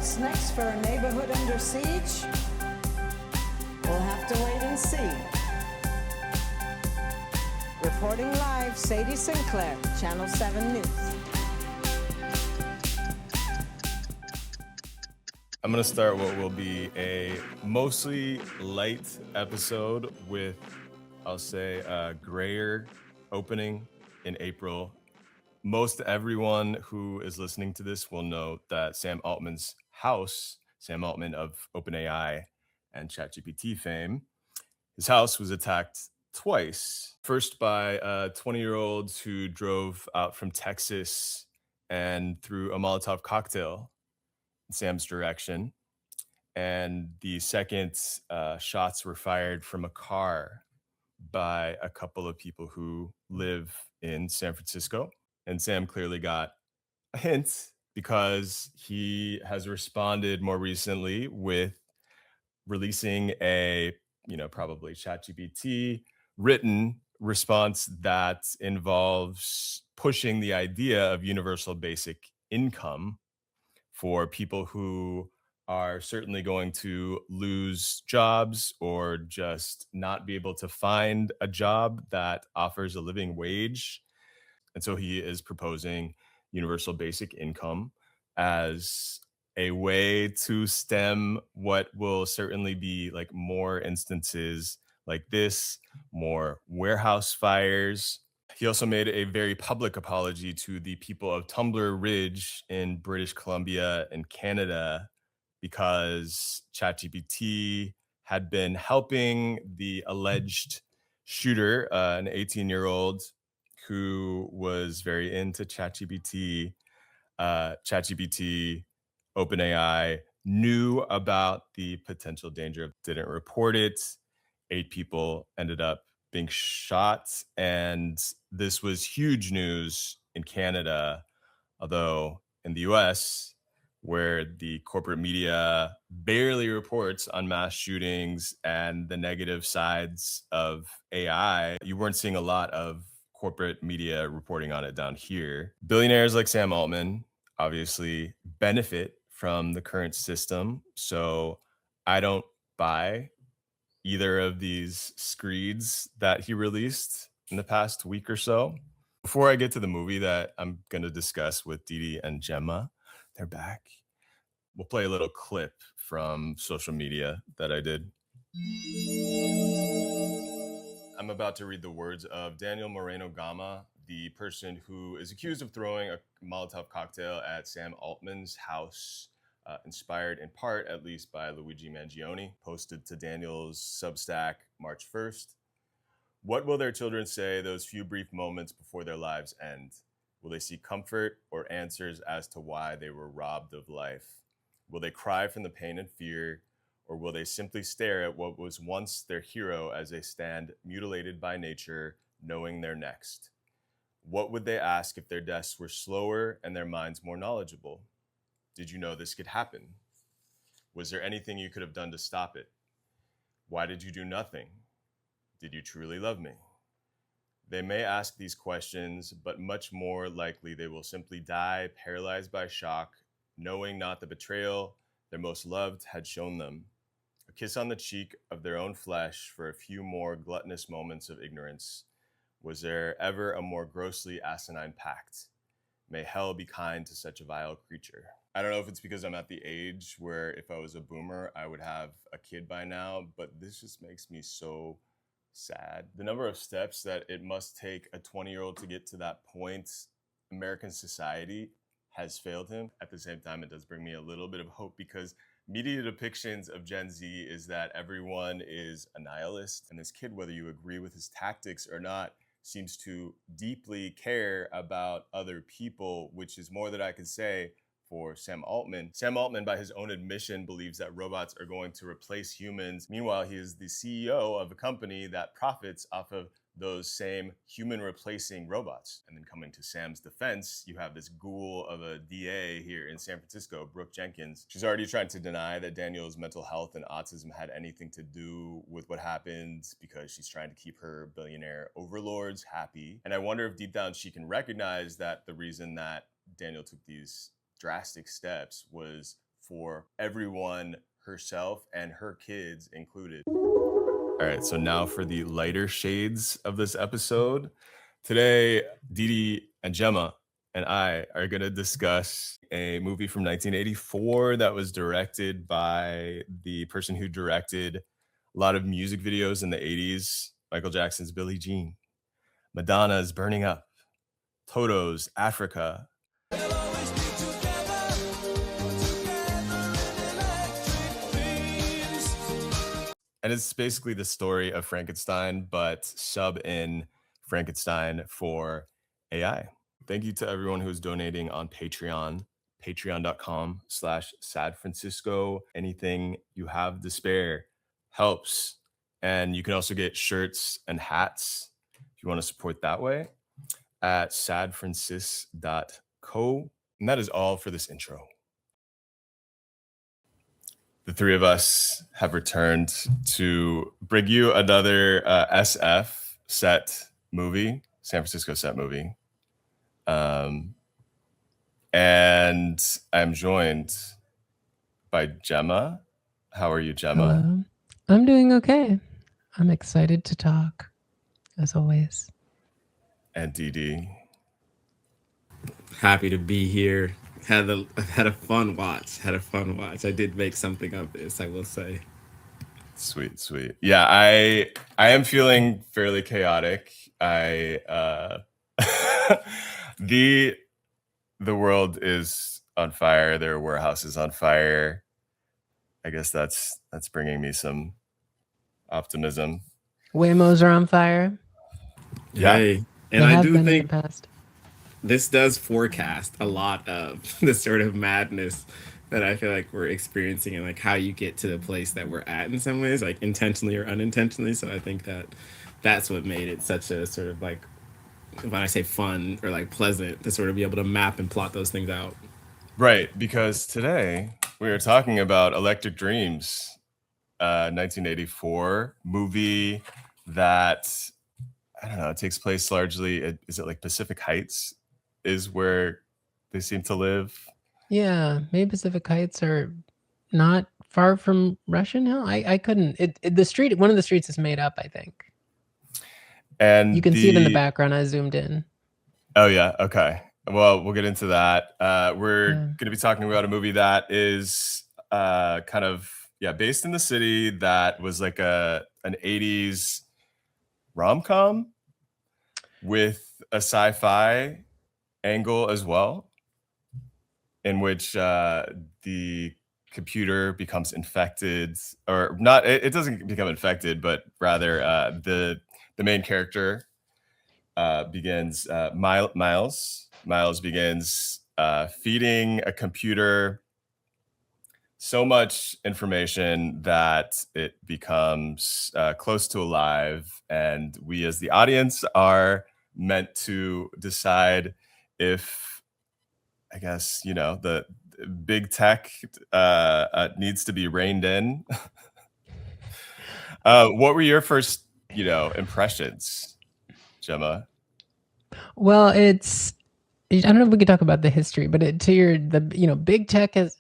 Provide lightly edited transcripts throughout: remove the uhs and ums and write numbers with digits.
What's next for a neighborhood under siege? We'll have to wait and see. Reporting live, Sadie Sinclair, Channel 7 News. I'm going to start what will be a mostly light episode with, I'll say, a grayer opening in April. Most everyone who is listening to this will know that Sam Altman's house, Sam Altman of OpenAI and ChatGPT fame, his house was attacked twice. First by 20-year-olds who drove out from Texas and threw a Molotov cocktail in Sam's direction. And the second shots were fired from a car by a couple of people who live in San Francisco. And Sam clearly got a hint because he has responded more recently with releasing a, probably ChatGPT written response that involves pushing the idea of universal basic income for people who are certainly going to lose jobs or just not be able to find a job that offers a living wage. And so he is proposing universal basic income as a way to stem what will certainly be like more instances like this, more warehouse fires. He also made a very public apology to the people of Tumbler Ridge in British Columbia and Canada because ChatGPT had been helping the alleged shooter, an 18-year-old who was very into ChatGPT. ChatGPT, OpenAI knew about the potential danger, didn't report it. 8 people ended up being shot, and this was huge news in Canada, although in the US, where the corporate media barely reports on mass shootings and the negative sides of AI, you weren't seeing a lot of corporate media reporting on it down here. Billionaires like Sam Altman obviously benefit from the current system, so I don't buy either of these screeds that he released in the past week or so. Before I get to the movie that I'm going to discuss with Deedee and Jemma, they're back. We'll play a little clip from social media that I did. I'm about to read the words of Daniel Moreno Gama, the person who is accused of throwing a Molotov cocktail at Sam Altman's house, inspired in part, at least, by Luigi Mangione, posted to Daniel's Substack March 1st. What will their children say those few brief moments before their lives end? Will they seek comfort or answers as to why they were robbed of life? Will they cry from the pain and fear, or will they simply stare at what was once their hero as they stand mutilated by nature, knowing they're next? What would they ask if their deaths were slower and their minds more knowledgeable? Did you know this could happen? Was there anything you could have done to stop it? Why did you do nothing? Did you truly love me? They may ask these questions, but much more likely they will simply die paralyzed by shock, knowing not the betrayal their most loved had shown them. A kiss on the cheek of their own flesh for a few more gluttonous moments of ignorance. Was there ever a more grossly asinine pact? May hell be kind to such a vile creature. I don't know if it's because I'm at the age where if I was a boomer, I would have a kid by now, but this just makes me so sad. The number of steps that it must take a 20-year-old to get to that point, American society has failed him. At the same time, it does bring me a little bit of hope because media depictions of Gen Z is that everyone is a nihilist. And this kid, whether you agree with his tactics or not, seems to deeply care about other people, which is more than I can say for Sam Altman. Sam Altman, by his own admission, believes that robots are going to replace humans. Meanwhile, he is the CEO of a company that profits off of those same human-replacing robots. And then coming to Sam's defense, you have this ghoul of a DA here in San Francisco, Brooke Jenkins. She's already trying to deny that Daniel's mental health and autism had anything to do with what happened because she's trying to keep her billionaire overlords happy. And I wonder if deep down she can recognize that the reason that Daniel took these drastic steps was for everyone, herself and her kids included. All right, so now for the lighter shades of this episode. Today, Deedee and Jemma and I are going to discuss a movie from 1984 that was directed by the person who directed a lot of music videos in the 80s, Michael Jackson's Billie Jean, Madonna's Burning Up, Toto's Africa. And it's basically the story of Frankenstein, but sub in Frankenstein for AI. Thank you to everyone who's donating on Patreon, patreon.com/sadfrancisco. Anything you have to spare helps. And you can also get shirts and hats if you want to support that way at sadfrancis.co. And that is all for this intro. The three of us have returned to bring you another SF set movie, San Francisco set movie. And I'm joined by Jemma. How are you, Jemma? Hello. I'm doing okay. I'm excited to talk, as always. And Deedee. Happy to be here. Had a fun watch. I did make something of this, I will say. Sweet. Yeah, I am feeling fairly chaotic. The world is on fire. There are warehouses on fire. I guess that's bringing me some optimism. Waymos are on fire. Yeah, Hey, and They I have do been think in the past. this does forecast a lot of the sort of madness that I feel like we're experiencing, and like how you get to the place that we're at in some ways, like intentionally or unintentionally. So I think that's what made it such a sort of like, when I say fun or like pleasant, to sort of be able to map and plot those things out. Right, because today we are talking about Electric Dreams, 1984 movie that, I don't know, it takes place largely, is it like Pacific Heights is where they seem to live? Yeah, maybe Pacific Heights are not far from Russia now. I couldn't. The street, one of the streets is made up, I think. And you can see it in the background. I zoomed in. Oh yeah, okay. Well, we'll get into that. We're going to be talking about a movie that is kind of based in the city, that was like an 80s rom-com with a sci-fi angle as well, in which the computer becomes infected, or not. It doesn't become infected, but rather the main character begins Miles begins feeding a computer so much information that it becomes close to alive, and we as the audience are meant to decide if, I guess, the big tech needs to be reined in. What were your first impressions, Jemma? Well, I don't know if we could talk about the history, but big tech is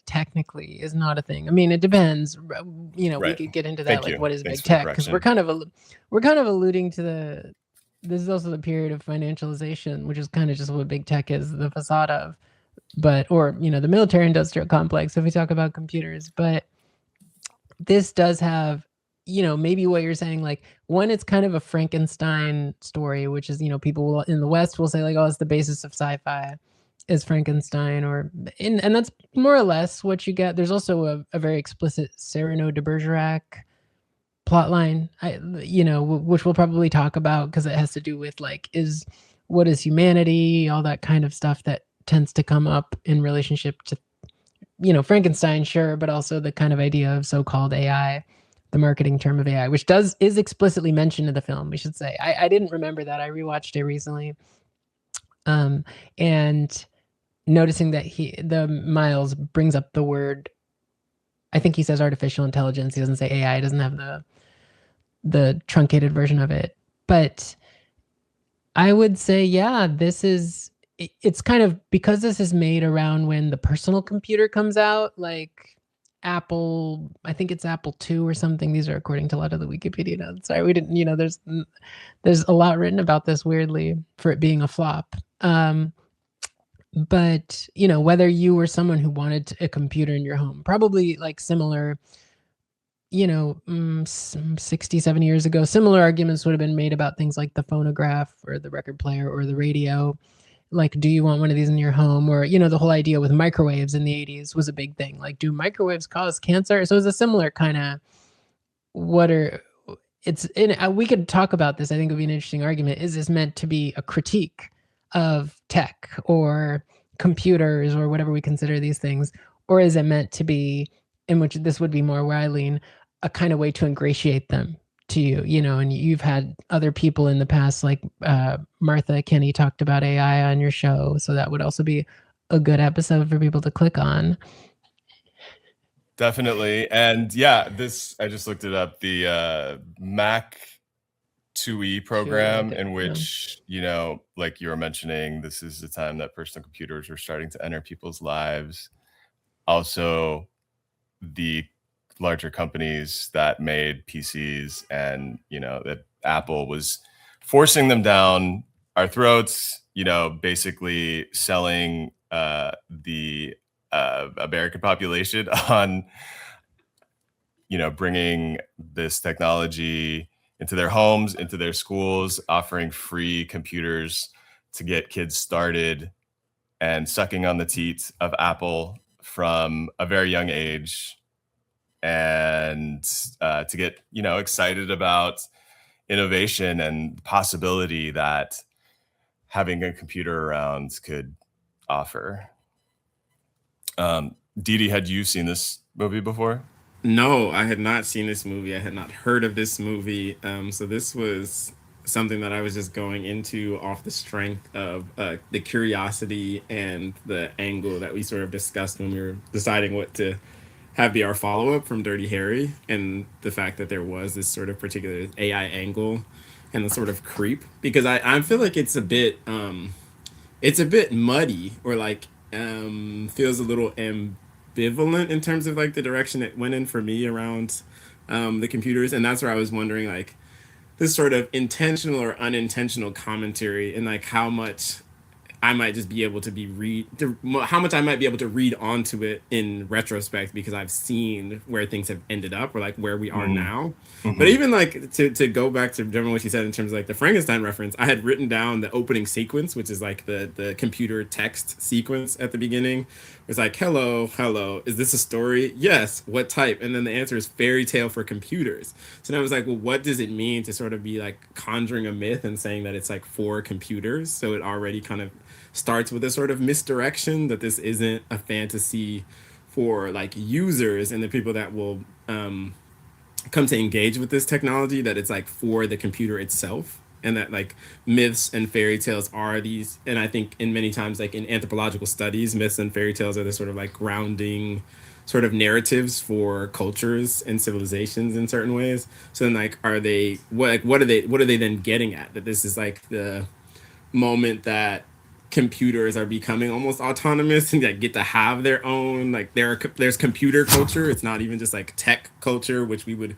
not a thing. I mean, it depends. Right. We could get into that. What is big tech? Because we're kind of alluding to this is also the period of financialization, which is kind of just what big tech is, the facade of, the military industrial complex, if we talk about computers. But this does have, maybe what you're saying, like, one, it's kind of a Frankenstein story, which is, people in the West will say, like, oh, it's the basis of sci-fi is Frankenstein, and that's more or less what you get. There's also a very explicit Cyrano de Bergerac plotline, which we'll probably talk about, because it has to do with, like, what is humanity, all that kind of stuff that tends to come up in relationship to, Frankenstein, sure, but also the kind of idea of so-called AI, the marketing term of AI, which is explicitly mentioned in the film, we should say. I didn't remember that. I rewatched it recently. And noticing that the Miles brings up the word, I think he says artificial intelligence. He doesn't say AI. He doesn't have the truncated version of it. But I would say, yeah, it's kind of, because this is made around when the personal computer comes out, like Apple, I think it's Apple II or something. These are according to a lot of the Wikipedia notes. Sorry, we didn't, there's a lot written about this, weirdly, for it being a flop. But, whether you were someone who wanted a computer in your home, probably like similar, 60, 70 years ago, similar arguments would have been made about things like the phonograph or the record player or the radio. Like, do you want one of these in your home? Or, the whole idea with microwaves in the 80s was a big thing. Like, do microwaves cause cancer? So it's a similar kind of, we could talk about this. I think it would be an interesting argument. Is this meant to be a critique of tech or computers or whatever we consider these things? Or is it meant to be, in which this would be more where I lean, a kind of way to ingratiate them to you, and you've had other people in the past, like Martha Kenny talked about AI on your show. So that would also be a good episode for people to click on. Definitely. And yeah, I just looked it up, the Mac 2E program, in which, like you were mentioning, this is the time that personal computers were starting to enter people's lives. Also, the larger companies that made PCs, and that Apple was forcing them down our throats, basically selling the American population on bringing this technology into their homes, into their schools, offering free computers to get kids started, and sucking on the teat of Apple from a very young age, and to get excited about innovation and possibility that having a computer around could offer. Deedee, had you seen this movie before? No, I had not seen this movie. I had not heard of this movie. So this was something that I was just going into off the strength of the curiosity and the angle that we sort of discussed when we were deciding what to have be our follow-up from Dirty Harry, and the fact that there was this sort of particular AI angle and the sort of creep, because I feel like it's a bit muddy, or like feels a little ambivalent in terms of like the direction it went in for me around the computers. And that's where I was wondering, like, this sort of intentional or unintentional commentary, and like how much I might just be able to how much I might be able to read onto it in retrospect, because I've seen where things have ended up, or like where we are now. Mm-hmm. But even like to go back to Jemma, what she said in terms of like the Frankenstein reference, I had written down the opening sequence, which is like the computer text sequence at the beginning. It's like, hello, is this a story? Yes. What type? And then the answer is fairy tale for computers. So then I was like, well, what does it mean to sort of be like conjuring a myth and saying that it's like for computers? So it already kind of starts with a sort of misdirection that this isn't a fantasy for like users and the people that will come to engage with this technology, that it's like for the computer itself, and that like myths and fairy tales are these. And I think in many times, like in anthropological studies, myths and fairy tales are the sort of like grounding sort of narratives for cultures and civilizations in certain ways. So then like, what are they then getting at? That this is like the moment that computers are becoming almost autonomous and like get to have their own, like there's computer culture. It's not even just like tech culture, which we would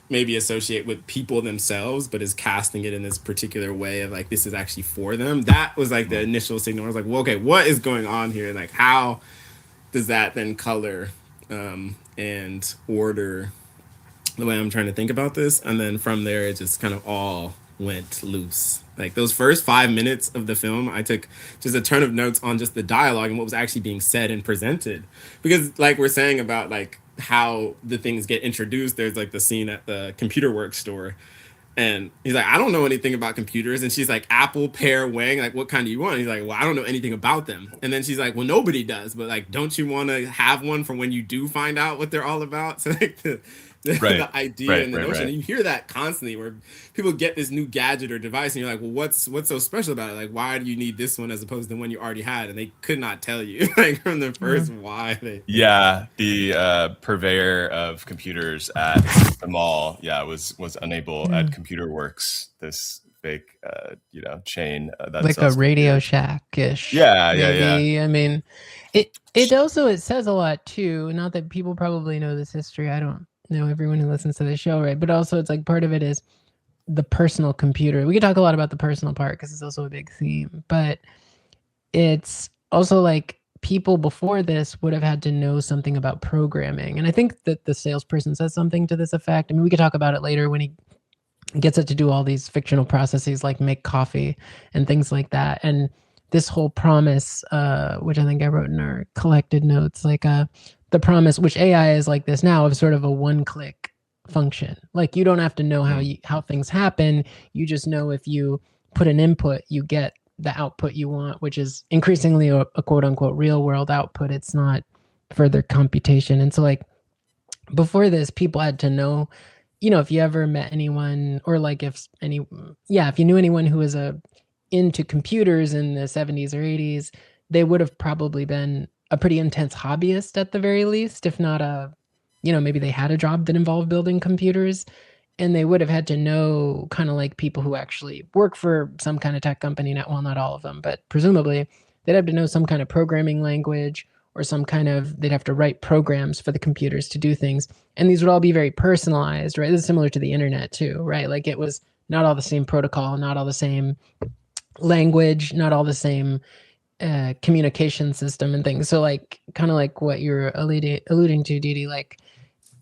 maybe associate with people themselves, but is casting it in this particular way of like, this is actually for them. That was like the initial signal. I was like, well, okay, what is going on here? Like, how does that then color and order the way I'm trying to think about this? And then from there, it just kind of all went loose. Like those first 5 minutes of the film, I took just a ton of notes on just the dialogue and what was actually being said and presented. Because like we're saying about like how the things get introduced, there's like the scene at the Computer Works store, and he's like, I don't know anything about computers. And she's like, Apple, Pear, Wang, like what kind do you want? And he's like, well, I don't know anything about them. And then she's like, well, nobody does, but like, don't you want to have one for when you do find out what they're all about? So like the idea and the notion, you hear that constantly where people get this new gadget or device and you're like, well, what's so special about it? Like, why do you need this one as opposed to the one you already had? And they could not tell you like from the first why the purveyor of computers at the mall was unable at Computer Works this fake, chain that like sells a Radio computers. Shack-ish. Yeah, maybe. yeah. I mean, it also, it says a lot too. Not that people probably know this history. I don't know everyone who listens to the show, right? But also, it's like part of it is the personal computer. We could talk a lot about the personal part because it's also a big theme, but it's also like people before this would have had to know something about programming. And I think that the salesperson says something to this effect. I mean, we could talk about it later when he gets it to do all these fictional processes like make coffee and things like that. And this whole promise, which I think I wrote in our collected notes, like the promise, which AI is like this now, of sort of a one-click function. Like you don't have to know how things happen. You just know if you put an input, you get the output you want, which is increasingly a quote unquote real world output. It's not further computation. And so like before this, people had to know, if you ever met anyone, or like if you knew anyone who was into computers in the 70s or 80s, they would have probably been a pretty intense hobbyist at the very least, if not maybe they had a job that involved building computers. And they would have had to know, kind of like people who actually work for some kind of tech company, not all of them, but presumably they'd have to know some kind of programming language, or they'd have to write programs for the computers to do things. And these would all be very personalized, right? This is similar to the internet too, right? Like it was not all the same protocol, not all the same language, not all the same communication system and things. So like, kind of like what you're alluding to, Deedee, like,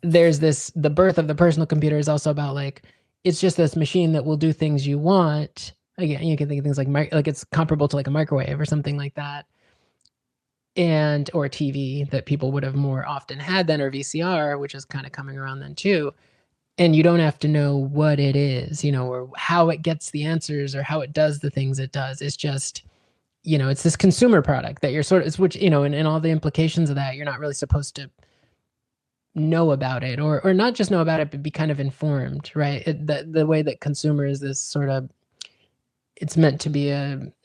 there's the birth of the personal computer is also about like, it's just this machine that will do things you want. Again, you can think of things like it's comparable to like a microwave or something like that, or TV that people would have more often had then, or VCR, which is kind of coming around then too. And you don't have to know what it is, or how it gets the answers or how it does the things it does. It's just, it's this consumer product that you're which, and all the implications of that, you're not really supposed to know about it, or not just know about it, but be kind of informed, right? The way that consumer is this sort of, it's meant to be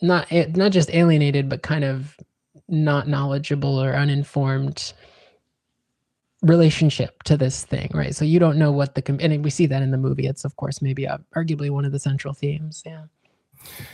not just alienated, but kind of not knowledgeable or uninformed relationship to this thing, right? So you don't know what and we see that in the movie. It's of course maybe arguably one of the central themes. Yeah.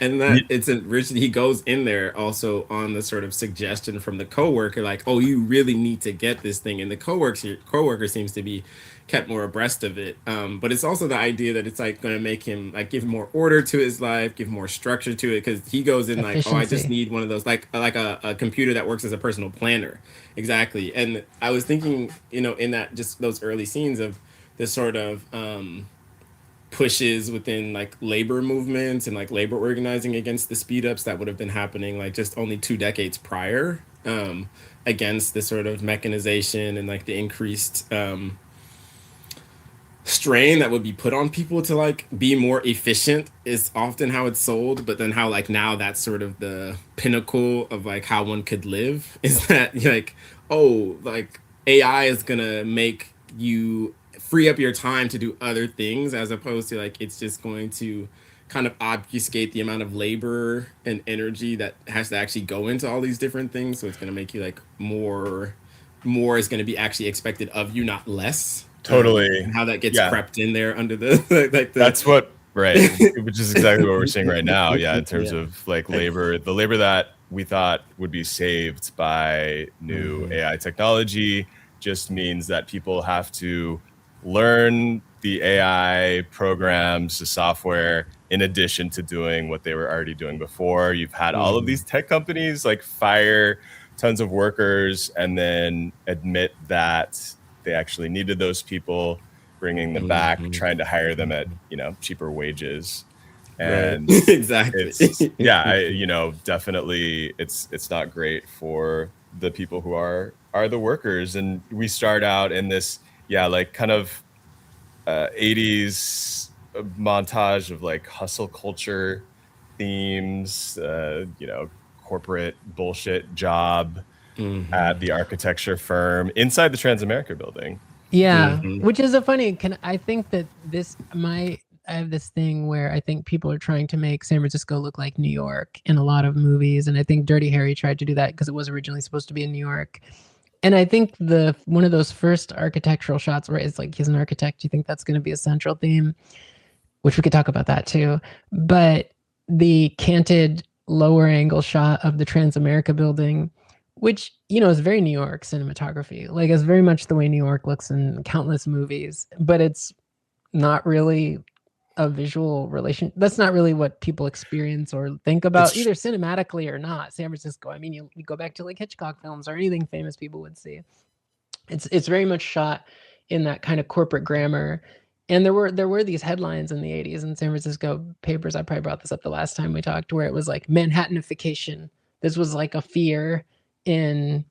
And that it's originally, he goes in there also on the sort of suggestion from the coworker, like, oh, you really need to get this thing. And the coworker seems to be kept more abreast of it. But it's also the idea that it's like going to make him like give more order to his life, give more structure to it. Because he goes in like, oh, I just need one of those, like a computer that works as a personal planner. Exactly. And I was thinking, in that, just those early scenes of this sort of pushes within like labor movements and like labor organizing against the speed ups that would have been happening like just only 2 decades prior, against the sort of mechanization and like the increased strain that would be put on people to like be more efficient is often how it's sold. But then how like now that's sort of the pinnacle of like how one could live, is that like, oh, like AI is gonna make you free up your time to do other things, as opposed to like it's just going to kind of obfuscate the amount of labor and energy that has to actually go into all these different things. So it's going to make you like more is going to be actually expected of you, not less. Totally. And how that gets crept in there under the that's what, right, which is exactly what we're seeing right now. Yeah, in terms of like the labor that we thought would be saved by new AI technology just means that people have to learn the AI programs, the software, in addition to doing what they were already doing before. You've had all of these tech companies like fire tons of workers and then admit that they actually needed those people, bringing them back, trying to hire them at, cheaper wages. And right. Exactly. Definitely it's not great for the people who are the workers. And we start out in this, like kind of 80s montage of like hustle culture themes, corporate bullshit job at the architecture firm inside the Transamerica building. Yeah, which is a funny, I think that I have this thing where I think people are trying to make San Francisco look like New York in a lot of movies. And I think Dirty Harry tried to do that because it was originally supposed to be in New York. And I think one of those first architectural shots where it's like he's an architect, you think that's going to be a central theme, which we could talk about that too. But the canted lower angle shot of the Transamerica building, which, you know, is very New York cinematography. Like, it's very much the way New York looks in countless movies, but it's not really a visual relation. That's not really what people experience or think about, either cinematically or not. San Francisco, I mean, you go back to like Hitchcock films or anything famous people would see. It's very much shot in that kind of corporate grammar. And there were these headlines in the 80s in San Francisco papers. I probably brought this up the last time we talked, where it was like Manhattanification. This was like a fear in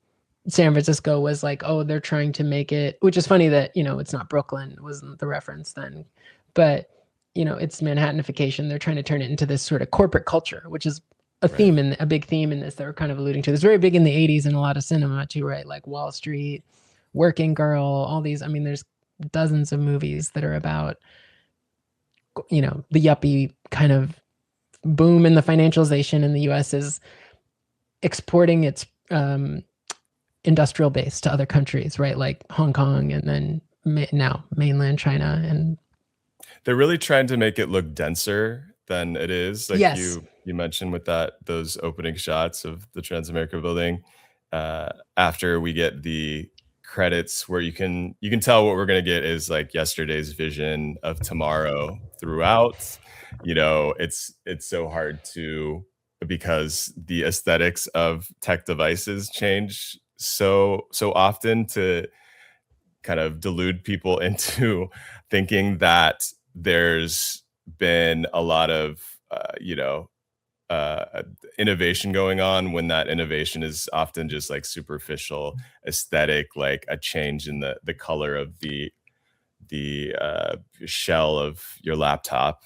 San Francisco, was like, oh, they're trying to make it, which is funny that, you know, it's not Brooklyn, wasn't the reference then, but, you know, it's Manhattanification. They're trying to turn it into this sort of corporate culture, which is a theme, and a big theme in this that we're kind of alluding to. It's very big in the 80s in a lot of cinema too, right? Like Wall Street, Working Girl, all these. I mean, there's dozens of movies that are about, you know, the yuppie kind of boom in the financialization in the US is exporting its industrial base to other countries, right? Like Hong Kong, and then now mainland China. And they're really trying to make it look denser than it is. Like, yes. you mentioned with those opening shots of the Transamerica building, after we get the credits, where you can tell what we're going to get is like yesterday's vision of tomorrow throughout. You know, it's so hard to, because the aesthetics of tech devices change so often, to kind of delude people into thinking that there's been a lot of innovation going on, when that innovation is often just like superficial aesthetic, like a change in the color of the shell of your laptop.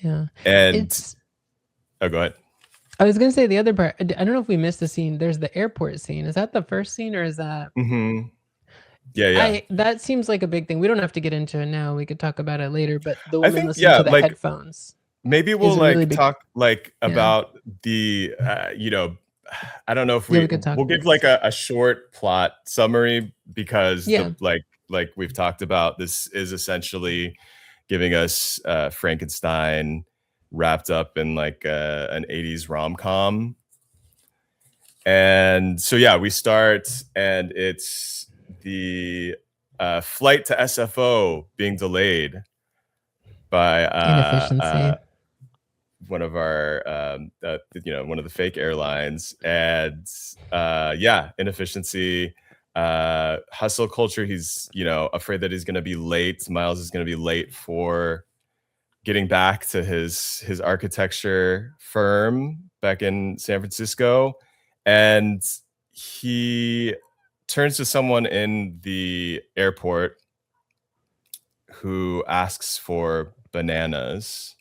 Yeah. And oh, go ahead. I was gonna say the other part. I don't know if we missed the scene. There's the airport scene. Is that the first scene, or is that? Mm-hmm. Yeah. That seems like a big thing. We don't have to get into it now. We could talk about it later. But the woman listening to the headphones. Maybe we'll like talk like about the I don't know if we'll give like a short plot summary, because like we've talked about, this is essentially giving us Frankenstein wrapped up in like an 80s rom-com. And so we start, and it's the flight to SFO being delayed by inefficiency. One of our one of the fake airlines, and inefficiency, hustle culture. He's afraid that he's going to be late. Miles is going to be late for getting back to his architecture firm back in San Francisco, and he turns to someone in the airport who asks for bananas.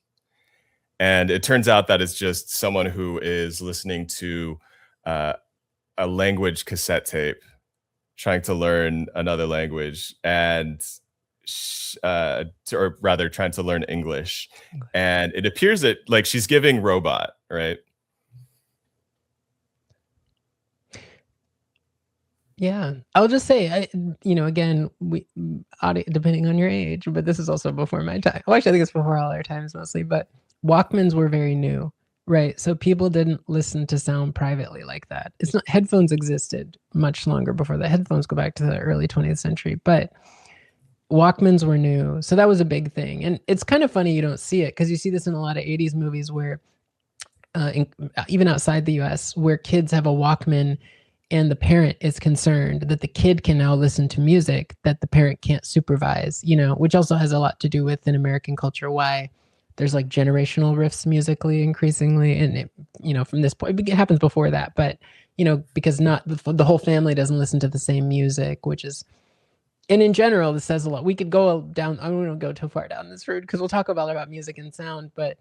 And it turns out that it's just someone who is listening to a language cassette tape, trying to learn another language, and or rather trying to learn English. And it appears that like she's giving robot, right? Yeah, I'll just say, again, depending on your age, but this is also before my time. Well, actually, I think it's before all our times mostly, but Walkmans were very new, right? So people didn't listen to sound privately like that. It's not, headphones existed much longer before that. Headphones go back to the early 20th century, but Walkmans were new. So that was a big thing. And it's kind of funny you don't see it, because you see this in a lot of 80s movies where, even outside the US, where kids have a Walkman and the parent is concerned that the kid can now listen to music that the parent can't supervise, which also has a lot to do with, in American culture, why there's like generational rifts musically increasingly. And from this point, it happens before that, but because not the whole family doesn't listen to the same music, which is, and in general, this says a lot. We could go down, I don't want to go too far down this road, because we'll talk about music and sound, but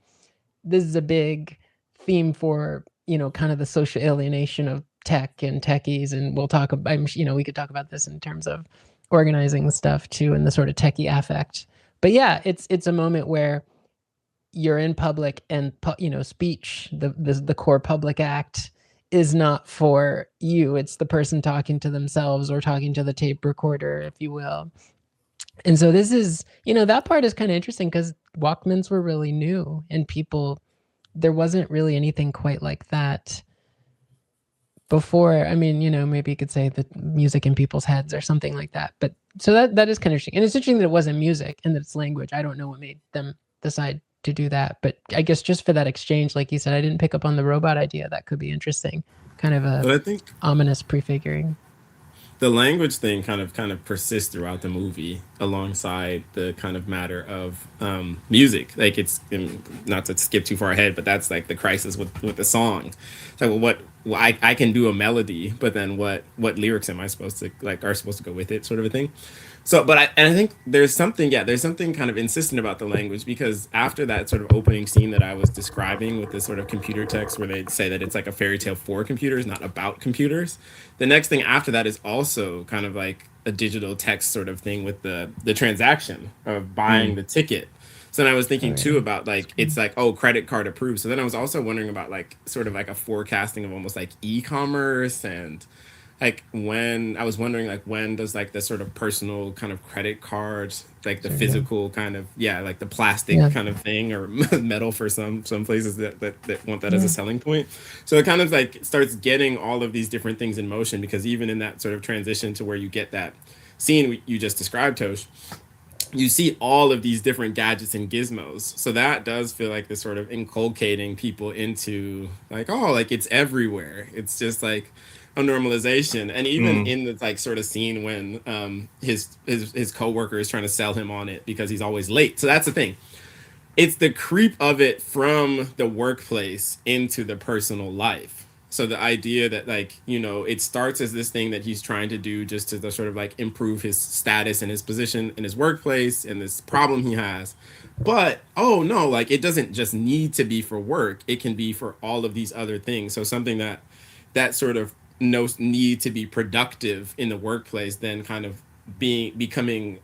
this is a big theme for, kind of the social alienation of tech and techies. And we'll talk about, we could talk about this in terms of organizing stuff too, and the sort of techie affect. But yeah, it's a moment where you're in public, and speech, the core public act, is not for you. It's the person talking to themselves or talking to the tape recorder, if you will. And so this is, that part is kind of interesting because Walkmans were really new and there wasn't really anything quite like that before. I mean, maybe you could say the music in people's heads or something like that. But so that is kind of interesting. And it's interesting that it wasn't music and that it's language. I don't know what made them decide to do that. But I guess just for that exchange, like you said, I didn't pick up on the robot idea. That could be interesting. Kind of But I think ominous prefiguring. the language thing kind of persists throughout the movie alongside the kind of matter of music. Like it's not to skip too far ahead, but that's like the crisis with the song. So I can do a melody, but then what lyrics am I supposed to are supposed to go with it, sort of a thing. So, but I think there's something kind of insistent about the language, because after that sort of opening scene that I was describing with this sort of computer text where they say that it's like a fairy tale for computers, not about computers, the next thing after that is also kind of like a digital text sort of thing with the transaction of buying the ticket. So then I was thinking too about like, it's like, oh, credit card approved. So then I was also wondering about like sort of like a forecasting of almost like e-commerce, and like when I was wondering like when does like the sort of personal kind of credit cards, like the physical kind of like the plastic kind of thing, or metal for some places that want that as a selling point. So it kind of like starts getting all of these different things in motion, because even in that sort of transition to where you get that scene you just described, Tosh, you see all of these different gadgets and gizmos. So that does feel like this sort of inculcating people into like, oh, like it's everywhere. It's just like a normalization. And even in the like sort of scene when his coworker is trying to sell him on it because he's always late. So that's the thing. It's the creep of it from the workplace into the personal life. So the idea that like, it starts as this thing that he's trying to do just to sort of like improve his status and his position in his workplace and this problem he has. But, oh no, like it doesn't just need to be for work. It can be for all of these other things. So something that sort of no need to be productive in the workplace then kind of becoming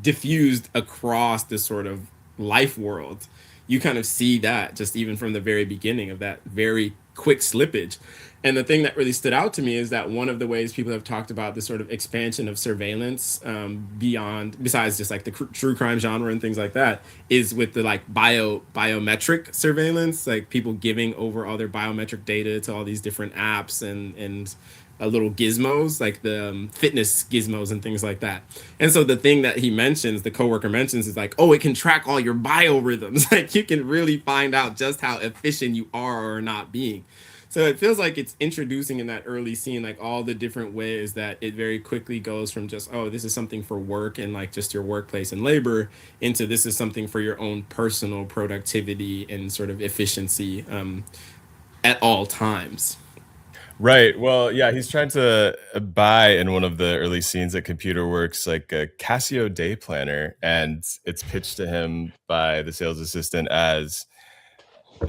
diffused across this sort of life world. You kind of see that just even from the very beginning of that very quick slippage. And the thing that really stood out to me is that one of the ways people have talked about the sort of expansion of surveillance besides just like the true crime genre and things like that, is with the like biometric surveillance, like people giving over all their biometric data to all these different apps and little gizmos, like the fitness gizmos and things like that. And so the thing that the coworker mentions, is like, oh, it can track all your biorhythms. Like you can really find out just how efficient you are or not being. So it feels like it's introducing in that early scene, like all the different ways that it very quickly goes from just, oh, this is something for work and like just your workplace and labor, into this is something for your own personal productivity and sort of efficiency at all times. Right. Well, yeah, he's trying to buy in one of the early scenes at Computer Works like a Casio day planner, and it's pitched to him by the sales assistant as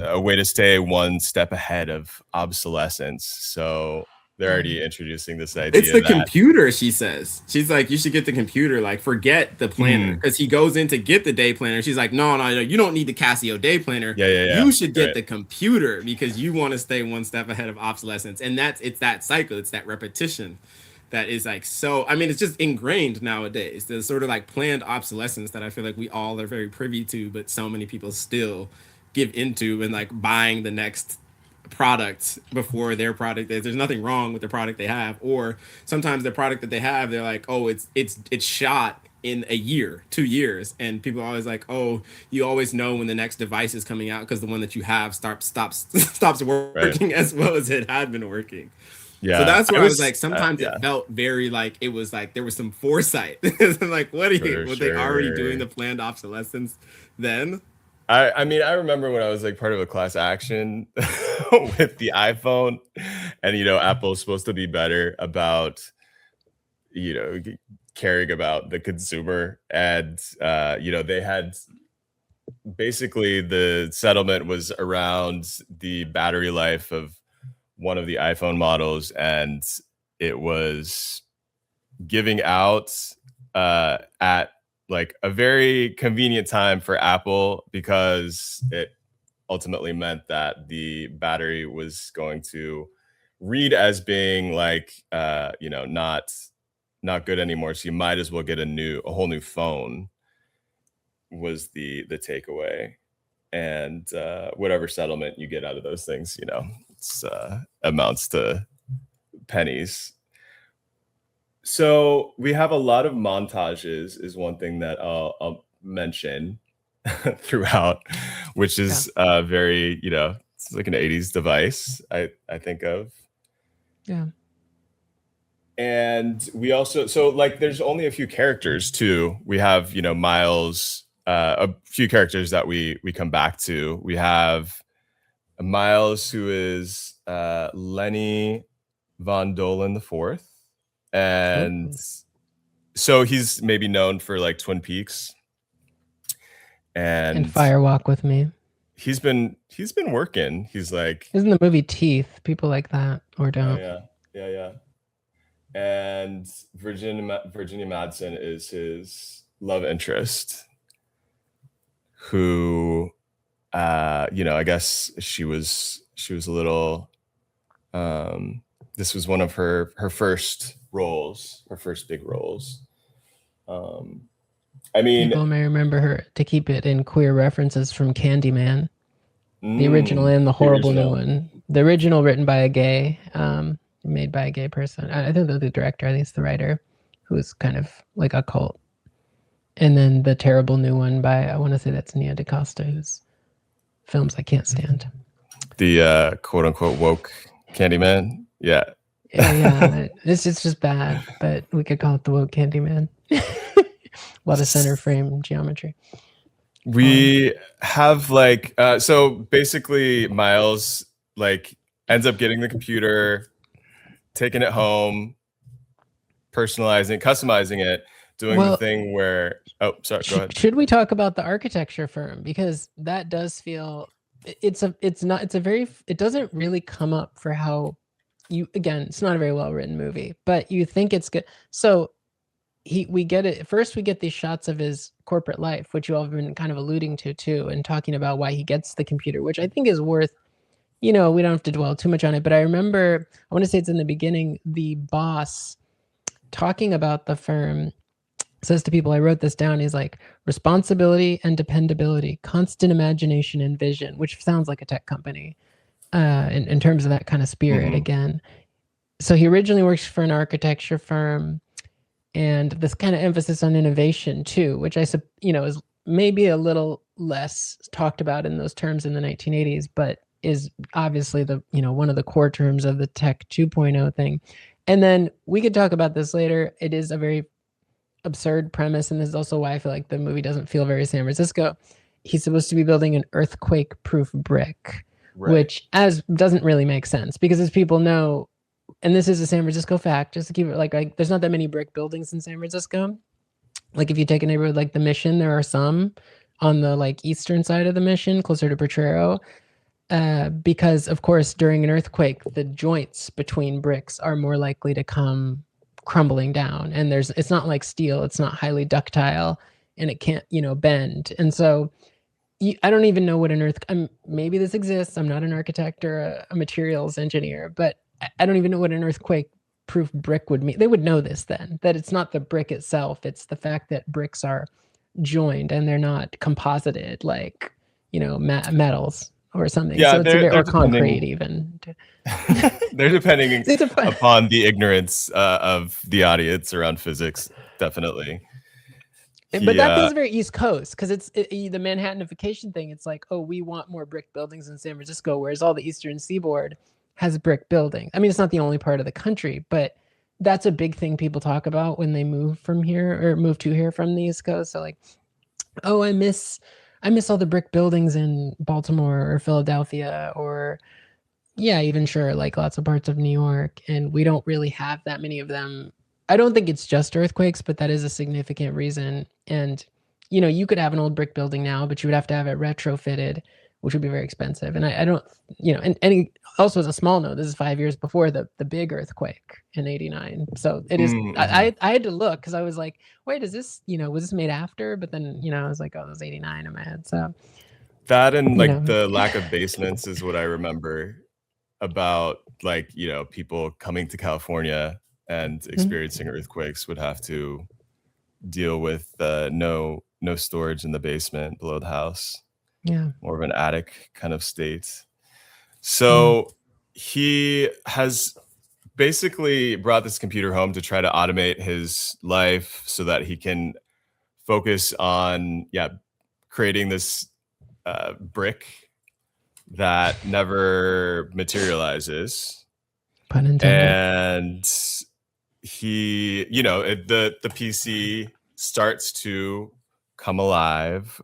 a way to stay one step ahead of obsolescence. So they're already introducing this idea. It's the computer, she says. She's like, you should get the computer, like forget the planner. Because he goes in to get the day planner. She's like, no, you don't need the Casio day planner. Yeah. You should get the computer because you want to stay one step ahead of obsolescence. And it's that cycle, it's that repetition that is like, so, I mean, it's just ingrained nowadays. There's sort of like planned obsolescence that I feel like we all are very privy to, but so many people still give into, and like buying the next product before their product is. There's nothing wrong with the product they have, or sometimes the product that they have, they're like, oh, it's shot in a year, 2 years, and people are always like, oh, you always know when the next device is coming out because the one that you have stops working as well as it had been working. So that's where I was like, sometimes it felt very like it was like there was some foresight. Like, what are you? Were they already doing the planned obsolescence then? I mean, I remember when I was like part of a class action with the iPhone, and Apple's supposed to be better about caring about the consumer, and they had basically the settlement was around the battery life of one of the iPhone models, and it was giving out at like a very convenient time for Apple, because it ultimately meant that the battery was going to read as being like, not not good anymore, so you might as well get a whole new phone, was the takeaway. And whatever settlement you get out of those things, you know, it's amounts to pennies. So we have a lot of montages is one thing that I'll mention throughout, which is very, you know, it's like an 80s device I think of. Yeah. And we also, so like there's only a few characters too. We have, you know, Miles, a few characters that we come back to. We have Miles, who is Lenny von Dolan IV. And so he's maybe known for like Twin Peaks and Fire Walk with Me. He's been working. He's like, isn't the movie Teeth? People like that or don't. Yeah. And Virginia Madsen is his love interest, who you know, I guess she was a little this was one of her first roles, her first big roles. I mean, people may remember her, to keep it in queer references, from Candyman, the original and the horrible new one. The original written by a gay, made by a gay person. I think they're the director, I think it's the writer, who is kind of like a cult. And then the terrible new one by, I want to say that's Nia DaCosta, whose films I can't stand. The quote unquote woke Candyman. Yeah. Yeah. It's just bad, but we could call it the woke Candyman. A lot of center frame geometry. We have like so basically Miles like ends up getting the computer, taking it home, personalizing, customizing it, doing the thing where go ahead. Should we talk about the architecture firm? Because that does feel it doesn't really come up for how it's not a very well written movie, but you think it's good. So we get it first. We get these shots of his corporate life, which you all have been kind of alluding to too, and talking about why he gets the computer, which I think is worth, you know, we don't have to dwell too much on it, but I remember, I want to say it's in the beginning, the boss talking about the firm says to people, I wrote this down, he's like, responsibility and dependability, constant imagination and vision, which sounds like a tech company in terms of that kind of spirit again. So he originally works for an architecture firm, and this kind of emphasis on innovation too, which is maybe a little less talked about in those terms in the 1980s, but is obviously the, you know, one of the core terms of the tech 2.0 thing. And then we could talk about this later. It is a very absurd premise, and this is also why I feel like the movie doesn't feel very San Francisco. He's supposed to be building an earthquake-proof brick, which doesn't really make sense, because as people know, and this is a San Francisco fact, just to keep it like there's not that many brick buildings in San Francisco. Like if you take a neighborhood like the Mission, there are some on the like eastern side of the Mission, closer to Potrero, because of course during an earthquake, the joints between bricks are more likely to come crumbling down, and it's not like steel, it's not highly ductile, and it can't, you know, bend. And so I don't even know what maybe this exists. I'm not an architect or a materials engineer, but I don't even know what an earthquake-proof brick would mean. They would know this then, that it's not the brick itself. It's the fact that bricks are joined and they're not composited like, you know, metals or something. Yeah, so or concrete even. They're depending upon the ignorance of the audience around physics, definitely. But that feels very East Coast, because it's the Manhattanification thing. It's like, oh, we want more brick buildings in San Francisco, whereas all the Eastern Seaboard has brick buildings. I mean, it's not the only part of the country, but that's a big thing people talk about when they move from here or move to here from the East Coast. So like, oh, I miss all the brick buildings in Baltimore or Philadelphia, or even like lots of parts of New York, and we don't really have that many of them. I don't think it's just earthquakes, but that is a significant reason. And, you know, you could have an old brick building now, but you would have to have it retrofitted, which would be very expensive. And I don't, you know, and also as a small note, this is 5 years before the big earthquake in '89. So it is, I had to look, because I was like, wait, is this, you know, was this made after? But then, you know, I was like, oh, it was '89 in my head. So that, and like the lack of basements is what I remember about, like, you know, people coming to California and experiencing earthquakes would have to deal with no storage in the basement below the house. Yeah. More of an attic kind of state. So he has basically brought this computer home to try to automate his life so that he can focus on creating this brick that never materializes. Pun intended. And he, the PC starts to come alive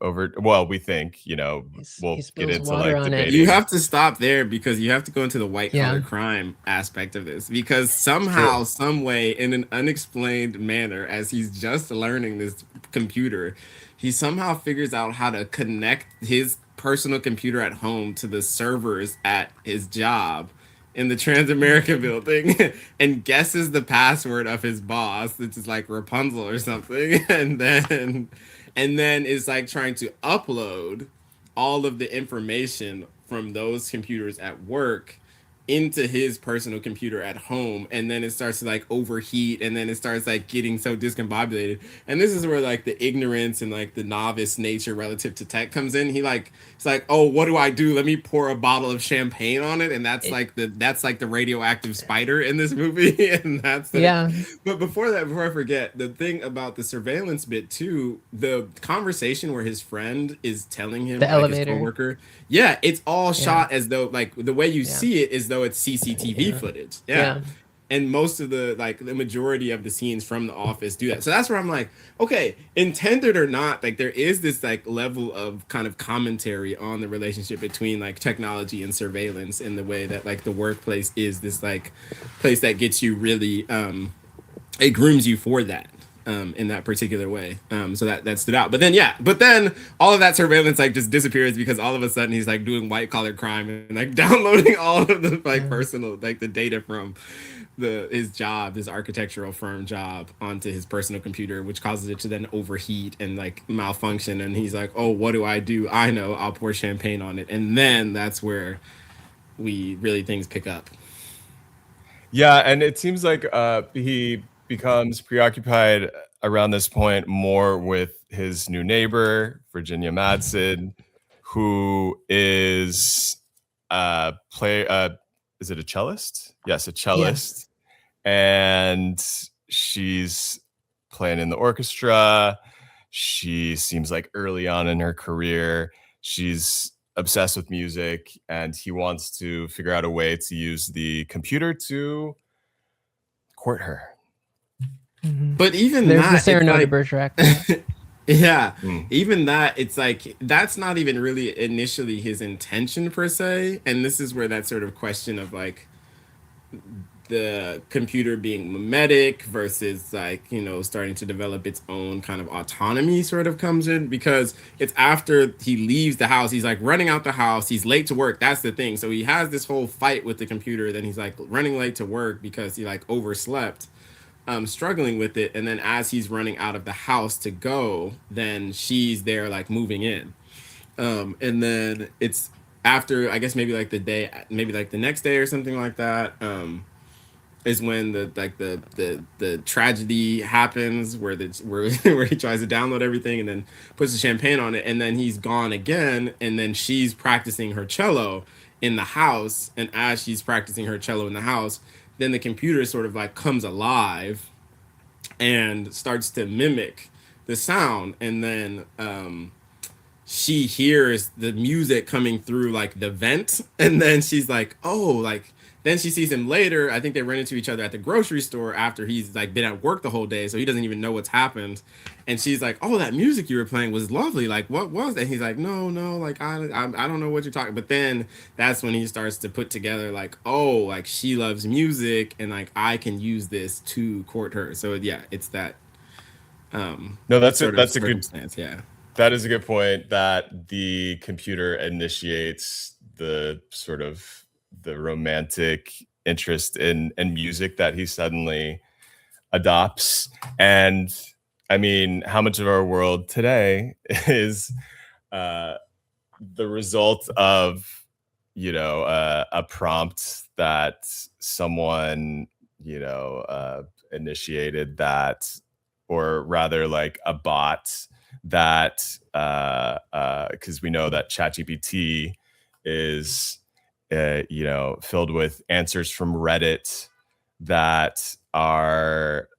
we think, we'll get into like debating. You have to stop there because you have to go into the white collar crime aspect of this, because somehow, some way, in an unexplained manner, as he's just learning this computer, he somehow figures out how to connect his personal computer at home to the servers at his job in the Transamerica building and guesses the password of his boss, which is like Rapunzel or something, and then is like trying to upload all of the information from those computers at work into his personal computer at home, and then it starts to like overheat, and then it starts like getting so discombobulated. And this is where like the ignorance and like the novice nature relative to tech comes in. It's like, oh, what do I do? Let me pour a bottle of champagne on it, and that's like the radioactive spider in this movie. And that's But before I forget, the thing about the surveillance bit too, the conversation where his friend is telling him, the like, elevator, his coworker, it's all shot as though, like, the way you see it is though it's CCTV footage. And most of the majority of the scenes from The Office do that. So that's where I'm like, okay, intended or not, like there is this like level of kind of commentary on the relationship between like technology and surveillance, in the way that like the workplace is this like place that gets you really it grooms you for that. In that particular way. So that stood out. But then all of that surveillance like just disappears, because all of a sudden he's like doing white collar crime and like downloading all of the like personal, like the data from his job, his architectural firm job, onto his personal computer, which causes it to then overheat and like malfunction. And he's like, oh, what do? I know, I'll pour champagne on it. And then that's where things pick up. Yeah, and it seems like he becomes preoccupied around this point more with his new neighbor, Virginia Madsen, who is is it a cellist? Yes, a cellist. And she's playing in the orchestra. She seems like early on in her career, she's obsessed with music, and he wants to figure out a way to use the computer to court her. But even there's that, the Cyrano de Bergerac. Even that, it's like that's not even really initially his intention per se. And this is where that sort of question of like the computer being mimetic versus like, starting to develop its own kind of autonomy sort of comes in, because it's after he leaves the house, he's like running out the house, he's late to work. That's the thing. So he has this whole fight with the computer, then he's like running late to work because he like overslept, struggling with it. And then as he's running out of the house to go, then she's there like moving in. And then it's after, I guess maybe like the next day or something like that, is when the tragedy happens, where where he tries to download everything and then puts the champagne on it, and then he's gone again, and then she's practicing her cello in the house, and as she's practicing her cello in the house, then the computer sort of like comes alive and starts to mimic the sound, and then she hears the music coming through like the vent, and then she's like, oh, like then she sees him later. I think they run into each other at the grocery store after he's like been at work the whole day, so he doesn't even know what's happened. And she's like, oh, that music you were playing was lovely. Like, what was that? And he's like, no, like I don't know what you're talking. But then that's when he starts to put together like, oh, like she loves music, and like I can use this to court her. So yeah, it's that. No, that's a good. Yeah, that is a good point. That the computer initiates the sort of the romantic interest in music that he suddenly adopts. And I mean, how much of our world today is the result of, a prompt that someone, initiated that, or rather like a bot that, because we know that ChatGPT is, filled with answers from Reddit that are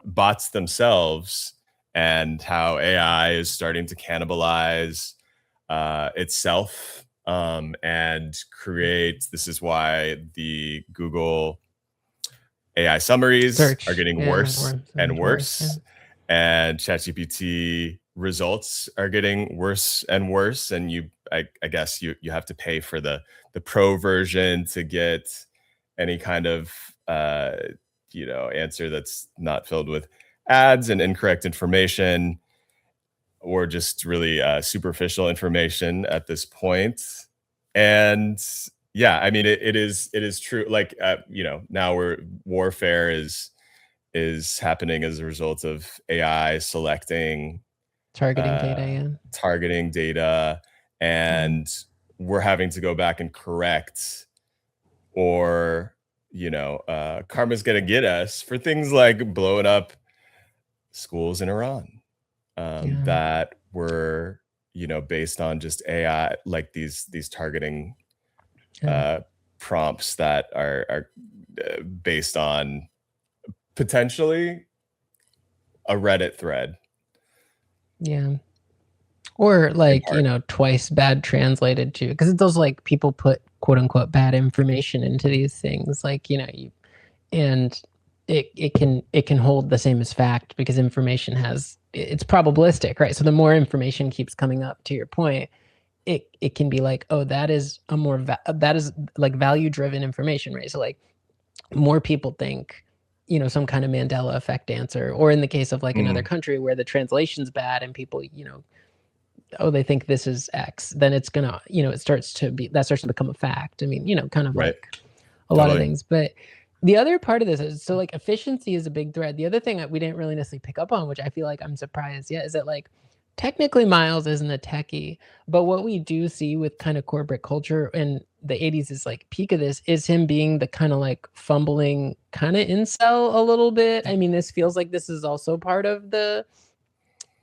bots themselves, and how AI is starting to cannibalize itself and create. This is why the Google AI summaries are getting worse and worse, and ChatGPT results are getting worse and worse. And I guess you have to pay for the pro version to get any kind of answer that's not filled with ads and incorrect information, or just really superficial information at this point. And yeah, I mean, it is true. Like, now warfare is happening as a result of AI selecting targeting data, and we're having to go back and correct, or karma's gonna get us for things like blowing up schools in Iran that were based on just AI, like these targeting prompts that are based on potentially a Reddit thread. Yeah. Or like, twice bad translated too, because it's those like people put quote unquote bad information into these things, like, and it can hold the same as fact, because information it's probabilistic, right? So the more information keeps coming up, to your point, it can be like, oh, that is that is like value driven information, right? So like more people think, some kind of Mandela effect answer, or in the case of like another country where the translation's bad and people, oh, they think this is X, then it's gonna, it starts to become a fact. I mean, kind of like a lot of things. But the other part of this is, so like efficiency is a big thread. The other thing that we didn't really necessarily pick up on, which I feel like I'm surprised yet, is that like technically Miles isn't a techie, but what we do see with kind of corporate culture in the 80s is like peak of this, is him being the kind of like fumbling kind of incel a little bit. I mean, this feels like this is also part of the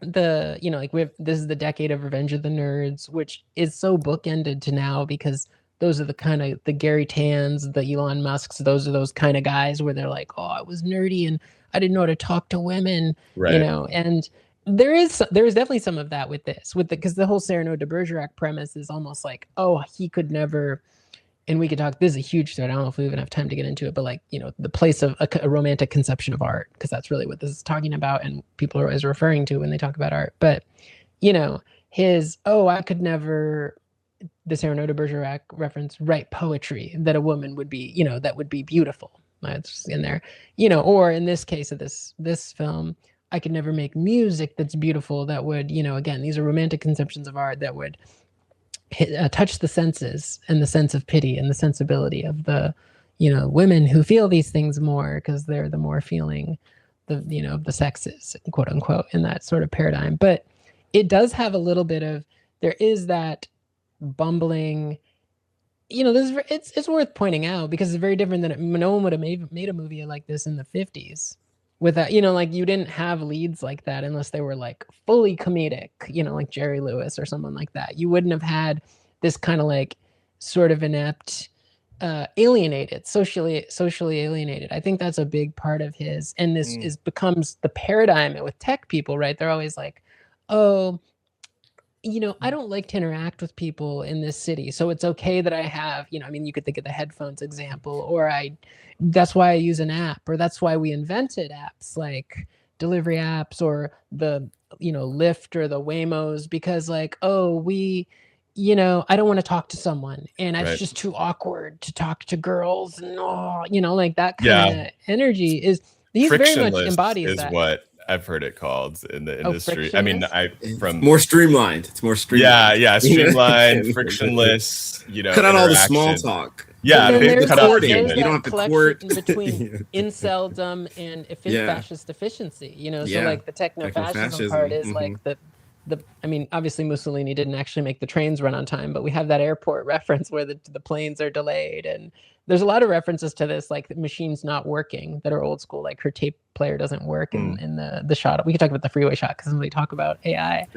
like this is the decade of Revenge of the Nerds, which is so bookended to now, because those are the kind of the Gary Tans, the Elon Musks, those are those kind of guys where they're like, oh, I was nerdy and I didn't know how to talk to women, and there is definitely some of that with this, because the whole Cyrano de Bergerac premise is almost like, oh, he could never, and we could talk, this is a huge thread, I don't know if we even have time to get into it, but like, the place of a romantic conception of art, because that's really what this is talking about, and people are always referring to when they talk about art. But I could never, the Cyrano de Bergerac reference, write poetry that a woman would be, that would be beautiful. It's in there, or in this case of this film, I could never make music that's beautiful that would, again, these are romantic conceptions of art that would touch the senses, and the sense of pity and the sensibility of the, women who feel these things more, because they're the more feeling the sexes, quote unquote, in that sort of paradigm. But it does have a little bit of, there is that bumbling, it's worth pointing out, because it's very different than no one would have made a movie like this in the 50s. With that, like you didn't have leads like that unless they were like fully comedic, like Jerry Lewis or someone like that. You wouldn't have had this kind of like sort of inept, alienated, socially alienated. I think that's a big part of his, and this becomes the paradigm with tech people, right? They're always like, oh, I don't like to interact with people in this city, so it's okay that I have, I mean, you could think of the headphones example, or that's why I use an app, or that's why we invented apps like delivery apps, or the, Lyft or the Waymos, because like, oh, we, I don't want to talk to someone, and it's just too awkward to talk to girls, and like that kind of energy is, he's very much embodies is that. What I've heard it called in the industry. I mean, it's more streamlined. It's more streamlined. Yeah, streamlined, frictionless. Cut out all the small talk. Yeah, there's cut out that you don't have to court between inceldom and fascist efficiency. So like the techno-fascism part is like the I mean, obviously Mussolini didn't actually make the trains run on time, but we have that airport reference where the planes are delayed. And there's a lot of references to this, like machines not working that are old school, like her tape player doesn't work in the shot. We could talk about the freeway shot because we talk about AI.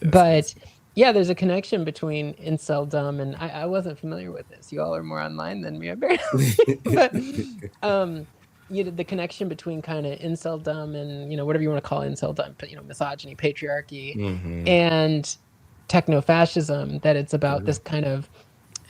But yeah, there's a connection between inceldom and I wasn't familiar with this. You all are more online than me, apparently. But the connection between kind of inceldom and whatever you want to call inceldom, but misogyny, patriarchy, and techno-fascism. That it's about this kind of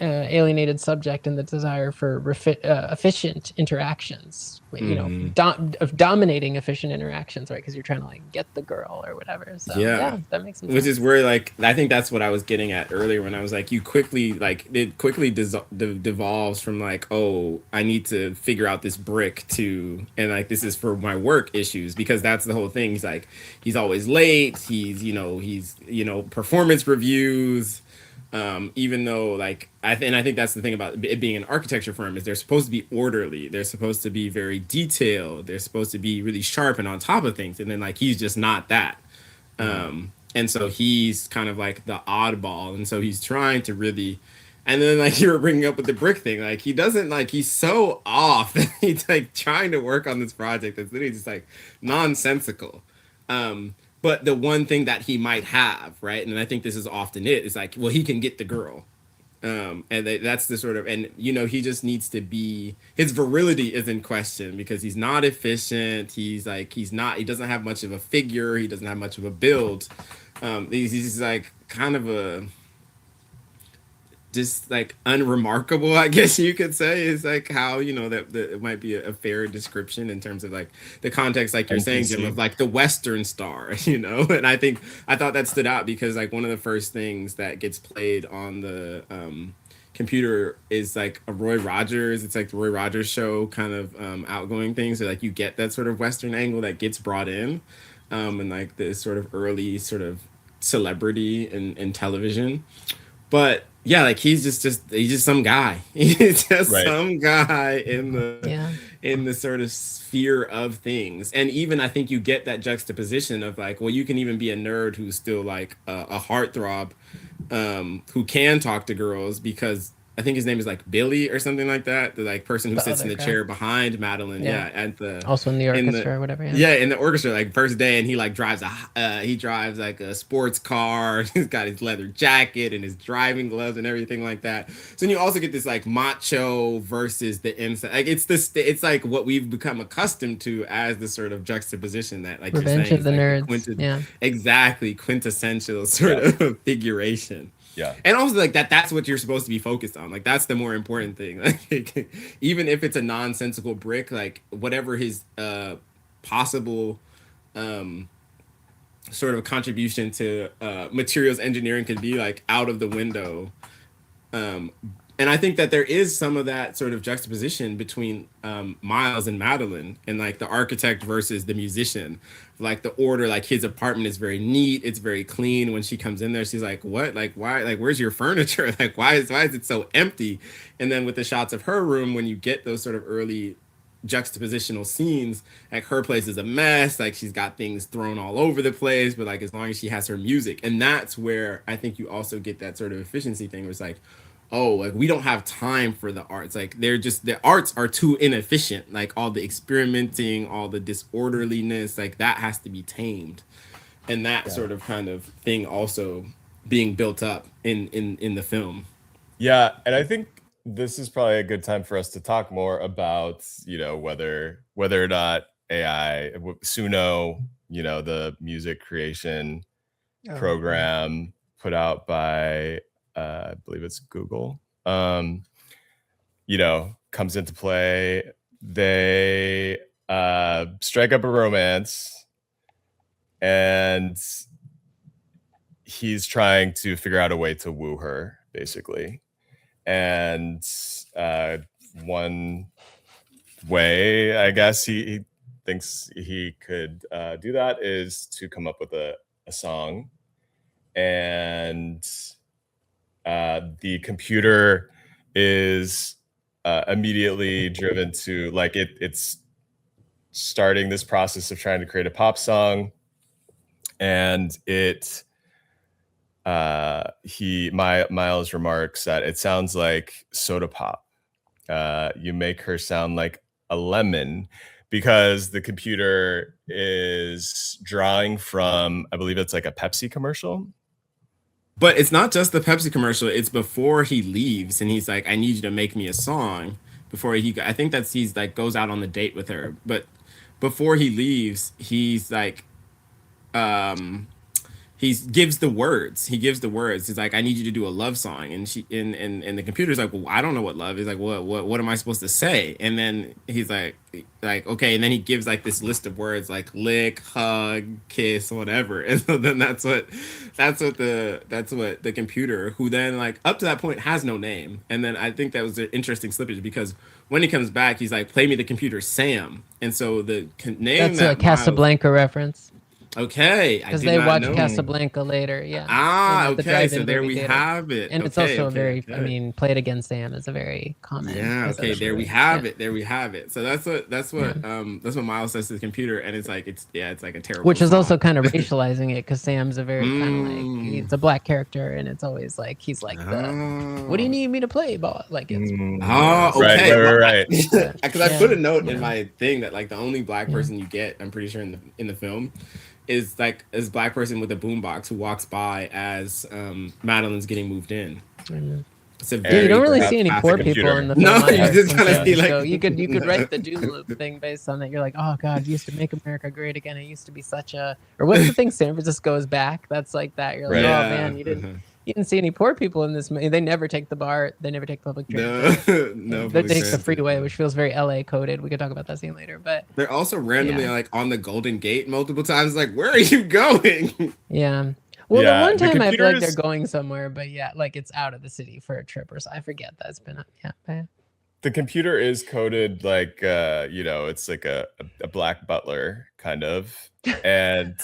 alienated subject and the desire for efficient interactions, of dominating efficient interactions, right? Because you're trying to like get the girl or whatever. So yeah, that makes sense. Which is where like I think that's what I was getting at earlier when I was like, it quickly devolves from like, oh, I need to figure out this brick to, and like this is for my work issues, because that's the whole thing. He's like, he's always late. He's performance reviews. Even though like I think that's the thing about it being an architecture firm is they're supposed to be orderly, they're supposed to be very detailed, they're supposed to be really sharp and on top of things, and then like he's just not that. And so he's kind of like the oddball, and so he's trying to really, and then like you were bringing up with the brick thing, like he doesn't, like he's so off that he's like trying to work on this project that's literally just like nonsensical. But the one thing that he might have, right, and I think this is often is like, well, he can get the girl. And that's the sort of, and he just needs to be, his virility is in question because he's not efficient. He doesn't have much of a figure. He doesn't have much of a build. He's like kind of a, just like unremarkable, I guess you could say, is like how that it might be a fair description in terms of like the context, like you're saying, Jim, of like the Western star, and I thought that stood out because like one of the first things that gets played on the computer is like a Roy Rogers. It's like the Roy Rogers show kind of outgoing thing. So like you get that sort of Western angle that gets brought in, and like this sort of early sort of celebrity in television, but. Yeah, like he's just some guy. He's just some guy in the sort of sphere of things. And even I think you get that juxtaposition of like, well, you can even be a nerd who's still like a heartthrob, who can talk to girls because I think his name is like Billy or something like that. The like person who sits in the chair behind Madeline. At the also in the orchestra or whatever. Yeah, in the orchestra, like first day, and he like drives like a sports car. He's got his leather jacket and his driving gloves and everything like that. So then you also get this like macho versus the inside. Like it's like what we've become accustomed to as the sort of juxtaposition that like Revenge you're saying, of the Nerds. Exactly, quintessential sort of figuration. Yeah. And also like that's what you're supposed to be focused on. Like that's the more important thing. Like even if it's a nonsensical brick, like whatever his possible sort of contribution to materials engineering could be, like out of the window. And I think that there is some of that sort of juxtaposition between Miles and Madeline, and like the architect versus the musician. Like the order, like his apartment is very neat, it's very clean. When she comes in there, she's like, what? Like, why? Like, where's your furniture? Like, why is it so empty? And then with the shots of her room, when you get those sort of early juxtapositional scenes, like her place is a mess, like she's got things thrown all over the place, but like as long as she has her music. And that's where I think you also get that sort of efficiency thing where it's like, oh, like we don't have time for the arts. Like the arts are too inefficient. Like all the experimenting, all the disorderliness, like that has to be tamed. And that sort of kind of thing also being built up in the film. Yeah, and I think this is probably a good time for us to talk more about, whether or not AI, Suno, the music creation program put out by I believe it's Google, comes into play. They strike up a romance, and he's trying to figure out a way to woo her, basically. And one way, I guess, he thinks he could do that is to come up with a song. And the computer is immediately driven to, like, it's starting this process of trying to create a pop song, and it Miles remarks that it sounds like soda pop. You make her sound like a lemon, because the computer is drawing from, I believe it's like a Pepsi commercial. But it's not just the Pepsi commercial. It's before he leaves, and he's like, "I need you to make me a song." Before I think that's he's like goes out on the date with her. But before he leaves, he's like, he gives the words. He's like, "I need you to do a love song," and and the computer's like, "Well, I don't know what love is." Like, what am I supposed to say? And then he's like, okay, and then he gives like this list of words like lick, hug, kiss, whatever. And so then that's what the computer, who then like up to that point has no name. And then I think that was an interesting slippage, because when he comes back, he's like, "Play me the computer Sam," and so the name that's a Casablanca reference. Okay, because they watch Casablanca later. Yeah. Okay. So there we have it, and it's also a very. I mean, "Play It Again, Sam" is a very common. Yeah. Okay. There we have it. There we have it. So that's what Miles says to the computer, and it's like it's like a terrible. Which is also kind of racializing it, because Sam's a very kind of like, it's a black character, and it's always like he's like what do you need me to play, boss? Like it's okay, right. Because I put a note in my thing that like the only black person you get, I'm pretty sure in the film, is like this black person with a boombox who walks by as Madeline's getting moved in. It's you don't really see any poor people in the film. No, you just kind of see like, so you could write the doom loop thing based on that. You're like, oh god, you used to make America great again. It used to be such a, or what's the thing? San Francisco is back. That's like that. You're like, oh man, you didn't see any poor people in this movie. They never take the BART. They never take public transit. They take the freeway, which feels very LA coded. We could talk about that scene later. But they're also randomly like on the Golden Gate multiple times. Like, where are you going? Yeah. Well, the one time I feel like they're going somewhere, but like it's out of the city for a trip or so. I forget that's been The computer is coded like it's like a black butler kind of, and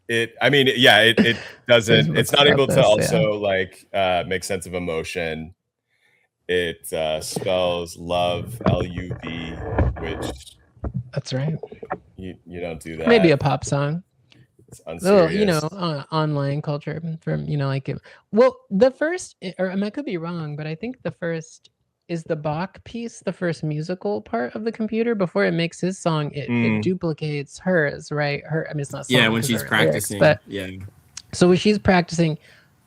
it doesn't. It's not able to also like make sense of emotion. It spells love LUV, which that's right. You don't do that. Maybe a pop song. Unserious. Online culture from well, the first, or I could be wrong, but I think the first is the Bach piece, the first musical part of the computer. Before it makes his song, it duplicates hers, right? It's not song, when she's practicing, lyrics, but so when she's practicing,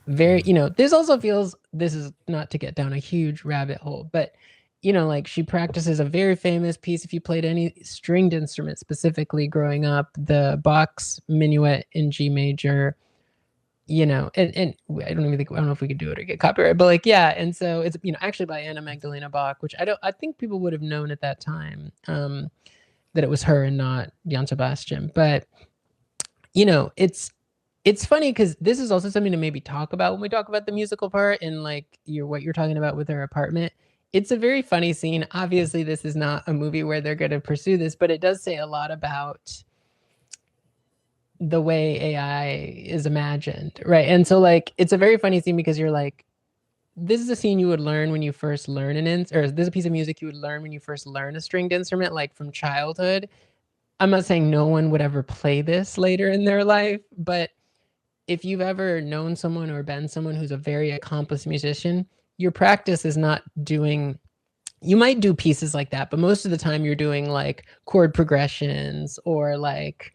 this also feels, this is not to get down a huge rabbit hole, but like she practices a very famous piece. If you played any stringed instrument specifically growing up, the Bach's Minuet in G major, and I don't know if we could do it or get copyright, but and so it's actually by Anna Magdalena Bach, which I think people would have known at that time that it was her and not Johann Sebastian. But it's funny because this is also something to maybe talk about when we talk about the musical part and like what you're talking about with her apartment. It's a very funny scene. Obviously, this is not a movie where they're going to pursue this, but it does say a lot about the way AI is imagined, right? And so, like, it's a very funny scene because you're like, this is a scene you would learn when you first learn this is a piece of music you would learn when you first learn a stringed instrument, like from childhood. I'm not saying no one would ever play this later in their life, but if you've ever known someone or been someone who's a very accomplished musician, your practice is not doing, you might do pieces like that, but most of the time you're doing like chord progressions or like,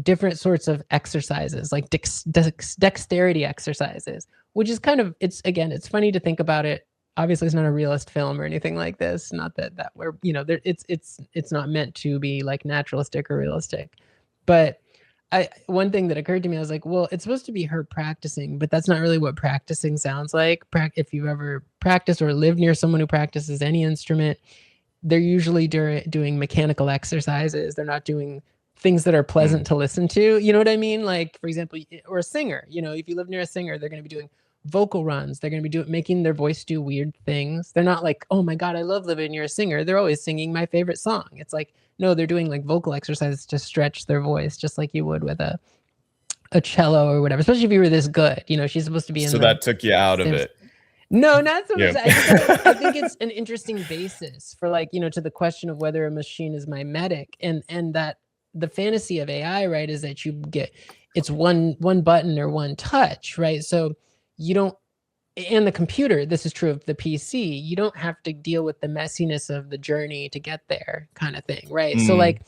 different sorts of exercises, like dexterity exercises, which is kind of, it's funny to think about it. Obviously it's not a realist film or anything like this. Not that we're, it's not meant to be like naturalistic or realistic, but one thing that occurred to me, I was like, well, it's supposed to be her practicing, but that's not really what practicing sounds like. If you've ever practiced or lived near someone who practices any instrument, they're usually doing mechanical exercises. They're not doing things that are pleasant to listen to. You know what I mean? Like, for example, or a singer, if you live near a singer, they're going to be doing vocal runs. They're going to be making their voice do weird things. They're not like, oh my God, I love living near a singer. They're always singing my favorite song. It's like, no, they're doing like vocal exercises to stretch their voice, just like you would with a cello or whatever, especially if you were this good. She's supposed to be in. So that took you out of it. No, not so much. I think it's an interesting basis for like, to the question of whether a machine is mimetic and that the fantasy of AI, right, is that you get, it's one button or one touch, right? So you don't, and the computer, this is true of the PC, you don't have to deal with the messiness of the journey to get there, kind of thing, right? So like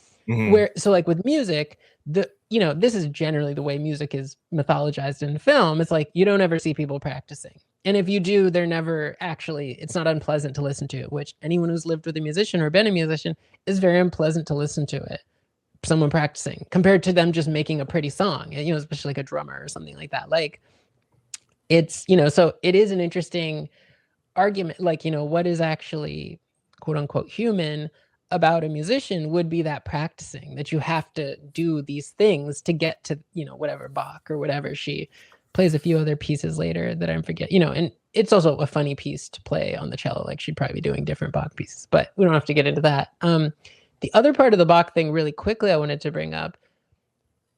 so like with music, this is generally the way music is mythologized in film. It's like you don't ever see people practicing. And if you do, they're never actually, it's not unpleasant to listen to, which anyone who's lived with a musician or been a musician is very unpleasant to listen to it. Someone practicing compared to them just making a pretty song, especially like a drummer or something like that. Like it's, so it is an interesting argument, like, what is actually quote unquote human about a musician would be that practicing, that you have to do these things to get to, whatever Bach or whatever. She plays a few other pieces later that I'm forgetting, and it's also a funny piece to play on the cello. Like she'd probably be doing different Bach pieces, but we don't have to get into that. The other part of the Bach thing really quickly I wanted to bring up,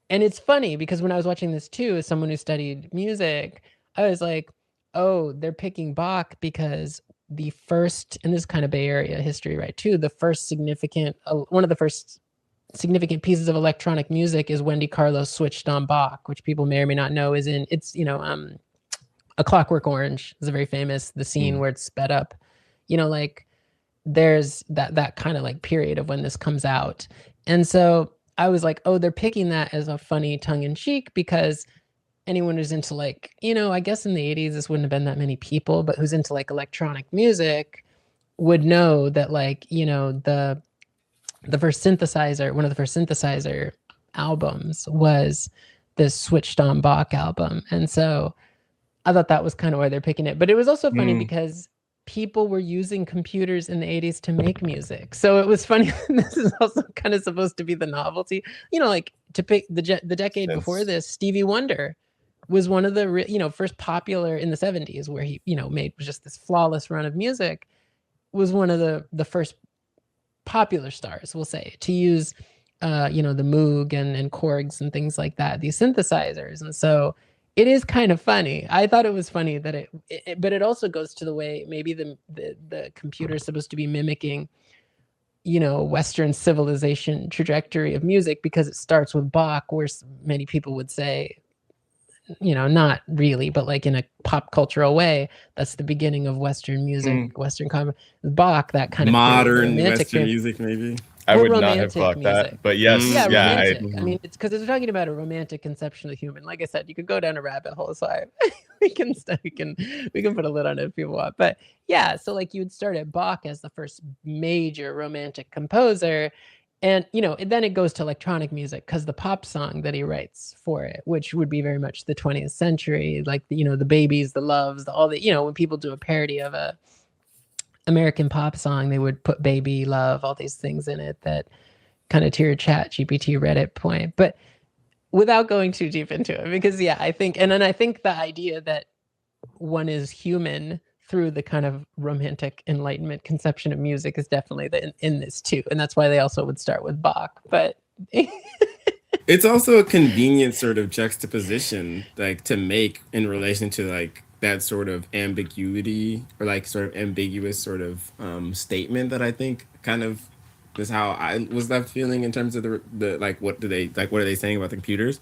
and it's funny because when I was watching this too, as someone who studied music, I was like, oh, they're picking Bach because the first, and this is kind of Bay Area history, right, too, the first significant, one of the first significant pieces of electronic music is Wendy Carlos switched on Bach, which people may or may not know is in, it's, A Clockwork Orange is a very famous, the scene where it's sped up, like there's that kind of like period of when this comes out. And so I was like, oh, they're picking that as a funny tongue in cheek because anyone who's into like, I guess in the 80s, this wouldn't have been that many people, but who's into like electronic music would know that like, the first synthesizer, one of the first synthesizer albums was this Switched on Bach album. And so I thought that was kind of why they're picking it. But it was also funny because people were using computers in the 80s to make music. So it was funny. This is also kind of supposed to be the novelty, like to pick the decade before this, Stevie Wonder was one of the, first popular in the 70s where he, made just this flawless run of music, was one of the first popular stars, we'll say, to use, the Moog and Korgs and things like that, these synthesizers. And so it is kind of funny. I thought it was funny that but it also goes to the way maybe the computer is supposed to be mimicking, Western civilization trajectory of music, because it starts with Bach, where many people would say, not really, but like in a pop cultural way, that's the beginning of Western music, Western Bach, that kind of modern Western music, maybe. I would not have thought that, but yes, romantic. I mean, it's because it's talking about a romantic conception of human. Like I said, you could go down a rabbit hole, so we can put a lid on it if people want. But yeah, so like you would start at Bach as the first major romantic composer, and then it goes to electronic music because the pop song that he writes for it, which would be very much the 20th century, like the babies, the loves, all the when people do a parody of a American pop song, they would put baby, love, all these things in it that kind of to your chat GPT Reddit point. But without going too deep into it, because I think the idea that one is human through the kind of romantic Enlightenment conception of music is definitely in this too. And that's why they also would start with Bach. But it's also a convenient sort of juxtaposition, like to make in relation to like that sort of ambiguity or like sort of ambiguous sort of statement that I think kind of is how I was left feeling in terms of the like what are they saying about the computers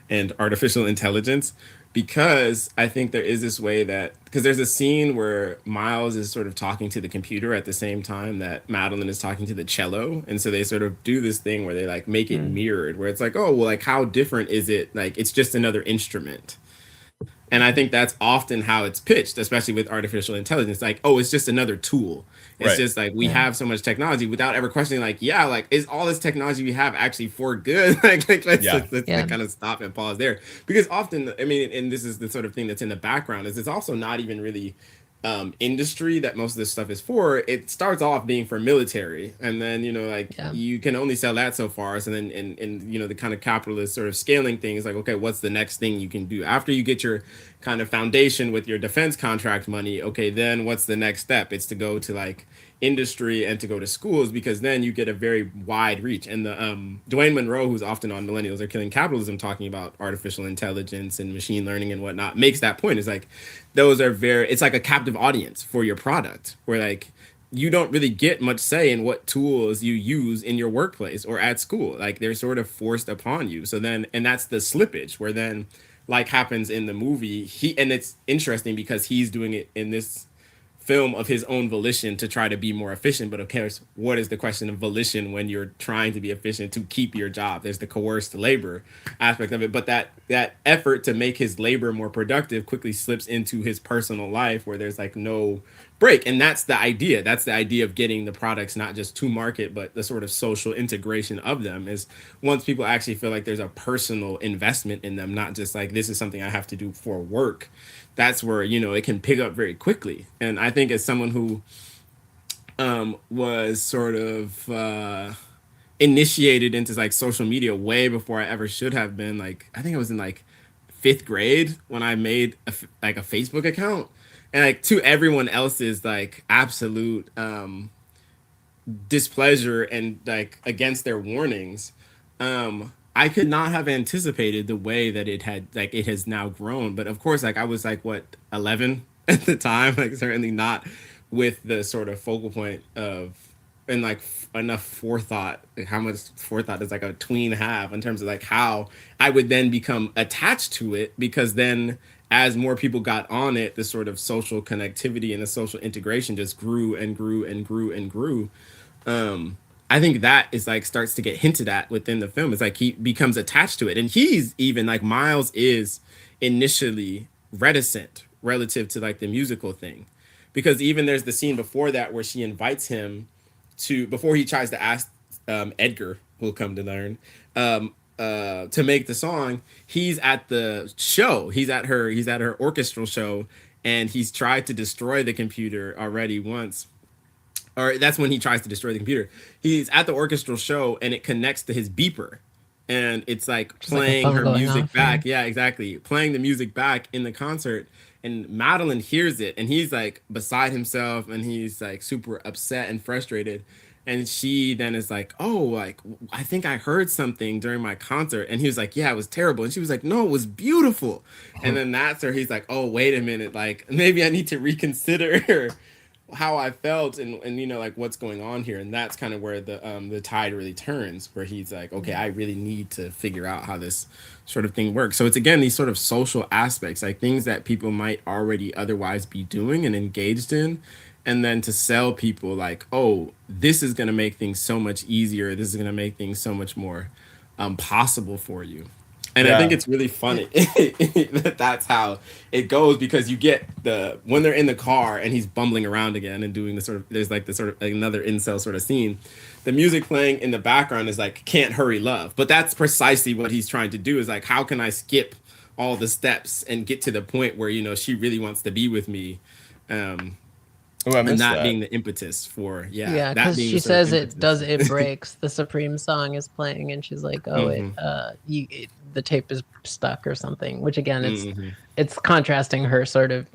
and artificial intelligence, because I think there is this way that, because there's a scene where Miles is sort of talking to the computer at the same time that Madeline is talking to the cello, and so they sort of do this thing where they like make it mirrored, where it's like, oh well, like how different is it, like it's just another instrument. And I think that's often how it's pitched, especially with artificial intelligence. Like, oh, it's just another tool. It's just like we have so much technology without ever questioning, like, like, is all this technology we have actually for good? let's kind of stop and pause there. Because often, I mean, and this is the sort of thing that's in the background, is it's also not even really industry that most of this stuff is for. It starts off being for military, and then you can only sell that so far. So then and the kind of capitalist sort of scaling thing is like, okay, what's the next thing you can do after you get your kind of foundation with your defense contract money? Okay, then what's the next step? It's to go to like industry and to go to schools, because then you get a very wide reach. And the Dwayne Monroe, who's often on Millennials Are Killing Capitalism talking about artificial intelligence and machine learning and whatnot, makes that point. It's like those are it's like a captive audience for your product, where like you don't really get much say in what tools you use in your workplace or at school. Like they're sort of forced upon you. So then, and that's the slippage where then, like happens in the movie, and it's interesting because he's doing it in this film of his own volition to try to be more efficient. But of course, what is the question of volition when you're trying to be efficient to keep your job? There's the coerced labor aspect of it. But that effort to make his labor more productive quickly slips into his personal life where there's like no break. And that's the idea. That's the idea of getting the products not just to market, but the sort of social integration of them is once people actually feel like there's a personal investment in them, not just like this is something I have to do for work. That's where, you know, it can pick up very quickly. And I think as someone who was sort of initiated into like social media way before I ever should have been, like I think I was in like 5th grade when I made a Facebook account, and like to everyone else's like absolute displeasure and like against their warnings, I could not have anticipated the way that it has now grown. But of course, like I was like what 11 at the time, like certainly not with the sort of focal point of and like enough forethought, like how much forethought does like a tween have in terms of like how I would then become attached to it, because then as more people got on it, the sort of social connectivity and the social integration just grew and grew and grew and grew. I think that is like starts to get hinted at within the film. It's like he becomes attached to it, and he's even like Miles is initially reticent relative to like the musical thing, because even there's the scene before that where she invites him to, before he tries to ask Edgar, we'll come to learn, to make the song. He's at the show. He's at her orchestral show, and he's tried to destroy the computer already once. Or that's when he tries to destroy the computer. He's at the orchestral show and it connects to his beeper. And it's like playing like her music back. Yeah, exactly. Playing the music back in the concert. And Madeline hears it and he's like beside himself and he's like super upset and frustrated. And she then is like, oh, like, I think I heard something during my concert. And he was like, yeah, it was terrible. And she was like, no, it was beautiful. And then that's where he's like, oh, wait a minute. Like, maybe I need to reconsider how I felt and you know like what's going on here. And that's kind of where the tide really turns, where he's like, okay, I really need to figure out how this sort of thing works. So it's again these sort of social aspects, like things that people might already otherwise be doing and engaged in, and then to sell people like, oh, this is going to make things so much easier, this is going to make things so much more possible for you. And yeah. I think it's really funny that that's how it goes, because you get when they're in the car and he's bumbling around again and doing the sort of, there's like the sort of like another incel sort of scene. The music playing in the background is like Can't Hurry Love. But that's precisely what he's trying to do, is like, how can I skip all the steps and get to the point where, you know, she really wants to be with me. And that being the impetus for because she says it breaks. The Supreme song is playing and she's like, oh, the tape is stuck or something, which again it's contrasting her sort of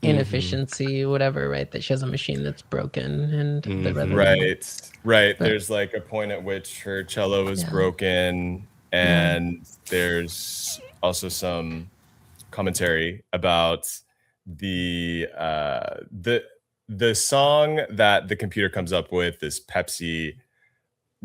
inefficiency, whatever, right? That she has a machine that's broken and right. There's like a point at which her cello is broken, and there's also some commentary about the song that the computer comes up with, this Pepsi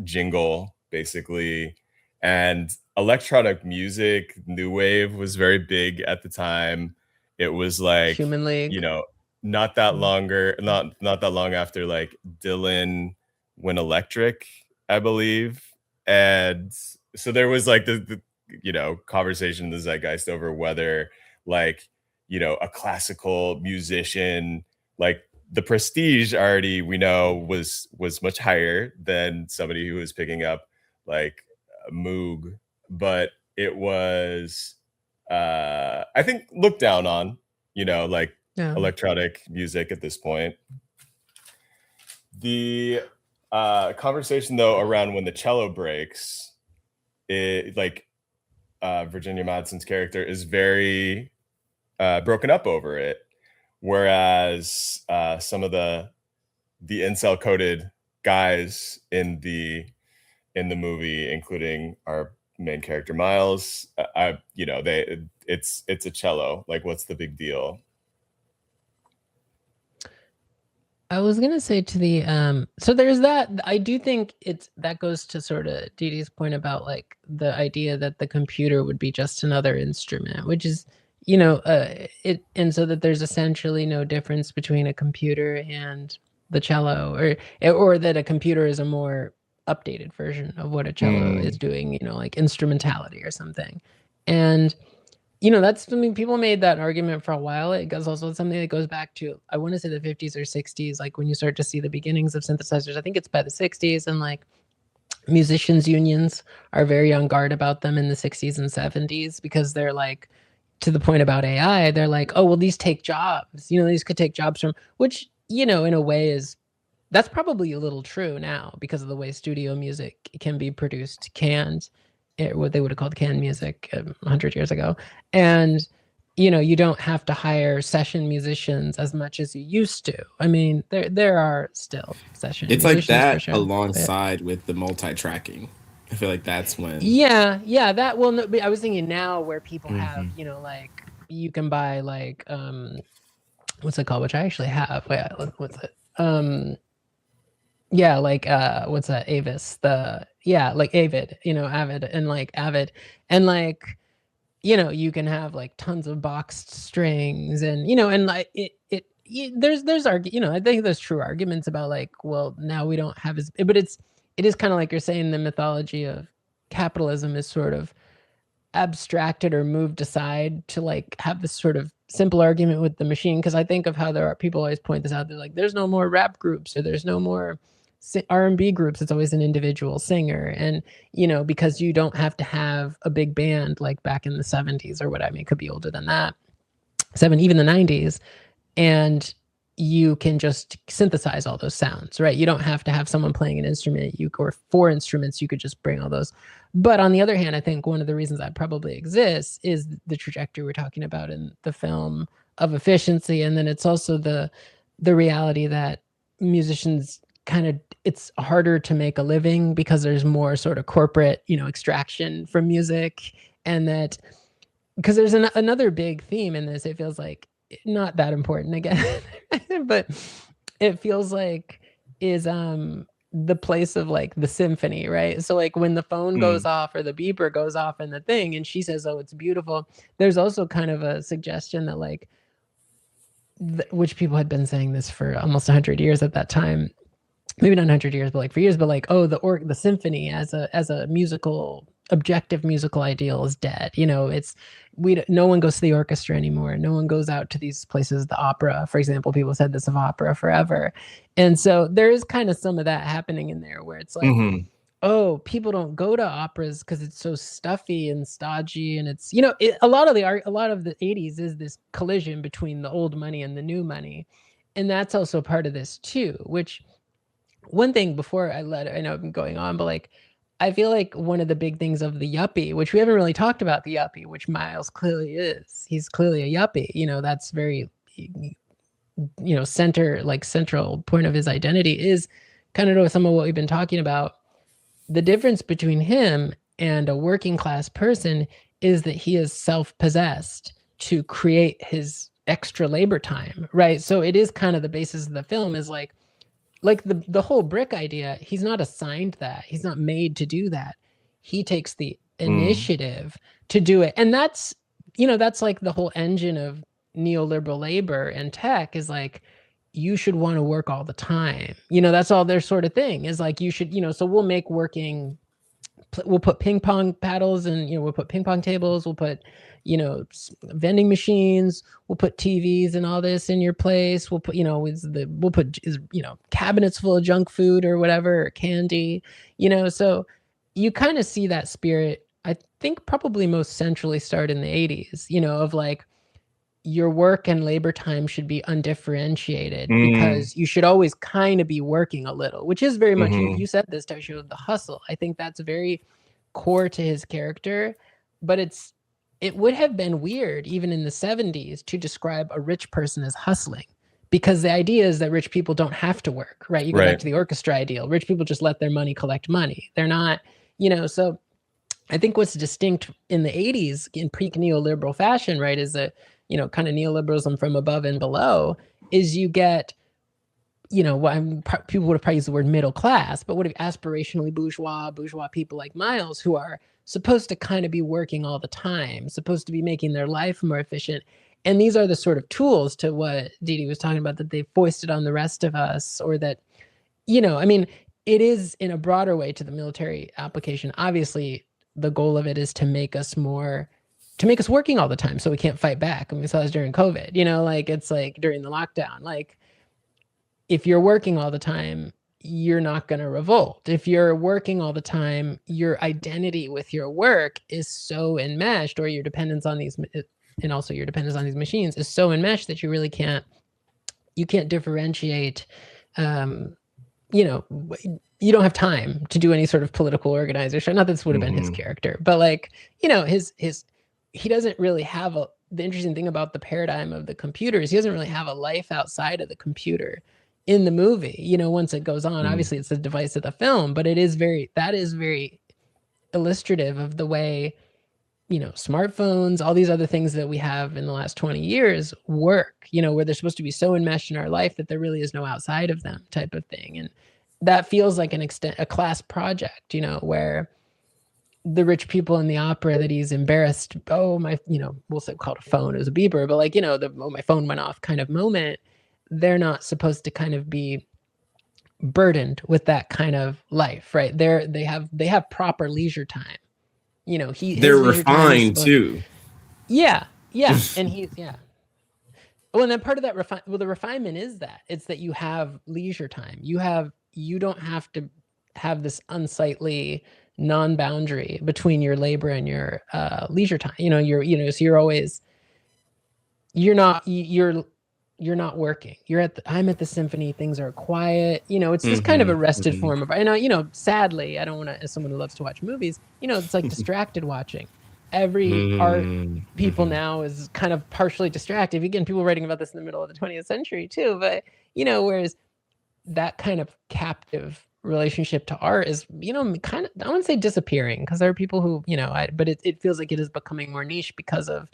jingle, basically. And electronic music, new wave, was very big at the time. It was like Human League, you know, not that long after like Dylan went electric, I believe. And so there was like the you know, conversation in the zeitgeist over whether like, you know, a classical musician, like the prestige already we know was much higher than somebody who was picking up like a Moog, but it was I think looked down on, you know, like electronic music at this point. The conversation though around when the cello breaks, it like Virginia Madsen's character is very broken up over it. Whereas some of the incel coded guys in the movie, including our main character Miles, you know, it's a cello. Like, what's the big deal? I was gonna say to the so there's that. I do think that goes to sort of Deedee's point about like the idea that the computer would be just another instrument, which is, it, and so that there's essentially no difference between a computer and the cello, or that a computer is a more updated version of what a cello is doing, like instrumentality or something. And that's, I mean, people made that argument for a while. It goes also something that goes back to, I want to say the 50s or 60s, like when you start to see the beginnings of synthesizers. I think it's by the 60s, and like musicians unions are very on guard about them in the 60s and 70s, because they're like, to the point about AI, they're like, oh, well, these take jobs, these could take jobs from, which, in a way that's probably a little true now because of the way studio music can be produced, canned, what they would have called canned music 100 years ago. And, you don't have to hire session musicians as much as you used to. I mean, there are still session musicians. It's like that, sure, alongside with the multi-tracking. I feel like that's when. Yeah, that. Well, no, I was thinking now where people have, like you can buy like what's it called? Which I actually have. Wait, what's it? Yeah, like what's that? Avis. Like Avid. Avid and like Avid, and like you can have like tons of boxed strings, and and like there's I think there's true arguments about like, well, now we don't have as, but it is kind of like you're saying, the mythology of capitalism is sort of abstracted or moved aside to like have this sort of simple argument with the machine. Because I think of how there are people always point this out. They're like, there's no more rap groups, or there's no more R&B groups. It's always an individual singer. And because you don't have to have a big band like back in the 70s or what. I mean, it could be older than that, even the 90s, and you can just synthesize all those sounds, right? You don't have to have someone playing an instrument. Or 4 instruments, you could just bring all those. But on the other hand, I think one of the reasons that probably exists is the trajectory we're talking about in the film of efficiency. And then it's also the reality that musicians it's harder to make a living because there's more sort of corporate, extraction from music. And that, because there's another big theme in this, it feels like, not that important again, but it feels like is the place of like the symphony, right? So like when the phone goes off or the beeper goes off in the thing and she says, oh, it's beautiful, there's also kind of a suggestion that like, which people had been saying this for almost 100 years at that time, maybe not 100 years, but like for years, but like, oh, the symphony as a musical, objective musical ideal is dead. No one goes to the orchestra anymore. No one goes out to these places, the opera, for example. People said this of opera forever. And so there is kind of some of that happening in there where it's like, oh, people don't go to operas because it's so stuffy and stodgy. And it's, a lot of the 80s is this collision between the old money and the new money. And that's also part of this too, which one thing before I know I've been going on, but like, I feel like one of the big things of the yuppie, which we haven't really talked about the yuppie, which Miles clearly is. He's clearly a yuppie. That's very, central point of his identity is kind of some of what we've been talking about. The difference between him and a working class person is that he is self-possessed to create his extra labor time, right? So it is kind of the basis of the film is like the whole brick idea, he's not assigned that. He's not made to do that. He takes the initiative to do it. And that's like the whole engine of neoliberal labor and tech is like, you should want to work all the time. That's all their sort of thing is like, you should, so we'll make working, we'll put ping pong paddles and, we'll put ping pong tables, we'll put, vending machines, we'll put TVs and all this in your place. We'll put, we'll put, cabinets full of junk food or whatever, or candy, so you kind of see that spirit, I think probably most centrally start in the 80s, of like, your work and labor time should be undifferentiated because you should always kind of be working a little, which is very much, you said this, Toshio, the hustle. I think that's very core to his character, but it would have been weird even in the 70s to describe a rich person as hustling, because the idea is that rich people don't have to work, right? You go back to the orchestra ideal. Rich people just let their money collect money. They're not, so I think what's distinct in the 80s in pre-neoliberal fashion, right, is that, kind of neoliberalism from above and below, is you get you know, people would have probably used the word middle class, but what if aspirationally bourgeois people like Miles, who are supposed to kind of be working all the time, supposed to be making their life more efficient. And these are the sort of tools to what Deedee was talking about that they've foisted on the rest of us, or that, you know, I mean, it is in a broader way to the military application. Obviously, the goal of it is to make us working all the time so we can't fight back. And we saw this during COVID, you know, like it's like during the lockdown, like if you're working all the time, you're not going to revolt. If you're working all the time, your identity with your work is so enmeshed, or your dependence on these, and also your dependence on these machines is so enmeshed that you really can't differentiate. You know, you don't have time to do any sort of political organization. Not that this would have been his character, but like, you know, he doesn't really have the interesting thing about the paradigm of the computer is he doesn't really have a life outside of the computer in the movie. You know, once it goes on, obviously it's the device of the film, but that is very illustrative of the way, you know, smartphones, all these other things that we have in the last 20 years work, you know, where they're supposed to be so enmeshed in our life that there really is no outside of them type of thing. And that feels like a class project, you know, where the rich people in the opera that he's embarrassed, oh, my, you know, we'll say called a phone, it was a beeper, but like, you know, my phone went off kind of moment, they're not supposed to kind of be burdened with that kind of life, right? They have proper leisure time. You know, they're refined too. Yeah. And well, and then part of that the refinement is that it's that you have leisure time. You don't have to have this unsightly non-boundary between your labor and your leisure time. You know, so you're not working. I'm at the symphony. Things are quiet. You know, it's this kind of arrested form of, I know, you know, sadly, I don't want to, as someone who loves to watch movies, you know, it's like distracted watching. Every art people now is kind of partially distracted. Again, people writing about this in the middle of the 20th century too, but, you know, whereas that kind of captive relationship to art is, you know, kind of, I wouldn't say disappearing, because there are people who, you know, but it feels like it is becoming more niche because of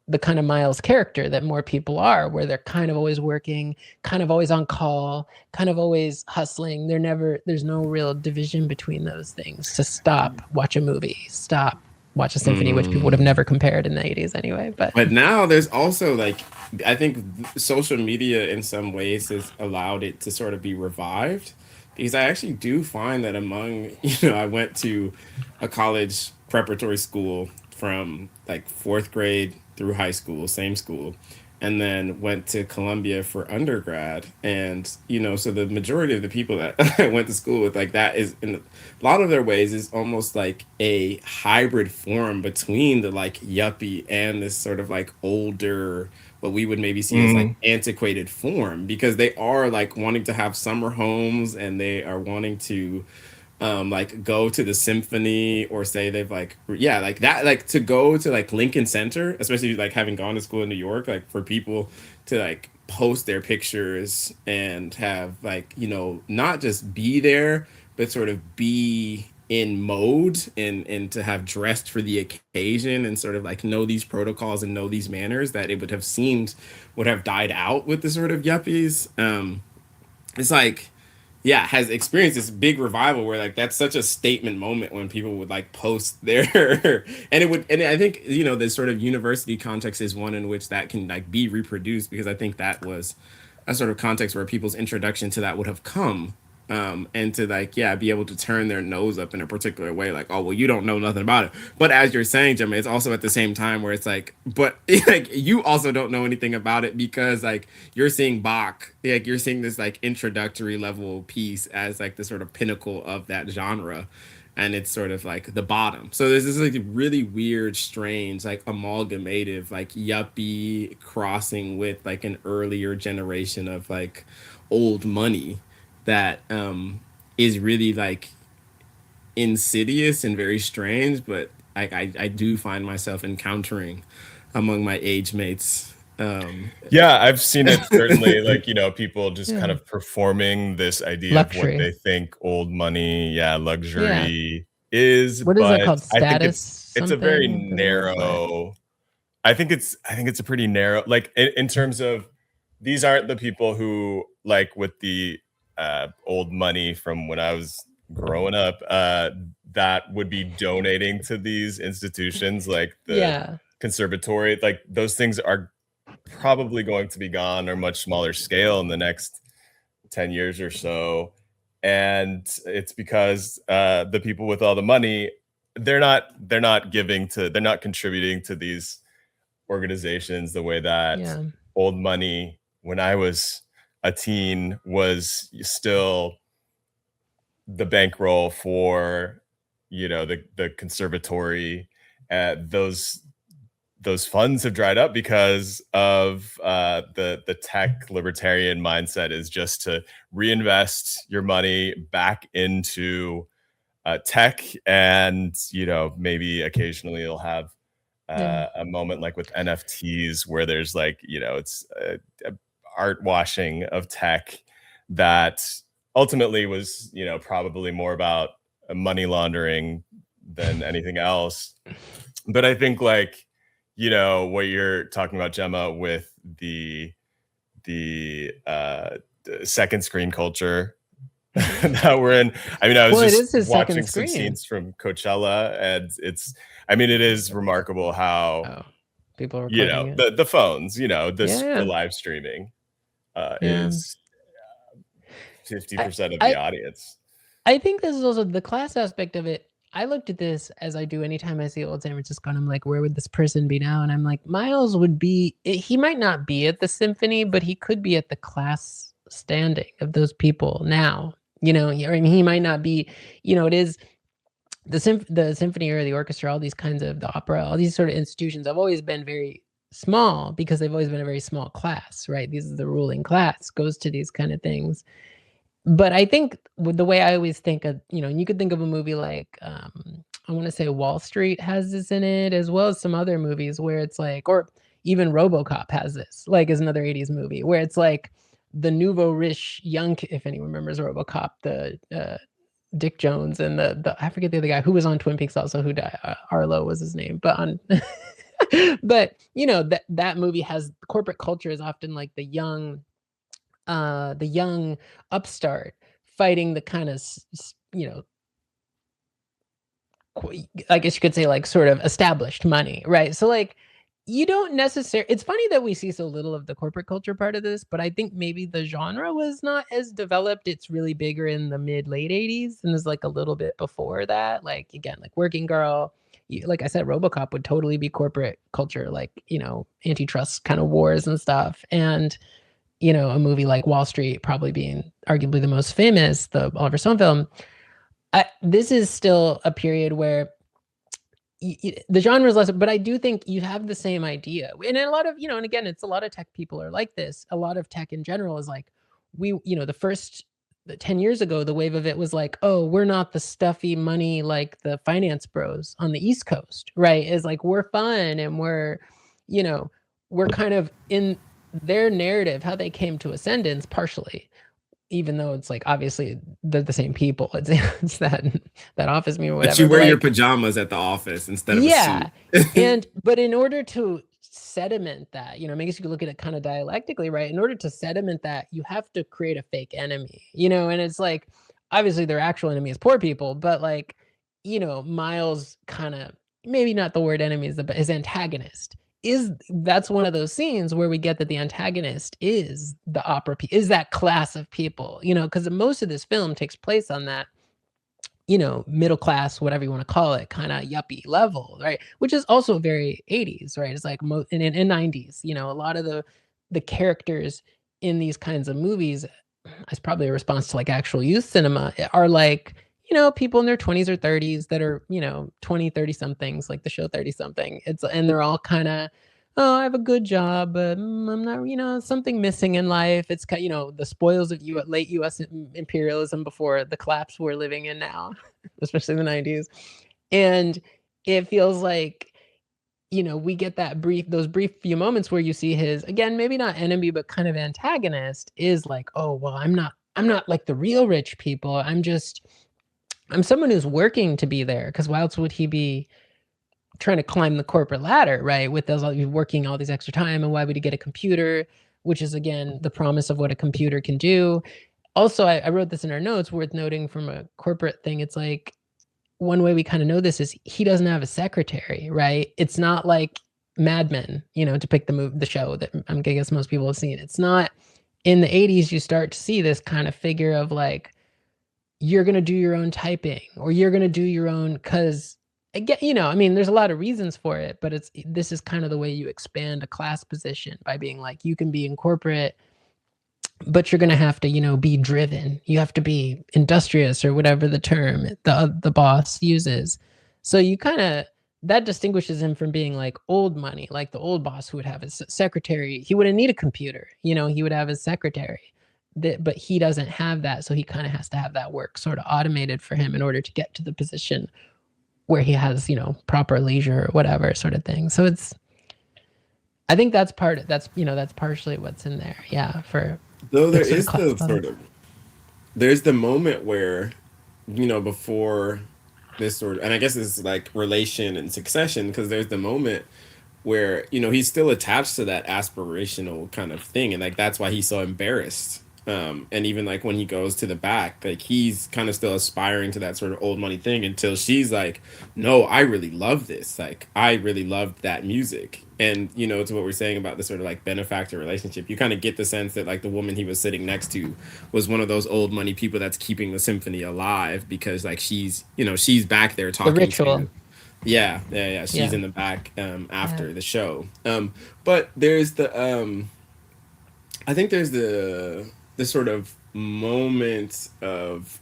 the kind of Miles character that more people are, where they're kind of always working, kind of always on call, kind of always hustling. There's no real division between those things to stop, watch a movie, stop, watch a symphony, which people would have never compared in the 80s anyway. But now there's also like, I think social media in some ways has allowed it to sort of be revived, because I actually do find that among, you know, I went to a college preparatory school from like 4th grade through high school, same school, and then went to Columbia for undergrad. And, you know, so the majority of the people that I went to school with, like, that is, in a lot of their ways, is almost like a hybrid form between the like yuppie and this sort of like older, what we would maybe see as like antiquated form, because they are like wanting to have summer homes, and they are wanting to like go to the symphony, or say they've like, yeah, like that, like to go to like Lincoln Center, especially like having gone to school in New York, like for people to like post their pictures and have like, you know, not just be there, but sort of be in mode, and to have dressed for the occasion, and sort of like know these protocols and know these manners that it would have seemed would have died out with the sort of yuppies. It's like, yeah, has experienced this big revival where like that's such a statement moment when people would like post their and I think, you know, this sort of university context is one in which that can like be reproduced, because I think that was a sort of context where people's introduction to that would have come, and to like, yeah, be able to turn their nose up in a particular way, like, oh, well, you don't know nothing about it. But as you're saying, Jemma, it's also at the same time where it's like, but like you also don't know anything about it, because like you're seeing Bach, like you're seeing this like introductory level piece as like the sort of pinnacle of that genre, and it's sort of like the bottom. So there's this like really weird, strange, like amalgamative, like yuppie crossing with like an earlier generation of like old money that is really like insidious and very strange, but I do find myself encountering among my age mates. Yeah, I've seen it certainly, like, you know, people just kind of performing this idea luxury. Of what they think old money, luxury is. What is it called? Status? I think it's a very narrow. I think it's a pretty narrow, like in terms of these aren't the people who, like with the old money from when I was growing up, that would be donating to these institutions like the conservatory. Like those things are probably going to be gone or much smaller scale in the next 10 years or so. And it's because the people with all the money, they're not contributing to these organizations the way that old money when I was a teen was still the bankroll for, you know, the conservatory. Those funds have dried up because of the tech libertarian mindset is just to reinvest your money back into tech, and you know, maybe occasionally you'll have a moment like with NFTs where there's like, you know, it's a art washing of tech that ultimately was, you know, probably more about money laundering than anything else. But I think like, you know, what you're talking about, Jemma, with the second screen culture that we're in. I mean, I was just watching some scenes from Coachella, and it's, I mean, it is remarkable how people are, you know, the phones, you know, the live streaming is 50% of the audience. I think this is also the class aspect of it. I looked at this as I do anytime I see old San Francisco, and I'm like, where would this person be now? And I'm like, Miles would be, he might not be at the symphony, but he could be at the class standing of those people now. You know, I mean, he might not be, you know, it is the symphony or the orchestra, all these kinds of, the opera, all these sort of institutions have always been very small because they've always been a very small class, right? These are the ruling class goes to these kind of things. But I think with the way I always think of, you know, and you could think of a movie like, I want to say Wall Street has this in it, as well as some other movies where it's like, or even RoboCop has this, like, is another 80s movie where it's like the nouveau riche young, if anyone remembers RoboCop, the Dick Jones and the I forget the other guy who was on Twin Peaks also, who died, Arlo was his name, but on, but you know, that movie has corporate culture is often like the young upstart fighting the kind of, you know, I guess you could say like sort of established money, right? So like you don't necessarily, it's funny that we see so little of the corporate culture part of this, but I think maybe the genre was not as developed. It's really bigger in the late 80s, and there's like a little bit before that, like again, like Working Girl, like I said, RoboCop would totally be corporate culture, like, you know, antitrust kind of wars and stuff. And you know, a movie like Wall Street probably being arguably the most famous, the Oliver Stone film. This is still a period where the genre is less, but I do think you have the same idea. And a lot of, you know, and again, it's a lot of tech people are like this. A lot of tech in general is like, you know, the first 10 years ago, the wave of it was like, oh, we're not the stuffy money like the finance bros on the East Coast, right? Is like, we're fun and we're, you know, we're kind of in their narrative, how they came to ascendance partially, even though it's like obviously they're the same people. It's that office meme or whatever. But you wear your pajamas at the office instead of a suit. But in order to sediment that, you know, I guess you could look at it kind of dialectically, right? In order to sediment that, you have to create a fake enemy, you know, and it's like obviously their actual enemy is poor people, but like, you know, Miles kind of, maybe not the word enemy, is his antagonist. That's one of those scenes where we get that the antagonist is the opera, is that class of people, you know, because most of this film takes place on that, you know, middle class, whatever you want to call it, kind of yuppie level, right? Which is also very 80s, right? It's like in 90s, you know, a lot of the characters in these kinds of movies, as probably a response to like actual youth cinema, are like, you know, people in their 20s or 30s that are, you know, 20, 30 somethings, like the show 30 something. And they're all kind of, oh, I have a good job, but I'm not, you know, something missing in life. It's kind, you know, the spoils of late U.S. imperialism before the collapse we're living in now, especially in the 90s. And it feels like, you know, we get those brief few moments where you see his, again, maybe not enemy, but kind of antagonist is like, oh, well, I'm not like the real rich people. I'm someone who's working to be there, because why else would he be trying to climb the corporate ladder, right? With those, working all these extra time, and why would he get a computer? which is, again, the promise of what a computer can do. Also, I wrote this in our notes, worth noting from a corporate thing. It's like, one way we kind of know this is he doesn't have a secretary, right? It's not like Mad Men, to pick the show that I guess most people have seen. It's not in the 80s, you start to see this kind of figure of like, you're going to do your own typing, or you're going to do your own, because again, there's a lot of reasons for it, but this is kind of the way you expand a class position, by being like, you can be in corporate, but you're going to have to, be driven. You have to be industrious, or whatever the term the boss uses. So that distinguishes him from being like old money, like the old boss who would have his secretary. He wouldn't need a computer, he would have his secretary. But he doesn't have that, so he kind of has to have that work sort of automated for him in order to get to the position where he has, proper leisure or whatever sort of thing. So I think that's partially what's in there. Yeah. Though there is there's the moment where, before this sort of, and I guess it's like relation and succession, because there's the moment where, he's still attached to that aspirational kind of thing. And like, that's why he's so embarrassed. And even like when he goes to the back, like he's kind of still aspiring to that sort of old money thing, until she's like, no, I really love this. Like, I really loved that music. And, to what we're saying about the sort of like benefactor relationship, you kind of get the sense that like the woman he was sitting next to was one of those old money people that's keeping the symphony alive, because like she's back there talking the ritual. Yeah. She's in the back after the show. But there's I think there's the sort of moment of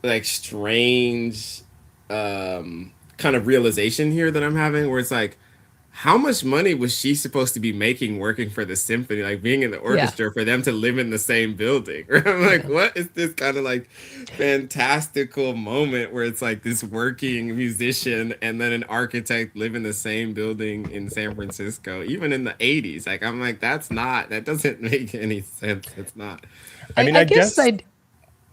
like strange kind of realization here that I'm having, where it's like, how much money was she supposed to be making working for the symphony, like being in the orchestra, for them to live in the same building? I'm like, what is this kind of like fantastical moment where it's like this working musician and then an architect live in the same building in San Francisco, even in the 80s? Like, I'm like, that doesn't make any sense. It's not. I guess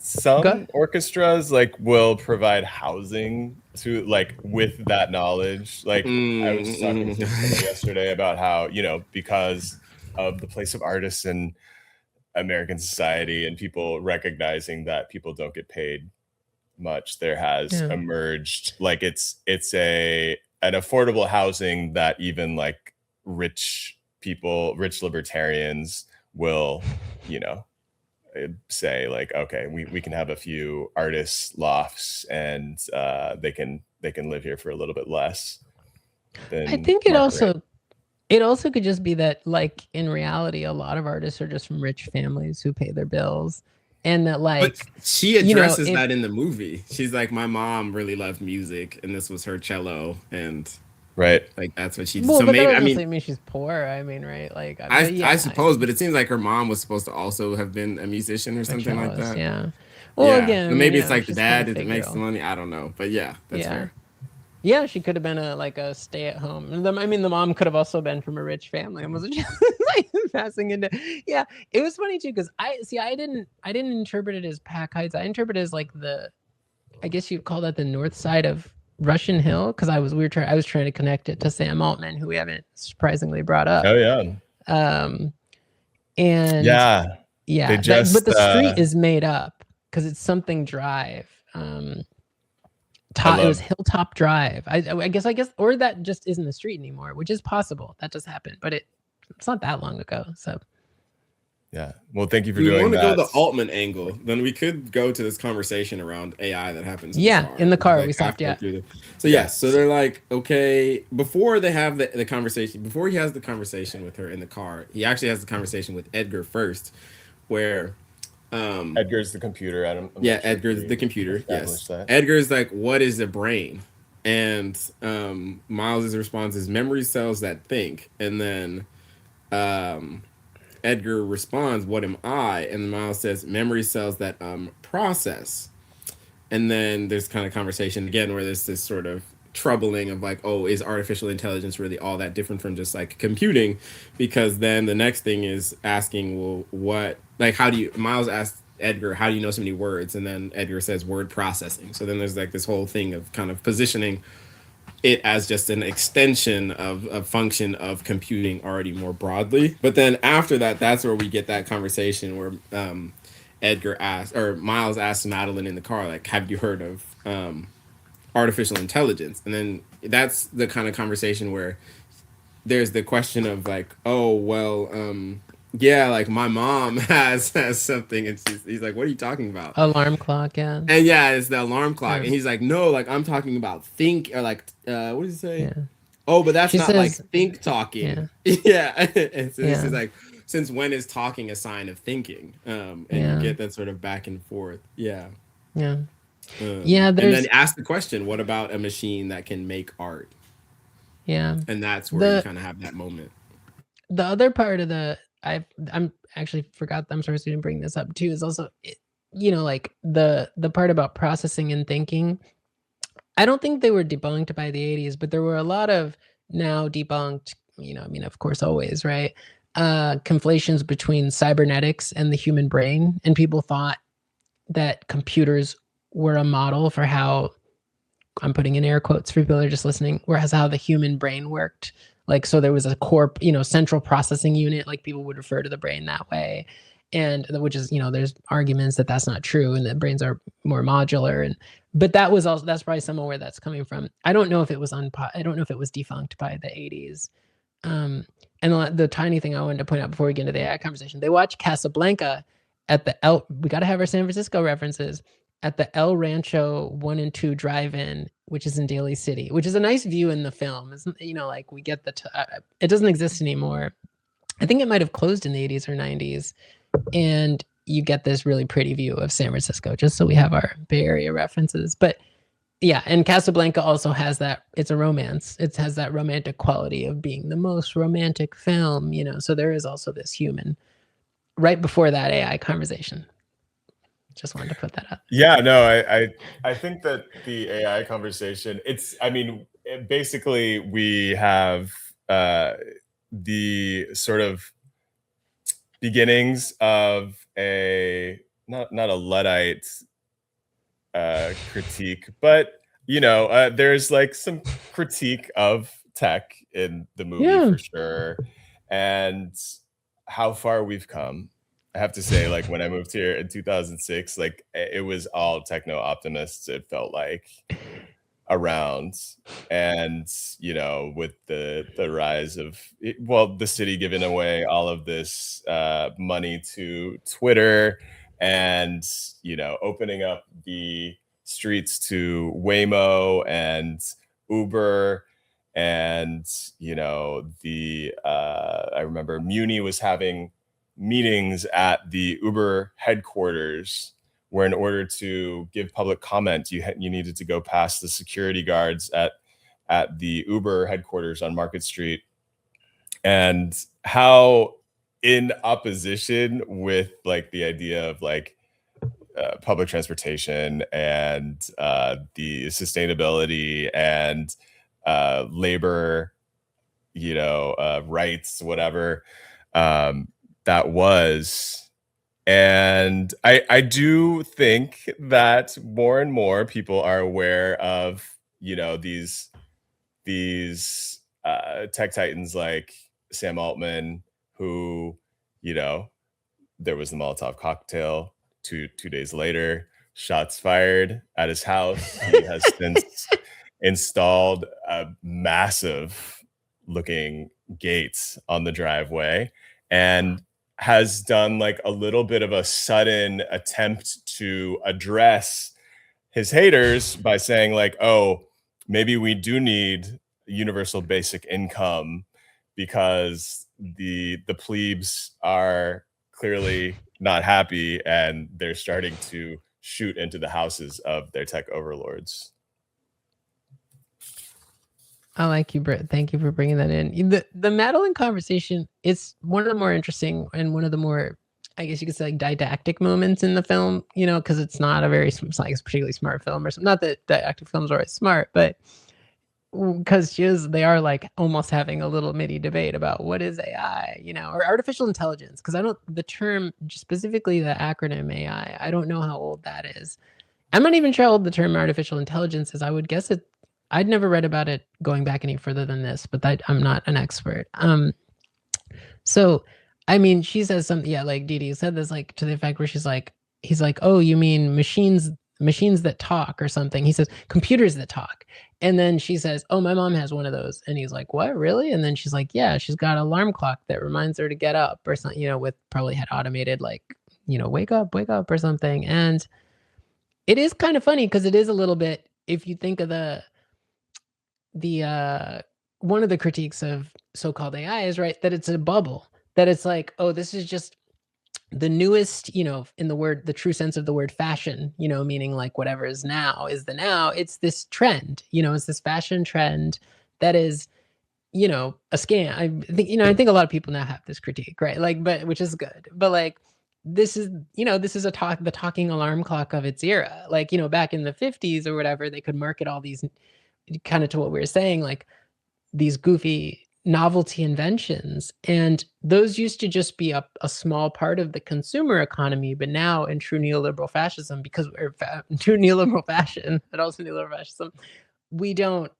some orchestras like will provide housing to like with that knowledge. Like I was talking to somebody yesterday about how, because of the place of artists in American society and people recognizing that people don't get paid much, there has emerged like it's an affordable housing that even like rich libertarians will, say like, okay, we can have a few artists lofts and they can live here for a little bit less than I think it also could just be that like in reality a lot of artists are just from rich families who pay their bills, and that like, but she addresses that in the movie. She's like, my mom really loved music and this was her cello, and right, like that's what she did. Well, so but maybe that doesn't mean she's poor. Right? Like I suppose, but it seems like her mom was supposed to also have been a musician or something like that. Yeah. Well, again, but maybe it's like the dad that makes the money. I don't know, but that's fair. Yeah, she could have been a stay-at-home. The mom could have also been from a rich family and was just like passing into. Yeah, it was funny too, because I didn't interpret it as Pack Heights. I interpreted it as like I guess you'd call that the north side of Russian Hill, because I was trying to connect it to Sam Altman, who we haven't surprisingly brought up. Oh yeah. And yeah. But the street is made up because it's something Drive. It was Hilltop Drive. I guess, or that just isn't the street anymore, which is possible. That just happened, but it's not that long ago. So. Yeah. Well, thank you for doing that. We want to go the Altman angle. Then we could go to this conversation around AI that happens. In the car we stopped. So they're like, okay, before they have the conversation, before he has the conversation with her in the car, he actually has the conversation with Edgar first, where Edgar's the computer. Edgar's the computer. Yes. Edgar's like, what is a brain? And Miles's response is memory cells that think, and then Edgar responds, what am I? And Miles says, memory cells that process. And then there's kind of conversation again where there's this sort of troubling of like, oh, is artificial intelligence really all that different from just like computing? Because then the next thing is asking, well, Miles asks Edgar, how do you know so many words? And then Edgar says word processing. So then there's like this whole thing of kind of positioning it as just an extension of a function of computing already more broadly. But then after that, that's where we get that conversation where Edgar asks, or Miles asks Madeline in the car, like, have you heard of artificial intelligence? And then that's the kind of conversation where there's the question of like, oh, well, yeah, like my mom has something, and he's like, what are you talking about? Alarm clock, yeah. And yeah, it's the alarm clock. Yeah. And he's like, no, like I'm talking about think, or like what does he say? Yeah. Oh, but that's not like think talking. Yeah. Yeah. And so this is like, since when is talking a sign of thinking? And you get that sort of back and forth. Yeah. Yeah. Yeah. And then ask the question, what about a machine that can make art? Yeah. And that's where you kind of have that moment. The other part of the, I'm actually forgot, I'm sorry, I didn't bring this up too, is also, you know, like the part about processing and thinking. I don't think they were debunked by the 80s, but there were a lot of now debunked, you know, I mean, of course, always, right? Conflations between cybernetics and the human brain. And people thought that computers were a model for how, I'm putting in air quotes for people that are just listening, whereas how the human brain worked. Like, so there was a core, you know, central processing unit, like people would refer to the brain that way. And which is, you know, there's arguments that that's not true and that brains are more modular. And, but that was also, that's probably somewhere that's coming from. I don't know if it was I don't know if it was defunct by the 80s. And the tiny thing I wanted to point out before we get into the AI conversation, they watch Casablanca at the we got to have our San Francisco references, at the El Rancho 1 and 2 drive-in, which is in Daly City, which is a nice view in the film. Isn't, you know, like we get it doesn't exist anymore. I think it might have closed in the 80s or 90s. And you get this really pretty view of San Francisco, just so we have our Bay Area references. But yeah, and Casablanca also has that, it's a romance. It has that romantic quality of being the most romantic film, you know, so there is also this human right before that AI conversation. Just wanted to put that up. Yeah, no, I think that the AI conversation, basically we have the sort of beginnings of a not a Luddite critique, but you know, there's like some critique of tech in the movie for sure, and how far we've come. I have to say, like when I moved here in 2006, like it was all techno optimists, it felt like, around. And you know, with the rise of the city giving away all of this money to Twitter, and you know, opening up the streets to Waymo and Uber, and you know, I remember Muni was having meetings at the Uber headquarters, where in order to give public comment, you needed to go past the security guards at the Uber headquarters on Market Street, and how in opposition with like the idea of like public transportation and the sustainability and labor, you know, rights, whatever. That was. And I do think that more and more people are aware of, you know, these tech titans like Sam Altman, who, you know, there was the Molotov cocktail two days later, shots fired at his house. He has since installed a massive looking gates on the driveway, and has done like a little bit of a sudden attempt to address his haters by saying like, oh, maybe we do need universal basic income because the plebes are clearly not happy and they're starting to shoot into the houses of their tech overlords. I like you, Britt. Thank you for bringing that in. The Madeline conversation is one of the more interesting and one of the more, I guess you could say, like didactic moments in the film, you know, because it's not a particularly smart film or something. Not that didactic films are always smart, but because they are like almost having a little mini debate about what is AI, you know, or artificial intelligence. Because the term, specifically the acronym AI, I don't know how old that is. I'm not even sure how old the term artificial intelligence is. I would guess I'd never read about it going back any further than this, but I'm not an expert. So, I mean, she says something, yeah, like deedee said this, like to the effect where he's like, oh, you mean machines that talk or something? He says computers that talk. And then she says, oh, my mom has one of those. And he's like, what, really? And then she's like, yeah, she's got an alarm clock that reminds her to get up or something, with probably had automated like, wake up or something. And it is kind of funny because it is a little bit, if you think of the one of the critiques of so-called AI is, right, that it's a bubble, that it's like, oh, this is just the newest, in the true sense of the word fashion, meaning like whatever is now is the now. It's this trend, it's this fashion trend that is, a scam. I think a lot of people now have this critique, right? Like, but which is good. But like, this is the talking alarm clock of its era. Like, back in the 50s or whatever, they could market all these, kind of to what we were saying, like these goofy novelty inventions, and those used to just be a small part of the consumer economy. But now in true neoliberal fascism, true neoliberal fashion, but also neoliberal fascism, we don't,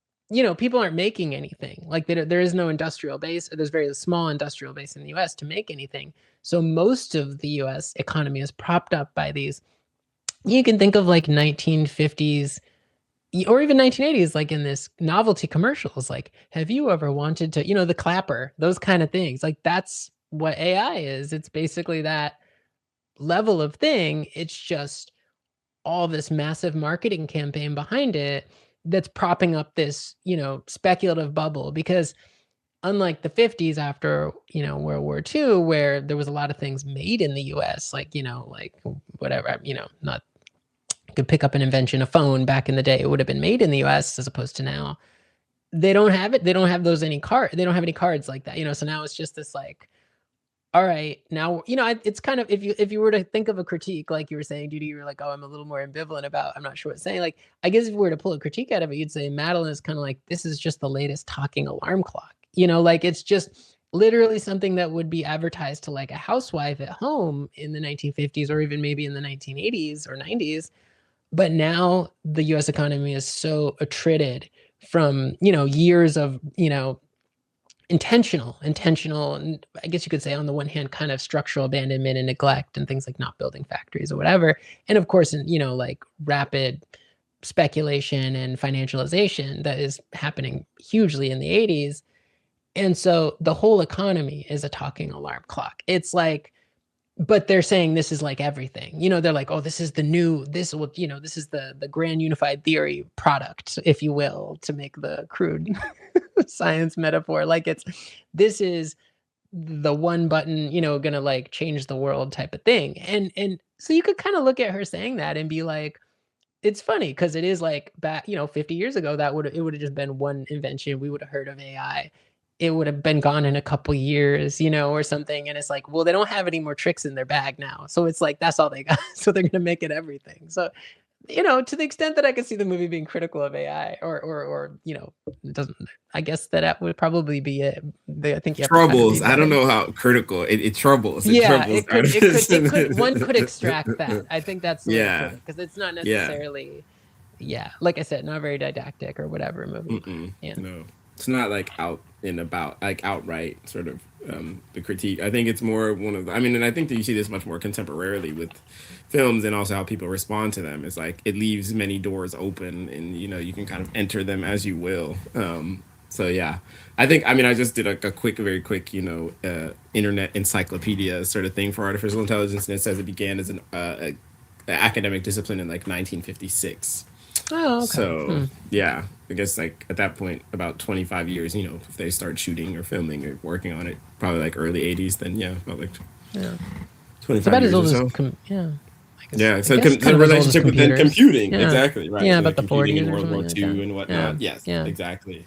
people aren't making anything. Like there is no industrial base, or there's very small industrial base in the US to make anything. So most of the US economy is propped up by these, you can think of like 1950s or even 1980s, like in this novelty commercials, like, have you ever wanted to, the clapper, those kind of things. Like, that's what AI is. It's basically that level of thing. It's just all this massive marketing campaign behind it that's propping up this, speculative bubble. Because unlike the 50s after, World War II, where there was a lot of things made in the US, like, like whatever, not could pick up an invention, a phone back in the day, it would have been made in the US as opposed to now. They don't have it. They don't have those they don't have any cards like that, so now it's just this like, all right, now, it's kind of, if you were to think of a critique, like you were saying, Judy, you were like, oh, I'm a little more ambivalent about, I'm not sure what to say. Like, I guess if we were to pull a critique out of it, you'd say Madeline is kind of like, this is just the latest talking alarm clock, like it's just literally something that would be advertised to like a housewife at home in the 1950s, or even maybe in the 1980s or 90s. But now the US economy is so attrited from, years of, intentional, and I guess you could say on the one hand, kind of structural abandonment and neglect and things like not building factories or whatever. And of course, like rapid speculation and financialization that is happening hugely in the 80s. And so the whole economy is a talking alarm clock. It's like, but they're saying this is like everything, they're like, oh, this is the new, this will, this is the grand unified theory product, if you will, to make the crude science metaphor. Like this is the one button, gonna like change the world type of thing. And so you could kind of look at her saying that and be like, it's funny because it is like back, 50 years ago, it would have just been one invention. We would have heard of AI. It would have been gone in a couple years, or something. And it's like, well, they don't have any more tricks in their bag now. So it's like, that's all they got. So they're going to make it everything. So, to the extent that I could see the movie being critical of AI or it doesn't, I guess that would probably be it. I think you have troubles. I don't know how critical it troubles. It could, one could extract that. I think that's because it's not necessarily, like I said, not very didactic or whatever movie. No. It's not like out and about, like outright sort of the critique. I think it's more one of the, and I think that you see this much more contemporarily with films and also how people respond to them. It's like it leaves many doors open and, you can kind of enter them as you will. So, yeah, I think, I just did like a very quick, internet encyclopedia sort of thing for artificial intelligence. And it says it began as an academic discipline in like 1956. Oh, okay. So, yeah, I guess like at that point, about 25 years, if they start shooting or filming or working on it, probably like early 80s, then about like 25 years or so. So the relationship with then computing, exactly, right. Yeah, about the 40s in World War II and whatnot. Yes, exactly.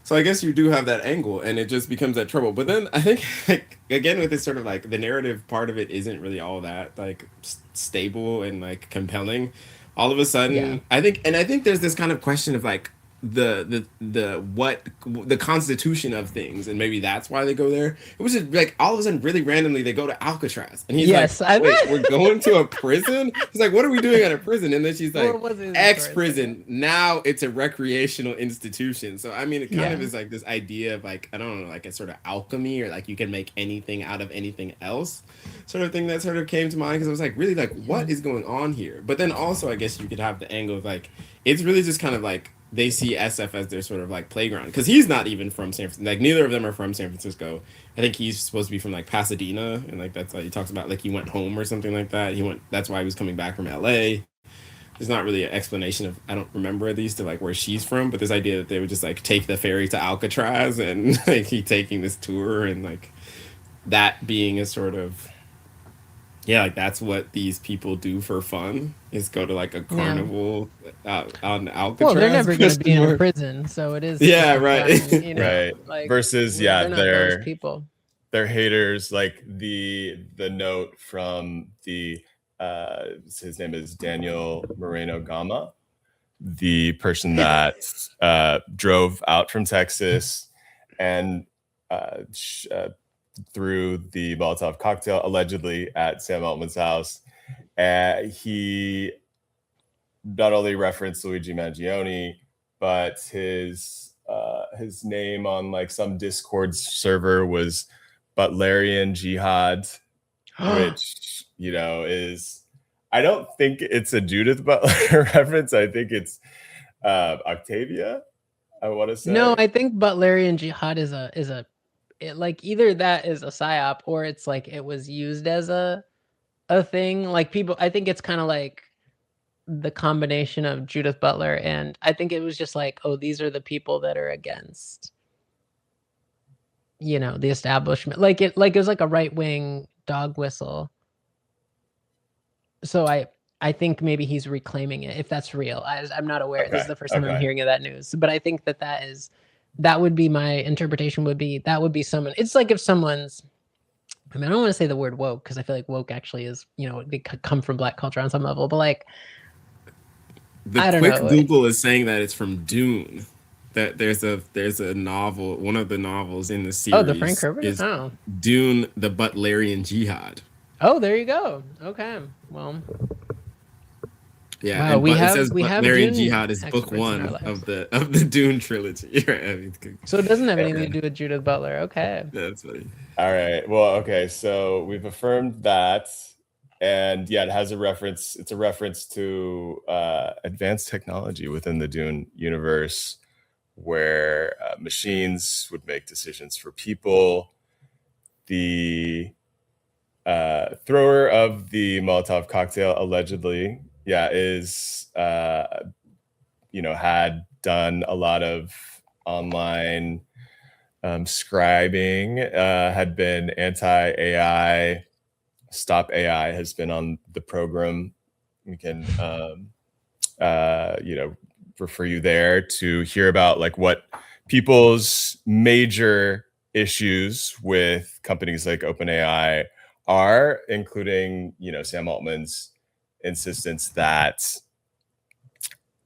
So I guess you do have that angle, and it just becomes that trouble. But then I think, like, again, with this sort of like the narrative part of it isn't really all that like stable and like compelling. All of a sudden, I think there's this kind of question of like, the constitution of things, and maybe that's why they go there. It was just like all of a sudden, really randomly, they go to Alcatraz, and he's like, "Wait, we're going to a prison?" He's like, "What are we doing at a prison?" And then she's like, "Ex prison. Now it's a recreational institution." So I mean, it kind of is like this idea of like, I don't know, like a sort of alchemy, or like you can make anything out of anything else, sort of thing that sort of came to mind, because I was like, really, like, what is going on here? But then also, I guess you could have the angle of like, it's really just kind of like they see SF as their sort of like playground, because he's not even from San Francisco. Like neither of them are from San Francisco. I think he's supposed to be from like Pasadena, and like that's why he talks about like he went home or something like that. That's why he was coming back from LA. There's not really an explanation of, I don't remember at least, to like where she's from, but this idea that they would just like take the ferry to Alcatraz and like he taking this tour, and like that being a sort of, yeah, like that's what these people do for fun, is go to like a carnival on Alcatraz. Well, they're never going to be in a prison, so it is. Yeah, right. Fun, you know, right. Like, versus, they're not those people. They're haters. Like the note from the his name is Daniel Moreno Gama, the person that drove out from Texas and threw the Molotov cocktail allegedly at Sam Altman's house. He not only referenced Luigi Mangione, but his name on like some Discord server was Butlerian Jihad, which, you know, is, I don't think it's a Judith Butler reference. I think it's Octavia, I want to say. No, I think Butlerian Jihad is a like either that is a psyop, or it's like it was used as a thing. Like people, I think it's kind of like the combination of Judith Butler, and I think it was just like, oh, these are the people that are against, you know, the establishment. Like it was like a right-wing dog whistle. So I think maybe he's reclaiming it, if that's real. I'm not aware. Okay. This is the first time I'm hearing of that news, but I think that would be my interpretation. That would be someone. It's like if someone's, I mean, I don't want to say the word woke, because I feel like woke actually is, you know, they come from Black culture on some level, but like, I don't know. Google is saying that it's from Dune. That there's a novel, one of the novels in the series. Oh, the Frank Herbert? Is Dune, the Butlerian Jihad. Oh, there you go. Okay, well. Yeah, wow, we have Butlerian Jihad is book one of the Dune trilogy. So it doesn't have anything to do with Judith Butler. Okay. That's funny. All right. Well, okay. So we've affirmed that, and yeah, it has a reference. It's a reference to advanced technology within the Dune universe, where machines would make decisions for people. The thrower of the Molotov cocktail allegedly, is had done a lot of online scribing, had been anti-AI. Stop AI has been on the program. We can refer you there to hear about like what people's major issues with companies like OpenAI are, including, Sam Altman's insistence that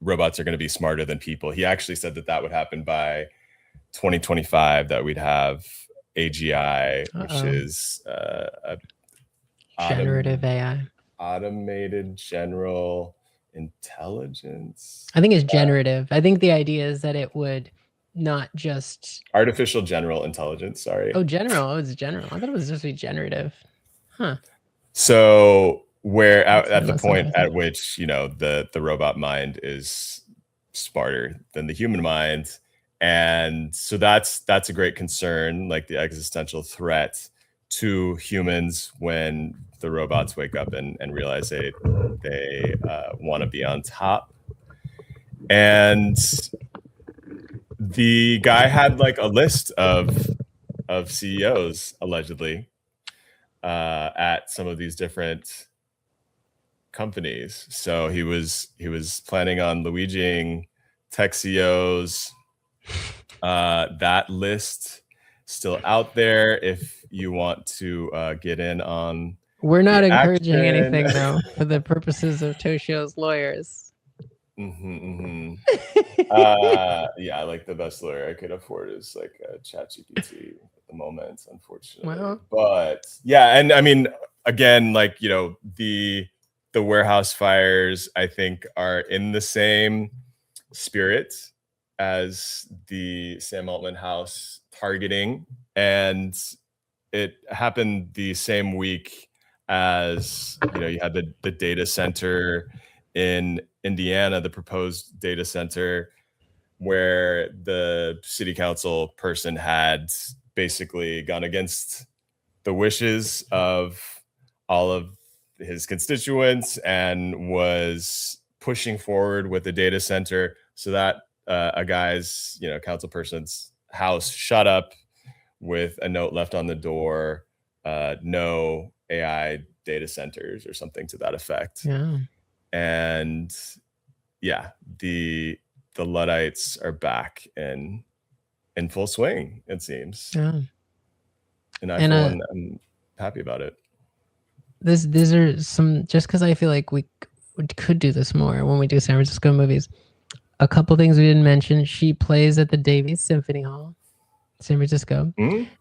robots are going to be smarter than people. He actually said that would happen by 2025, that we'd have AGI, which is generative AI, automated general intelligence. I think it's generative. I think the idea is that it would not just artificial general intelligence. Sorry. Oh, general. Oh, it's general. I thought it was just be generative. Huh. So where at the point at which, the robot mind is smarter than the human mind. And so that's a great concern, like the existential threat to humans when the robots wake up and realize they want to be on top. And the guy had like a list of CEOs allegedly at some of these different companies. So he was planning on Luigiing tech CEOs. That list still out there if you want to get in on. We're not encouraging anything though, for the purposes of Toshio's lawyers. Yeah, like the best lawyer I could afford is like ChatGPT at the moment, unfortunately. Well, but yeah, and I mean, again, like, you know, the warehouse fires, I think, are in the same spirit as the Sam Altman house targeting, and it happened the same week as, you know, you had the data center in Indiana, the proposed data center, where the city council person had basically gone against the wishes of all of his constituents and was pushing forward with the data center so that a guy's, you know, council person's house shut up with a note left on the door, no AI data centers or something to that effect. yeah. And yeah, the Luddites are back in full swing, it seems. Yeah. And I, for one, I'm happy about it. These are some, just because I feel like we could do this more when we do San Francisco movies. A couple things we didn't mention. She plays at the Davies Symphony Hall, San Francisco.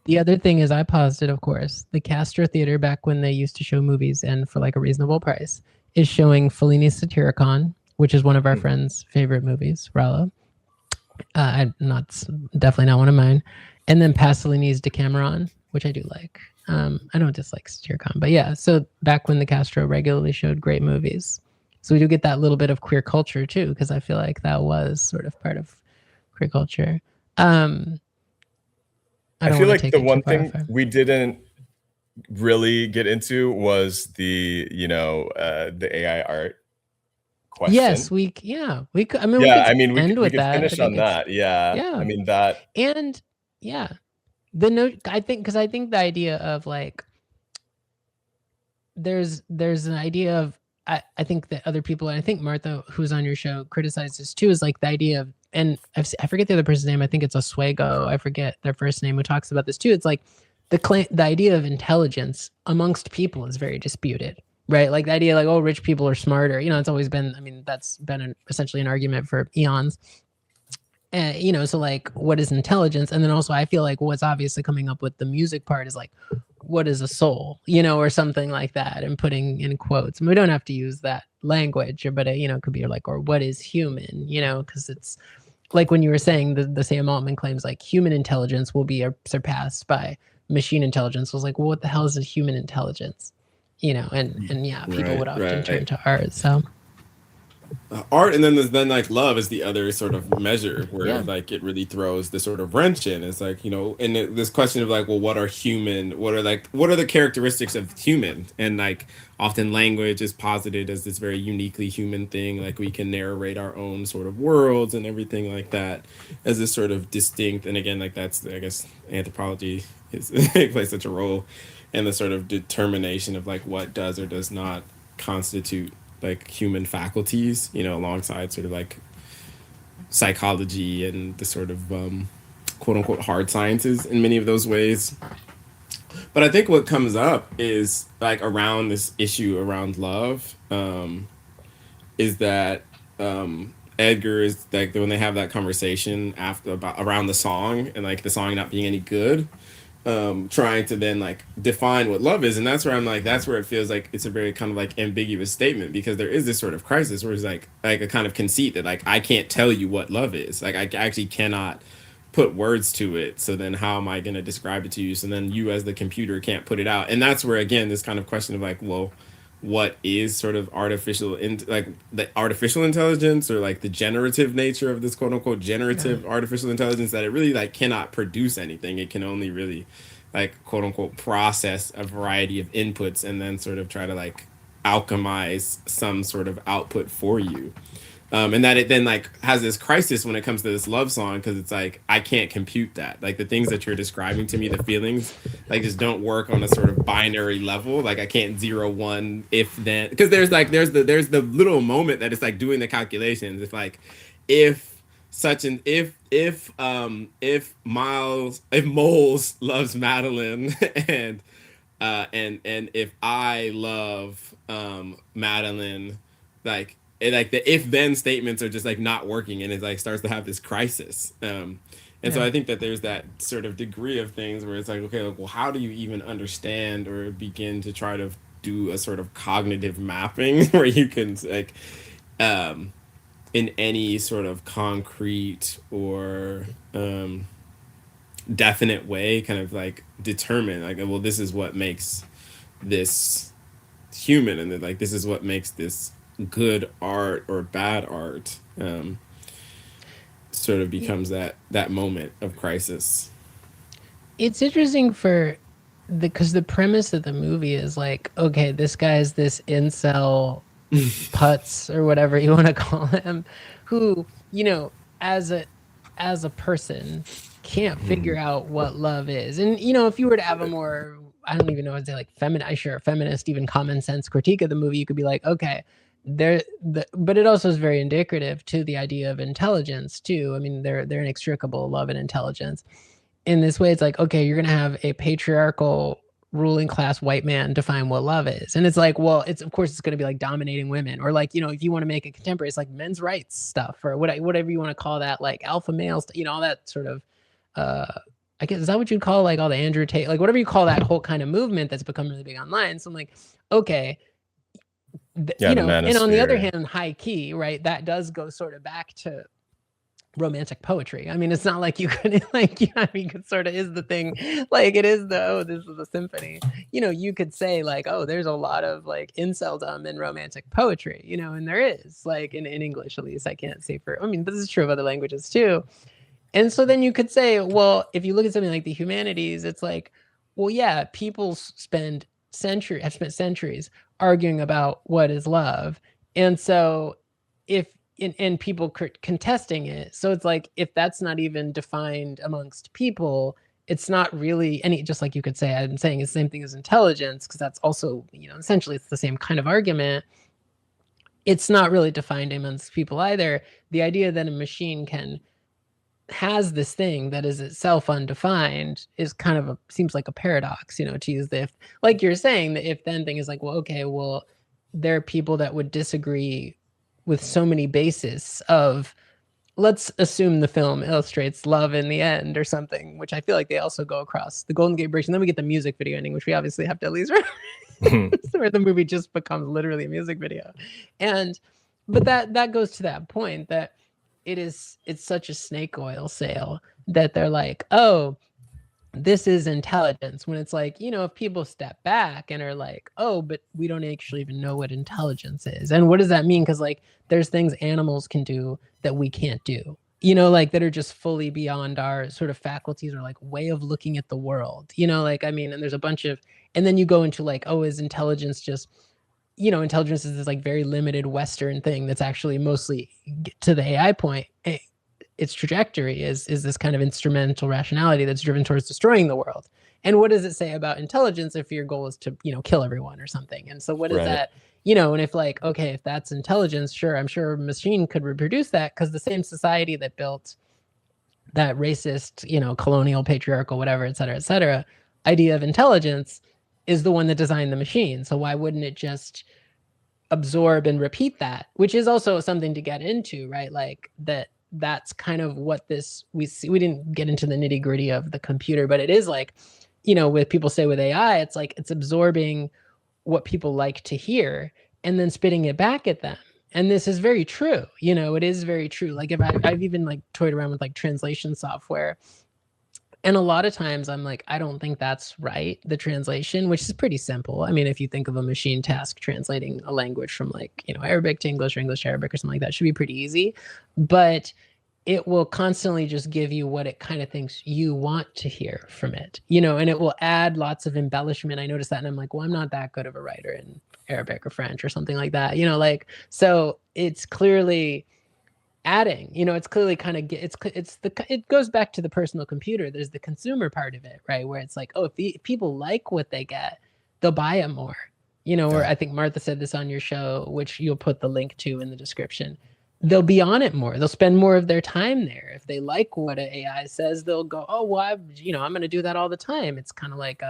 The other thing is, I paused it, of course. The Castro Theater, back when they used to show movies and for like a reasonable price, is showing Fellini's Satyricon, which is one of our friends' favorite movies, Rallo. Definitely not one of mine. And then Pasolini's Decameron, which I do like. I don't dislike Satyricon, but yeah. So back when the Castro regularly showed great movies, so we do get that little bit of queer culture too, because I feel like that was sort of part of queer culture. I feel like the one thing we didn't really get into was the, you know, the AI art question. Yes, we could. We could finish on that. Yeah. I mean that. And yeah, the note, I think, because I think the idea of like, there's an idea of, I think that other people, and I think Martha, who's on your show, criticized this too, is like the idea of, and I forget the other person's name. I think it's Oswego. I forget their first name, who talks about this too. It's like the idea of intelligence amongst people is very disputed, right? Like the idea, like, oh, rich people are smarter. You know, it's always been, I mean, that's been essentially an argument for eons. You know, so like, what is intelligence? And then also, I feel like what's obviously coming up with the music part is like, what is a soul, you know, or something like that, and putting in quotes. And we don't have to use that language, but you know, it could be like, or what is human, you know, because it's like when you were saying the Sam Altman claims like human intelligence will be surpassed by machine intelligence. I was like, well, what the hell is a human intelligence? You know, and yeah, people would often turn to art. So art, and then like love is the other sort of measure where like it really throws the sort of wrench in. It's like, you know, and this question of like, well, what are the characteristics of human? And like often language is posited as this very uniquely human thing, like we can narrate our own sort of worlds and everything like that as this sort of distinct. And again, like that's, I guess, anthropology plays such a role in the sort of determination of like what does or does not constitute like human faculties, you know, alongside sort of like psychology and the sort of quote unquote hard sciences in many of those ways. But I think what comes up is like around this issue around love, is that Edgar is like, when they have that conversation around the song and like the song not being any good, trying to then like define what love is. And that's where I'm like, that's where it feels like it's a very kind of like ambiguous statement, because there is this sort of crisis where it's like a kind of conceit that like, I can't tell you what love is. Like I actually cannot put words to it. So then how am I going to describe it to you? So then you as the computer can't put it out. And that's where, again, this kind of question of like, well, what is sort of like the artificial intelligence, or like the generative nature of this quote unquote generative artificial intelligence, that it really like cannot produce anything. It can only really like quote unquote process a variety of inputs and then sort of try to like alchemize some sort of output for you. And that it then like has this crisis when it comes to this love song, because it's like, I can't compute that. Like the things that you're describing to me, the feelings, like just don't work on a sort of binary level. Like I can't 0, 1, if then, because there's the little moment that it's like doing the calculations. It's like, if Moles loves Madeline and if I love Madeline, like like the if then statements are just like not working, and it like starts to have this crisis. And so I think that there's that sort of degree of things where it's like, okay, like, well, how do you even understand or begin to try to do a sort of cognitive mapping where you can like in any sort of concrete or definite way kind of like determine like, well, this is what makes this human, and then like this is what makes this good art or bad art. Sort of becomes that moment of crisis. It's interesting because the premise of the movie is like, okay, this guy's this incel putz or whatever you want to call him, who, you know, as a person can't figure out what love is. And, you know, if you were to have a more, I don't even know, I'd say like feminist, even common sense critique of the movie, you could be like, okay, but it also is very indicative to the idea of intelligence too. I mean, they're inextricable, love and intelligence. In this way, it's like, okay, you're gonna have a patriarchal ruling class white man define what love is, and it's like, well, it's of course it's gonna be like dominating women, or like, you know, if you want to make it contemporary, it's like men's rights stuff, or whatever you want to call that, like alpha males, you know, all that sort of. I guess, is that what you'd call like all the Andrew Tate, like whatever you call that whole kind of movement that's become really big online. So I'm like, okay. You know, and on the other hand, high key, right? That does go sort of back to romantic poetry. I mean, it's not like you could like, yeah, I mean, it sort of is the thing. Like it is this is a symphony. You know, you could say like, oh, there's a lot of like inceldom in romantic poetry, you know, and there is like in English, at least. I can't say for, I mean, this is true of other languages too. And so then you could say, well, if you look at something like the humanities, it's like, well, yeah, people have spent centuries arguing about what is love. And so and people contesting it. So it's like, if that's not even defined amongst people, it's not really any, just like you could say, I'm saying it's the same thing as intelligence, because that's also, you know, essentially it's the same kind of argument. It's not really defined amongst people either. The idea that a machine has this thing that is itself undefined is kind of seems like a paradox, you know, to use the if, like you're saying, the if then thing is like, well, okay, well, there are people that would disagree with so many bases of, let's assume the film illustrates love in the end or something, which I feel like they also go across the Golden Gate Bridge, and then we get the music video ending, which we obviously have to at least where the movie just becomes literally a music video. But that goes to that point that it's such a snake oil sale that they're like, oh, this is intelligence, when it's like, you know, if people step back and are like, oh, but we don't actually even know what intelligence is. And what does that mean? Because like there's things animals can do that we can't do, you know, like that are just fully beyond our sort of faculties or like way of looking at the world, you know, like, I mean, and there's a bunch of, and then you go into like, oh, is intelligence just, you know, intelligence is this like very limited Western thing that's actually mostly, to the AI point, its trajectory is this kind of instrumental rationality that's driven towards destroying the world. And what does it say about intelligence if your goal is to, you know, kill everyone or something? And so what is that, you know, and if like, okay, if that's intelligence, sure, I'm sure a machine could reproduce that, because the same society that built that racist, you know, colonial, patriarchal, whatever, et cetera, idea of intelligence is the one that designed the machine. So why wouldn't it just absorb and repeat that? Which is also something to get into, right? Like that's kind of what this, we see. We didn't get into the nitty gritty of the computer, but it is like, you know, with people say with AI, it's like it's absorbing what people like to hear and then spitting it back at them. And this is very true. You know, it is very true. Like if I've even like toyed around with like translation software, and a lot of times I'm like, I don't think that's right, the translation, which is pretty simple. I mean, if you think of a machine task translating a language from like, you know, Arabic to English or English to Arabic or something like that, should be pretty easy. But it will constantly just give you what it kind of thinks you want to hear from it, you know, and it will add lots of embellishment. I noticed that, and I'm like, well, I'm not that good of a writer in Arabic or French or something like that, you know, like, so it's clearly adding, you know, it's clearly kind of, it goes back to the personal computer. There's the consumer part of it, right? Where it's like, oh, if people like what they get, they'll buy it more, you know, or I think Martha said this on your show, which you'll put the link to in the description. They'll be on it more. They'll spend more of their time there. If they like what an AI says, they'll go, oh, well, I'm going to do that all the time. It's kind of like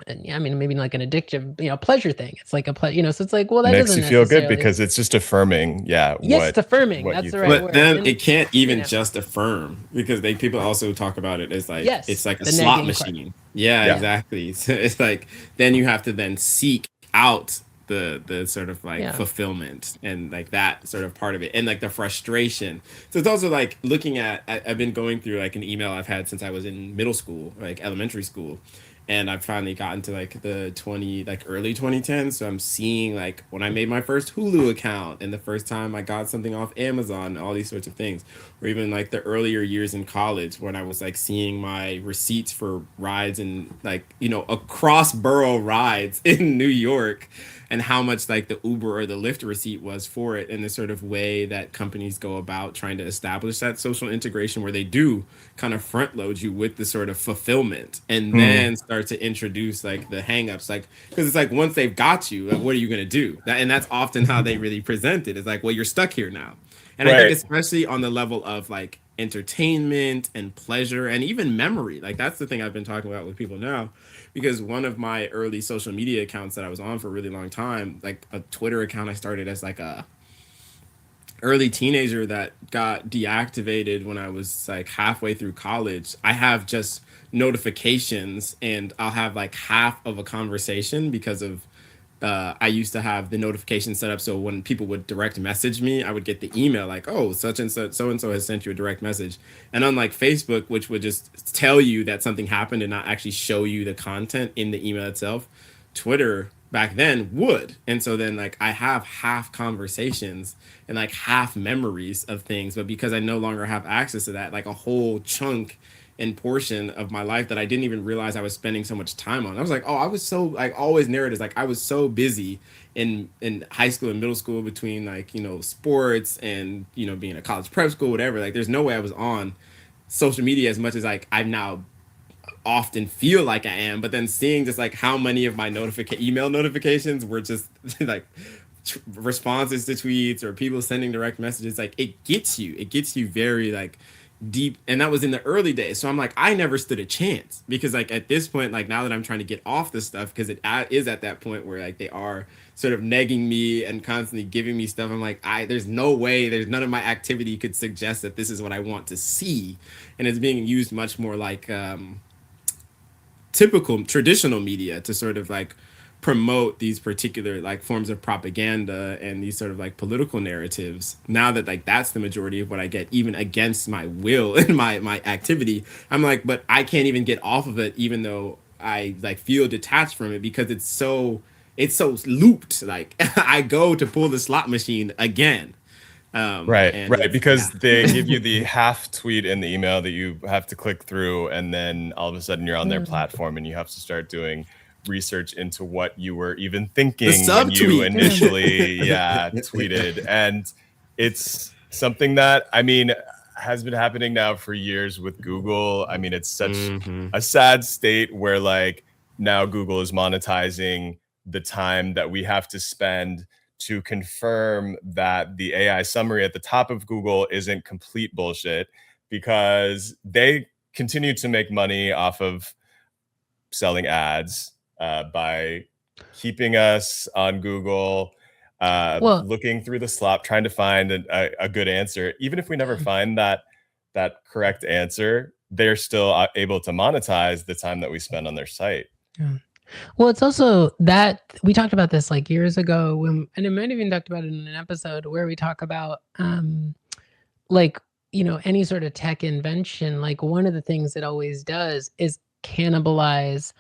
and yeah, I mean, maybe like an addictive, pleasure thing. It's like a so it's like, well, that makes doesn't you feel good necessarily, because it's just affirming. Yeah. yes, it's affirming. That's the right But word. then And, it can't even just affirm, because people also talk about it as like, yes, it's like a the slot negging machine. part. Yeah, Yeah. exactly. So it's like, then you have to then seek out the sort of like fulfillment and like that sort of part of it, and like the frustration. So it's also like looking at, I've been going through like an email I've had since I was in middle school, like elementary school, and I've finally gotten to like the early 2010s. So I'm seeing like when I made my first Hulu account, and the first time I got something off Amazon, all these sorts of things. Or even like the earlier years in college, when I was like seeing my receipts for rides and like, across borough rides in New York, and how much like the Uber or the Lyft receipt was for it, and the sort of way that companies go about trying to establish that social integration, where they do kind of front load you with the sort of fulfillment, and then start to introduce like the hangups, like, because it's like, once they've got you, like, what are you going to do? And that's often how they really present it. It's like, well, you're stuck here now. And I think especially on the level of like entertainment and pleasure and even memory, like that's the thing I've been talking about with people now, because one of my early social media accounts that I was on for a really long time, like a Twitter account I started as like a early teenager that got deactivated when I was like halfway through college. I have just notifications, and I'll have like half of a conversation because of I used to have the notification set up so when people would direct message me, I would get the email like, oh, such and such, so and so has sent you a direct message. And unlike Facebook, which would just tell you that something happened and not actually show you the content in the email itself, Twitter back then would. And so then like I have half conversations and like half memories of things, but because I no longer have access to that, like a whole chunk and portion of my life that I didn't even realize I was spending so much time on. I was like, oh, I was so like always narratives. Like I was so busy in high school and middle school between like, sports and, being a college prep school, whatever. Like there's no way I was on social media as much as like I now often feel like I am. But then seeing just like how many of my email notifications were just like responses to tweets or people sending direct messages, like it gets you very like deep. And that was in the early days, so I'm like, I never stood a chance, because like at this point, like now that I'm trying to get off this stuff, because it is at that point where like they are sort of negging me and constantly giving me stuff, I'm like, there's no way, there's none of my activity could suggest that this is what I want to see. And it's being used much more like typical traditional media to sort of like promote these particular like forms of propaganda and these sort of like political narratives. Now that like that's the majority of what I get, even against my will and my activity, I'm like, but I can't even get off of it, even though I like feel detached from it, because it's so looped. Like I go to pull the slot machine again. Right, because they give you the half tweet in the email that you have to click through, and then all of a sudden you're on their platform and you have to start doing research into what you were even thinking when you initially tweeted. And it's something that, I mean, has been happening now for years with Google. I mean, it's such a sad state where like now Google is monetizing the time that we have to spend to confirm that the AI summary at the top of Google isn't complete bullshit, because they continue to make money off of selling ads by keeping us on Google, looking through the slop, trying to find a good answer. Even if we never find that correct answer, they're still able to monetize the time that we spend on their site. Yeah. Well, it's also that we talked about this like years ago, and I might have even talked about it in an episode where we talk about like, any sort of tech invention, like one of the things it always does is cannibalize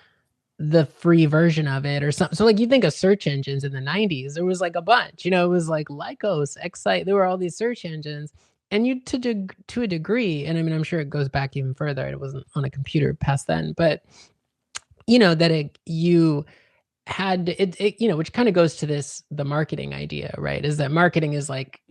the free version of it or something. So like you think of search engines in the 90s, there was like a bunch, it was like Lycos, Excite, there were all these search engines, and you to a degree, and I mean, I'm sure it goes back even further. It wasn't on a computer past then, but that you had it, which kind of goes to the marketing idea, right? Is that marketing is like,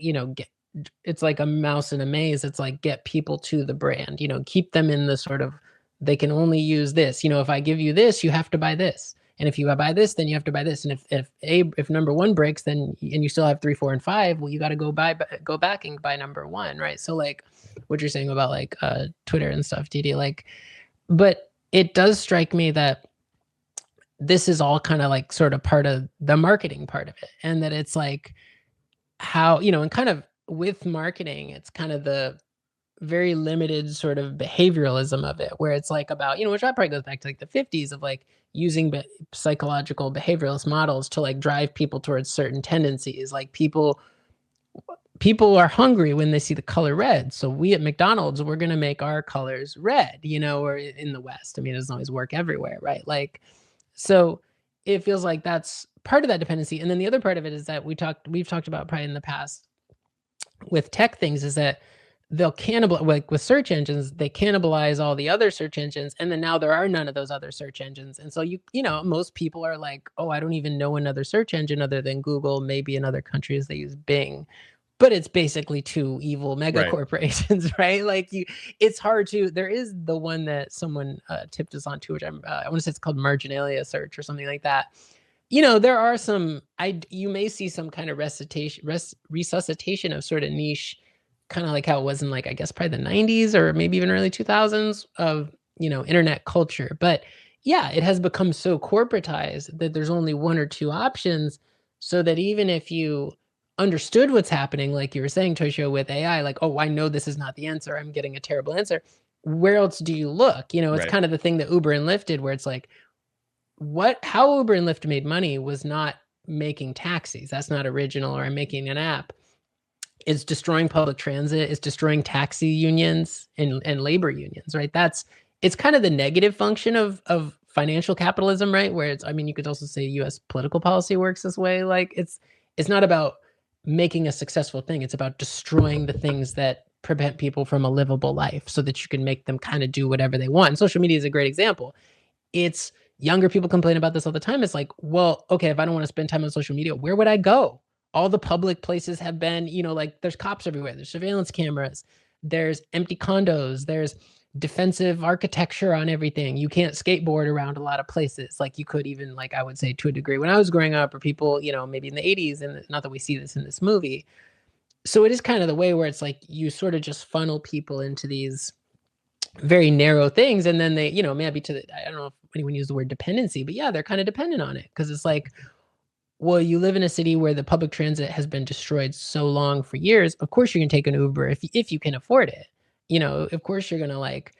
it's like a mouse in a maze. It's like get people to the brand, keep them in the sort of, they can only use this. If I give you this, you have to buy this. And if you buy this, then you have to buy this. And if number one breaks, then, and you still have 3, 4, and 5, well, you got to go back and buy number one, right? So like what you're saying about like Twitter and stuff, deedee, like, but it does strike me that this is all kind of like sort of part of the marketing part of it. And that it's like how, and kind of with marketing, it's kind of the very limited sort of behavioralism of it, where it's like about, which that probably goes back to like the 50s of like using psychological behavioralist models to like drive people towards certain tendencies. Like people are hungry when they see the color red. So we at McDonald's, we're going to make our colors red, or in the West. I mean, it doesn't always work everywhere, right? Like, so it feels like that's part of that dependency. And then the other part of it is that we've talked about probably in the past with tech things, is that they'll cannibalize, like with search engines, they cannibalize all the other search engines. And then now there are none of those other search engines. And so most people are like, oh, I don't even know another search engine other than Google. Maybe in other countries they use Bing, but it's basically two evil mega corporations, right? Like it's hard to, there is the one that someone tipped us onto, which I want to say it's called marginalia search or something like that. There are some, you may see some kind of resuscitation of sort of niche, kind of like how it was in like, I guess probably the 90s or maybe even early 2000s of, internet culture. But yeah, it has become so corporatized that there's only one or two options, so that even if you understood what's happening, like you were saying, Toshio, with AI, like, oh, I know this is not the answer, I'm getting a terrible answer, where else do you look? It's kind of the thing that Uber and Lyft did, where it's like, how Uber and Lyft made money was not making taxis. That's not original, or making an app. It's destroying public transit. It's destroying taxi unions and labor unions, right? It's kind of the negative function of financial capitalism, right? Where you could also say U.S. political policy works this way. Like it's not about making a successful thing. It's about destroying the things that prevent people from a livable life, so that you can make them kind of do whatever they want. And social media is a great example. It's younger people complain about this all the time. It's like, well, okay, if I don't want to spend time on social media, where would I go? All the public places have been, like there's cops everywhere. There's surveillance cameras. There's empty condos. There's defensive architecture on everything. You can't skateboard around a lot of places like you could, even like I would say to a degree when I was growing up, or people, maybe in the 80s, and not that we see this in this movie. So it is kind of the way where it's like you sort of just funnel people into these very narrow things, and then they, maybe I don't know if anyone used the word dependency, but yeah, they're kind of dependent on it, because it's like, well, you live in a city where the public transit has been destroyed so long for years. Of course, you can take an Uber if you can afford it. Of course, you're gonna like.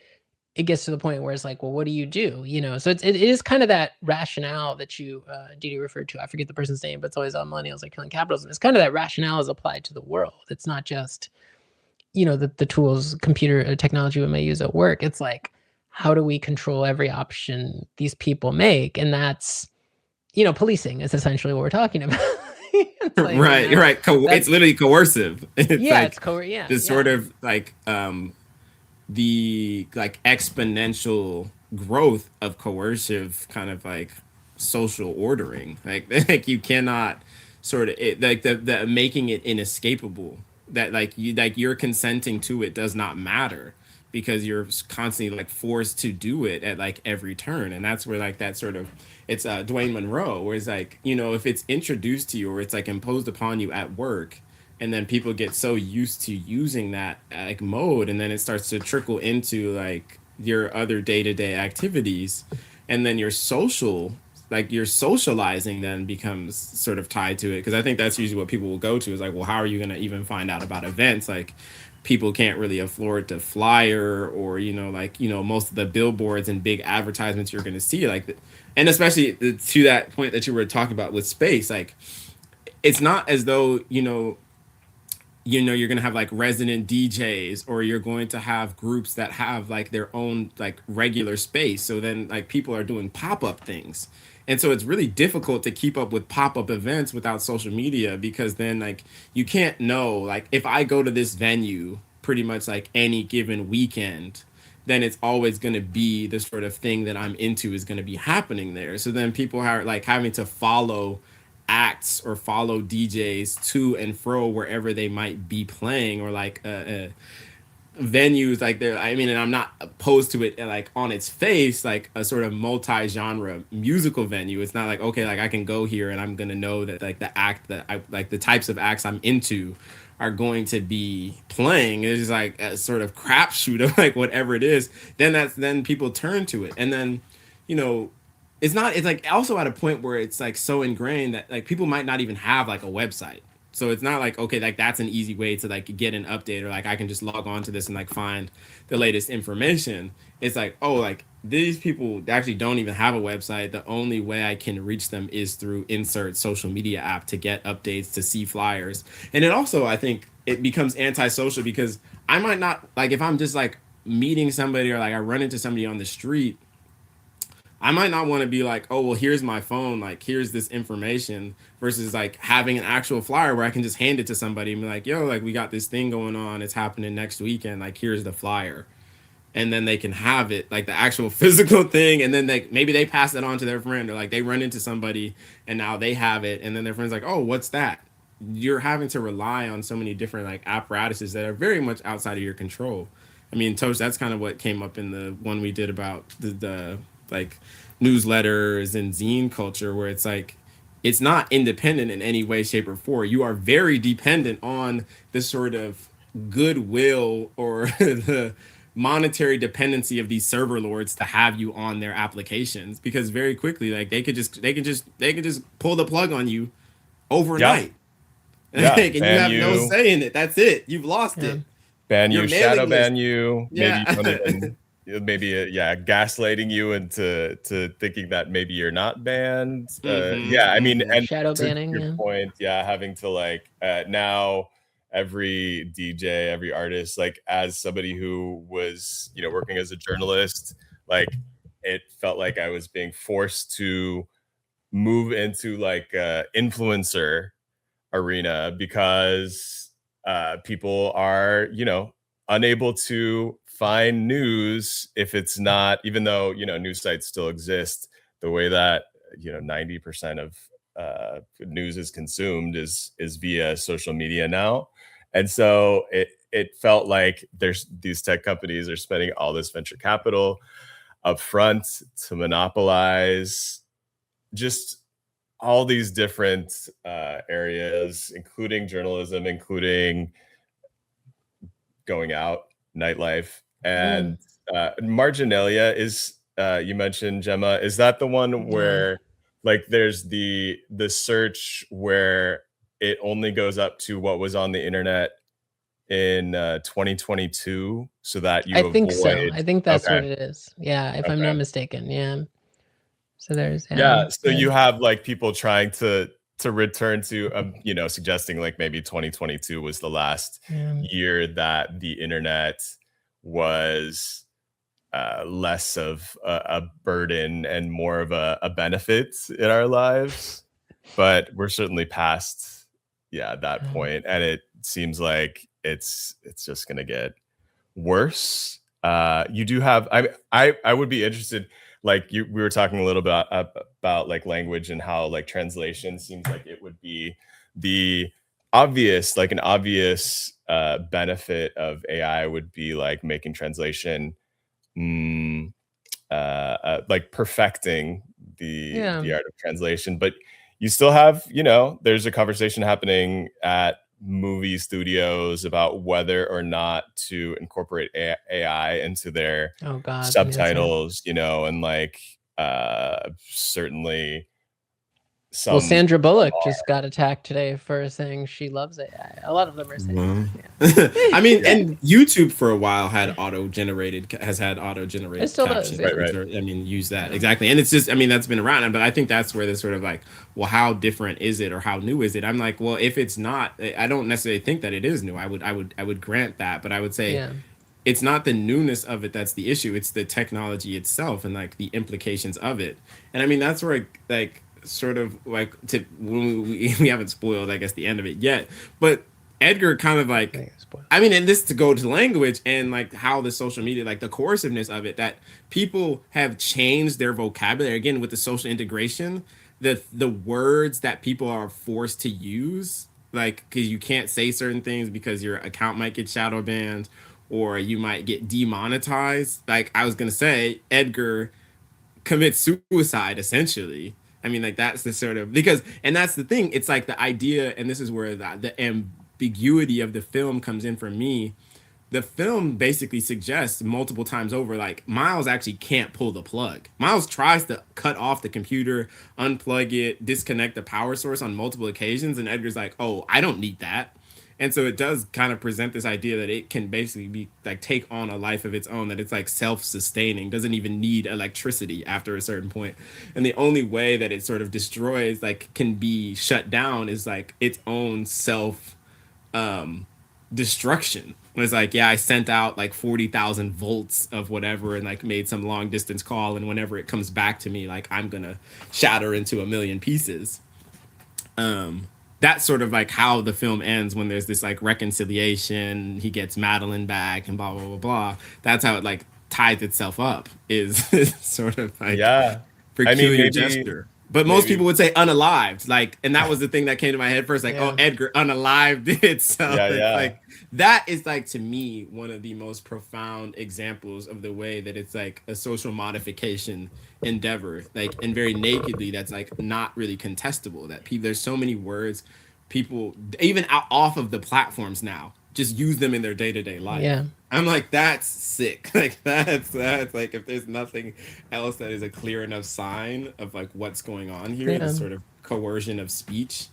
It gets to the point where it's like, well, what do you do? So it is kind of that rationale that you, Deedee, referred to. I forget the person's name, but it's always on millennials like killing capitalism. It's kind of that rationale is applied to the world. It's not just, the tools, computer technology we may use at work. It's like, how do we control every option these people make? And that's, policing is essentially what we're talking about. Like, right. It's literally coercive. It's it's sort of like the like exponential growth of coercive kind of like social ordering. Like you cannot sort of like the making it inescapable. That like you're consenting to it does not matter, because you're constantly like forced to do it at like every turn. And that's where like that sort of, it's Dwayne Monroe, where it's like, if it's introduced to you or it's like imposed upon you at work, and then people get so used to using that like mode, and then it starts to trickle into like your other day-to-day activities, and then your socializing then becomes sort of tied to it. Because I think that's usually what people will go to, is like, well, how are you going to even find out about events? Like, people can't really afford to flyer, or most of the billboards and big advertisements you're going to see, like, and especially to that point that you were talking about with space, like, it's not as though you're going to have like resident DJs, or you're going to have groups that have like their own like regular space. So then like people are doing pop-up things. And so it's really difficult to keep up with pop-up events without social media, because then like you can't know, like, if I go to this venue pretty much like any given weekend, then it's always going to be the sort of thing that I'm into is going to be happening there. So then people are like having to follow acts or follow DJs to and fro wherever they might be playing, or like venues like there. I mean, and I'm not opposed to it like on its face, like a sort of multi-genre musical venue. It's not like, okay, like I can go here and I'm gonna know that like the act that I like, the types of acts I'm into are going to be playing. It's just like a sort of crapshoot of like whatever it is. Then people turn to it, and then it's not, it's like also at a point where it's like so ingrained that like people might not even have like a website. So it's not like, okay, like that's an easy way to like get an update, or like I can just log on to this and like find the latest information. It's like, oh, like these people actually don't even have a website. The only way I can reach them is through insert social media app to get updates, to see flyers. And it also, I think it becomes antisocial because I might not, like if I'm just like meeting somebody or like I run into somebody on the street, I might not want to be like, oh, well, here's my phone. Like, here's this information versus like having an actual flyer where I can just hand it to somebody and be like, yo, like, we got this thing going on. It's happening next weekend. Like, here's the flyer. And then they can have it, like the actual physical thing. And then they maybe they pass it on to their friend, or like they run into somebody and now they have it. And then their friend's like, oh, what's that? You're having to rely on so many different like apparatuses that are very much outside of your control. I mean, Tosh, that's kind of what came up in the one we did about the like newsletters and zine culture, where it's like it's not independent in any way, shape, or form. You are very dependent on the sort of goodwill or the monetary dependency of these server lords to have you on their applications, because very quickly, like they can just pull the plug on you overnight. Yeah. Like, and you have no say in it. That's it. You've lost it. Ban you, shadow ban you. Yeah. Maybe gaslighting you into thinking that maybe you're not banned. I mean, and shadow banning. Your point, having to like now every DJ, every artist, like as somebody who was working as a journalist, like it felt like I was being forced to move into like influencer arena because people are unable to find news if it's not, even though news sites still exist, the way that 90% of news is consumed is via social media now. And so it felt like there's these tech companies are spending all this venture capital up front to monopolize just all these different areas, including journalism, including going out, nightlife. And marginalia is, you mentioned, Jemma, is that the one where like there's the search where it only goes up to what was on the internet in 2022 so that you think so. I think that's what it is. Yeah, if I'm not mistaken. Yeah. So there's so you have like people trying to return to suggesting like maybe 2022 was the last year that the internet was less of a burden and more of a benefit in our lives, but we're certainly past that point, and it seems like it's just gonna get worse. You do have I would be interested, like we were talking a little bit about like language and how like translation seems like it would be the obvious, like an obvious benefit of AI would be like making translation like perfecting the art of translation. But you still have, there's a conversation happening at movie studios about whether or not to incorporate AI into their subtitles, and like certainly well, Sandra Bullock just got attacked today for saying she loves AI. A lot of them are saying I mean, and YouTube for a while has had auto-generated captions. Right. I mean, use that exactly. And it's just, I mean, that's been around, but I think that's where this sort of like, well, how different is it, or how new is it? I'm like, well, if it's not, I don't necessarily think that it is new. I would grant that, but I would say it's not the newness of it that's the issue. It's the technology itself and like the implications of it. And I mean, that's where like sort of like we haven't spoiled, I guess, the end of it yet, but Edgar kind of like, I mean, and this to go to language and like how the social media, like the coerciveness of it, that people have changed their vocabulary again with the social integration, the words that people are forced to use, like because you can't say certain things because your account might get shadow banned or you might get demonetized. Like I was gonna say, Edgar commits suicide essentially. I mean, like that's the sort of, because, and that's the thing, it's like the idea, and this is where the ambiguity of the film comes in for me. the film basically suggests multiple times over, like, Miles actually can't pull the plug. Miles tries to cut off the computer, unplug it, disconnect the power source on multiple occasions, and Edgar's like, oh, I don't need that. And so it does kind of present this idea that it can basically be like take on a life of its own, that it's like self-sustaining, doesn't even need electricity after a certain point. And the only way that it sort of destroys, like, can be shut down is like its own self destruction. It's like, yeah, I sent out like 40,000 volts of whatever and like made some long distance call, and whenever it comes back to me, like, I'm gonna shatter into a million pieces. That's sort of like how the film ends, when there's this like reconciliation, he gets Madeline back and blah blah blah blah. That's how it like ties itself up, is sort of like peculiar gesture. But most people would say unalived, like, and that was the thing that came to my head first, like, oh, Edgar unalived it. So like that is like, to me, one of the most profound examples of the way that it's like a social modification endeavor, like, and very nakedly, that's like not really contestable. That people, there's so many words people even out off of the platforms now just use them in their day-to-day life. Yeah, I'm like, that's sick. Like that's like, if there's nothing else that is a clear enough sign of like what's going on here, the sort of coercion of speech,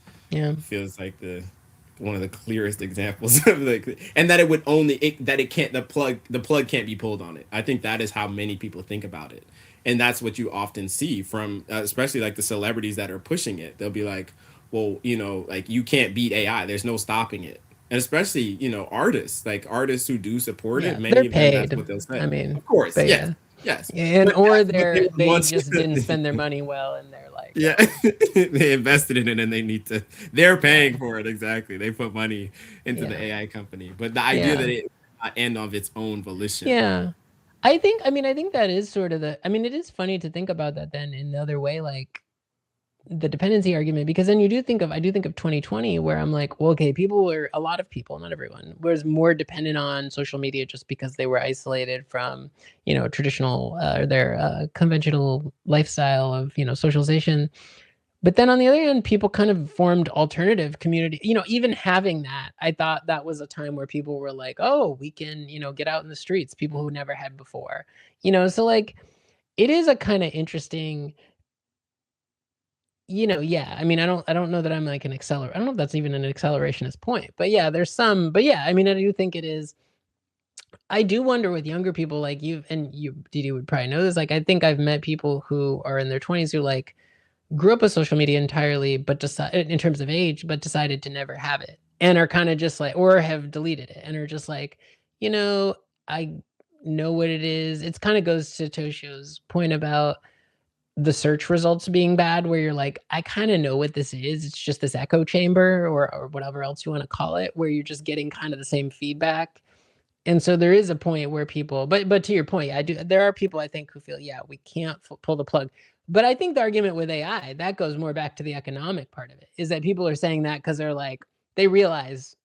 feels like one of the clearest examples of like, and that it would only the plug can't be pulled on it. I think that is how many people think about it, and that's what you often see from especially like the celebrities that are pushing it. They'll be like, well, you know, like, you can't beat AI, there's no stopping it. And especially, you know, artists who do support it, many of them, that's what they'll say. I mean, of course, yes. And or they just didn't spend their money well, and they're like, they invested in it, and they're paying for it. Exactly, they put money into the AI company, but the idea that it not end of its own volition. I think that is sort of it is funny to think about that then in the other way, like the dependency argument, because then I do think of 2020, where I'm like, well, okay, a lot of people, not everyone, was more dependent on social media just because they were isolated from, you know, traditional their conventional lifestyle of, you know, socialization. But then on the other hand, people kind of formed alternative community. You know, even having that, I thought that was a time where people were like, oh, we can, you know, get out in the streets, people who never had before, you know. So like, it is a kind of interesting, you know, I don't know that I'm like an accelerator. I don't know if that's even an accelerationist point, but there's some, but I do think it is. I do wonder with younger people like you, and you, Deedee, would probably know this. Like, I think I've met people who are in their 20s who like grew up with social media entirely, but decided in terms of age, but decided to never have it, and are kind of just like, or have deleted it, and are just like, you know, I know what it is. It's kind of goes to Toshio's point about the search results being bad, where you're like, I kind of know what this is. It's just this echo chamber or whatever else you want to call it, where you're just getting kind of the same feedback. And so there is a point where people, but to your point, there are people I think who feel, we can't pull the plug. But I think the argument with AI, that goes more back to the economic part of it, is that people are saying that because they're like, they realize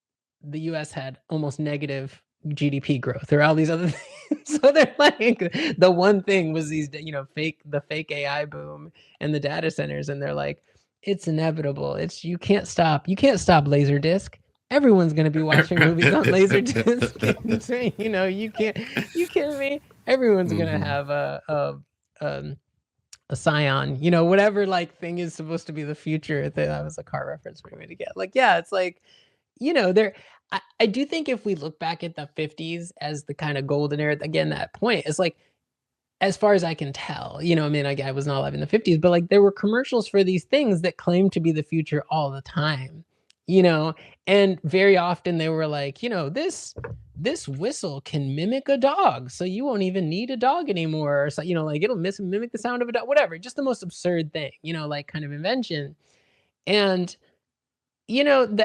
the US had almost negative GDP growth or all these other things. So they're like, the one thing was these, you know, the fake AI boom and the data centers. And they're like, it's inevitable. You can't stop Laserdisc. Everyone's going to be watching movies on Laserdisc. You know, you kidding me? Everyone's going to have a Scion, you know, whatever like thing is supposed to be the future. That was a car reference for me to get. Like, it's like, you know, I do think if we look back at the 50s as the kind of golden era, again, that point is like, as far as I can tell, you know, I mean, I was not alive in the 50s, but like there were commercials for these things that claimed to be the future all the time, you know, and very often they were like, you know, this whistle can mimic a dog, so you won't even need a dog anymore. Or so, you know, like it'll mimic the sound of a dog, whatever, just the most absurd thing, you know, like kind of invention. And, you know,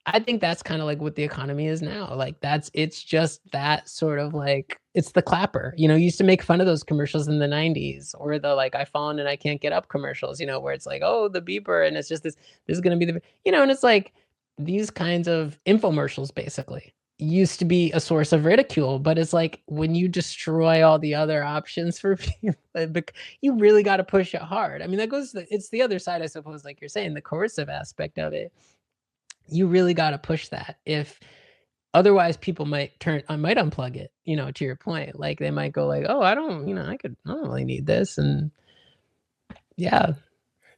I think that's kind of like what the economy is now. Like it's just that sort of like, it's the clapper, you know, you used to make fun of those commercials in the 90s, or the like, I fallen and I can't get up commercials, you know, where it's like, oh, the beeper. And it's just this is going to be you know, and it's like these kinds of infomercials basically used to be a source of ridicule, but it's like when you destroy all the other options for people, you really got to push it hard. I mean, it's the other side, I suppose, like you're saying, the coercive aspect of it. You really got to push that. If otherwise people might unplug it, to your point. Like they might go like, oh, I don't really need this. And yeah.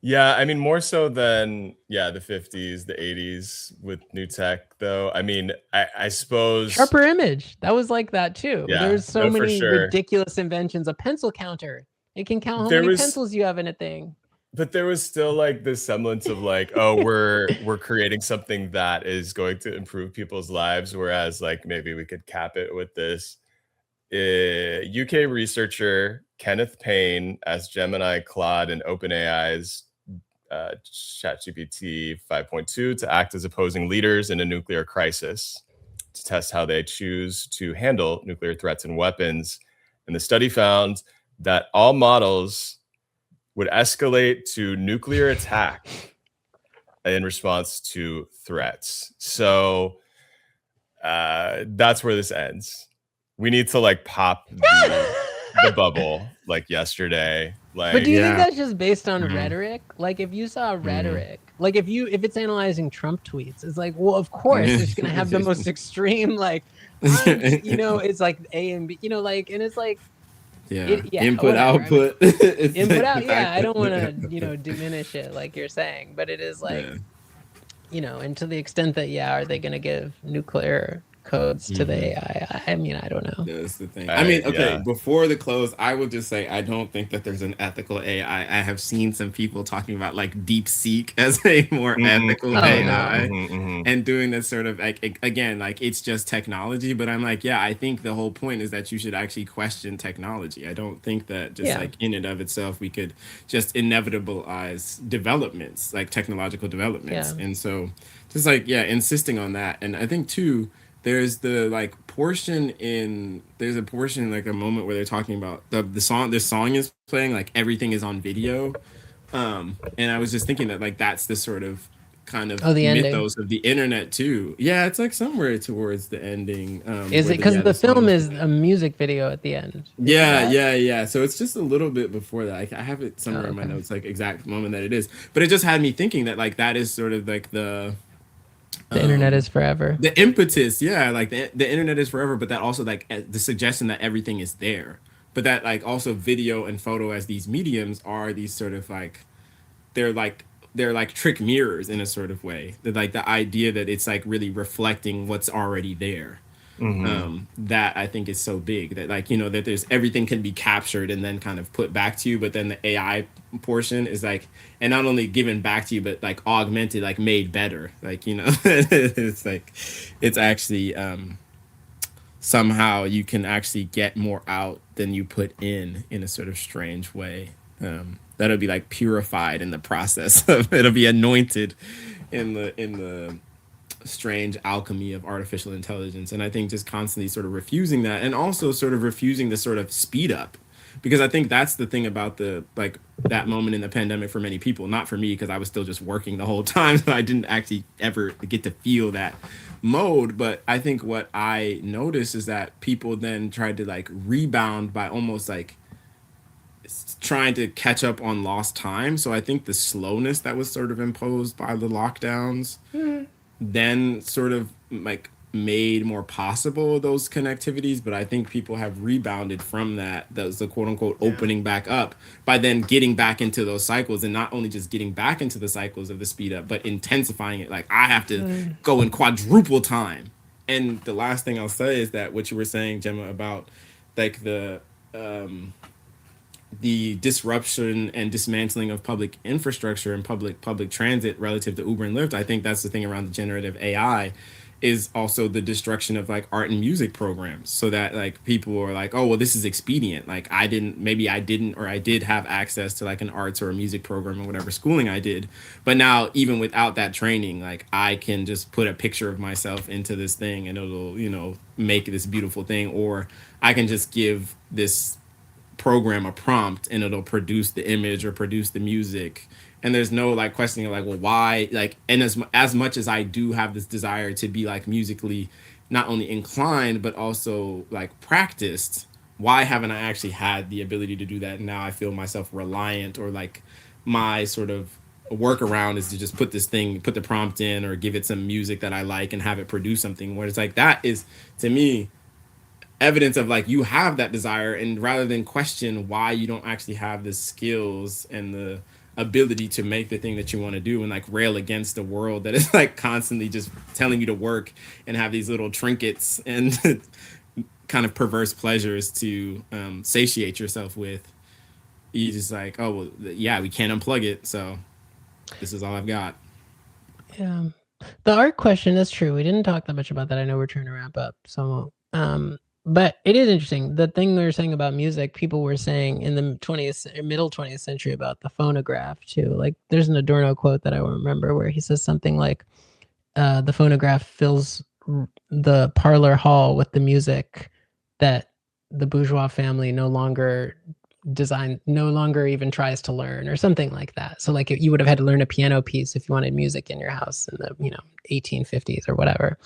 Yeah, I mean, more so than the 50s, the 80s with new tech, though. I mean, I suppose sharper image. That was like that too. Yeah, There's so many sure. ridiculous inventions. A pencil counter. It can count how many pencils you have in a thing. But there was still like this semblance of like, oh, we're creating something that is going to improve people's lives, whereas like maybe we could cap it with this. UK researcher Kenneth Payne as Gemini, Claude, and OpenAI's ChatGPT 5.2 to act as opposing leaders in a nuclear crisis to test how they choose to handle nuclear threats and weapons. And the study found that all models would escalate to nuclear attack in response to threats. So that's where this ends. We need to like pop the bubble like yesterday. Like, but do you think that's just based on rhetoric? Like if you saw rhetoric, like if it's analyzing Trump tweets, it's like, well, of course it's gonna have the most extreme like, it's like A and B, like, and it's like. Input, output. Input, out. Yeah, I don't want to, diminish it like you're saying, but it is like, and to the extent that, are they going to give nuclear codes to the AI? I mean, I don't know. That's the thing. I mean, okay, before the close, I will just say I don't think that there's an ethical AI. I have seen some people talking about like DeepSeek as a more ethical AI and doing this sort of like, again, like it's just technology. But I'm like, I think the whole point is that you should actually question technology. I don't think that just like in and of itself, we could just inevitabilize developments, like technological developments. And so just like, insisting on that. And I think too, there's the like portion like a moment where they're talking about the song. This song is playing, like everything is on video, and I was just thinking that like that's the sort of kind of the mythos of the internet too. It's like somewhere towards the ending. Is it because the film is a music video at the end? So it's just a little bit before that. I have it somewhere in my notes, like exact moment that it is. But it just had me thinking that like that is sort of like the internet is forever. The impetus, like the internet is forever, but that also like the suggestion that everything is there, but that like also video and photo as these mediums are these sort of like they're like trick mirrors in a sort of way. That like the idea that it's like really reflecting what's already there. That I think is so big that like that there's everything can be captured and then kind of put back to you, but then the AI portion is like, and not only given back to you but like augmented, like made better, like it's like it's actually somehow you can actually get more out than you put in a sort of strange way. That'll be like purified in the process of it'll be anointed in the strange alchemy of artificial intelligence. And I think just constantly sort of refusing that, and also sort of refusing the sort of speed up, because I think that's the thing about the like that moment in the pandemic for many people, not for me because I was still just working the whole time, so I didn't actually ever get to feel that mode. But I think what I noticed is that people then tried to like rebound by almost like trying to catch up on lost time. So I think the slowness that was sort of imposed by the lockdowns then sort of like made more possible those connectivities. But I think people have rebounded from that. That was the quote unquote opening back up by then getting back into those cycles, and not only just getting back into the cycles of the speed up, but intensifying it. Like I have to go in quadruple time. And the last thing I'll say is that what you were saying, Jemma, about like the disruption and dismantling of public infrastructure and public transit relative to Uber and Lyft. I think that's the thing around the generative AI is also the destruction of like art and music programs, so that like people are like, oh, well, this is expedient. Like I did have access to like an arts or a music program or whatever schooling I did. But now even without that training, like I can just put a picture of myself into this thing and it'll, make this beautiful thing. Or I can just give this program a prompt and it'll produce the image or produce the music, and there's no like questioning like, well, why, like, and as much as I do have this desire to be like musically not only inclined but also like practiced, why haven't I actually had the ability to do that? And now I feel myself reliant, or like my sort of workaround is to just put the prompt in or give it some music that I like and have it produce something. Where it's like, that is, to me, evidence of like you have that desire, and rather than question why you don't actually have the skills and the ability to make the thing that you want to do, and like rail against the world that is like constantly just telling you to work and have these little trinkets and kind of perverse pleasures to satiate yourself with, you just like, oh well, yeah, we can't unplug it, so this is all I've got. Yeah, the art question, that's true. We didn't talk that much about that. I know we're trying to wrap up, so but it is interesting. The thing we were saying about music, people were saying in the middle 20th century about the phonograph too. Like there's an Adorno quote that I remember where he says something like, the phonograph fills the parlor hall with the music that the bourgeois family no longer even tries to learn, or something like that. So like you would have had to learn a piano piece if you wanted music in your house in the 1850s or whatever,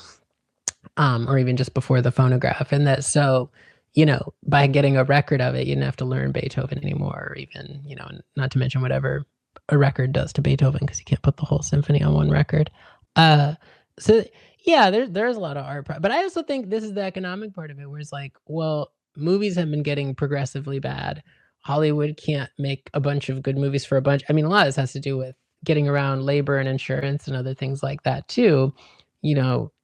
or even just before the phonograph. And that, so by getting a record of it, you didn't have to learn Beethoven anymore, or even not to mention whatever a record does to Beethoven, because you can't put the whole symphony on one record. So yeah, there's a lot of art, but I also think this is the economic part of it, where it's like, well, movies have been getting progressively bad. Hollywood can't make a bunch of good movies for a bunch. I mean, a lot of this has to do with getting around labor and insurance and other things like that too.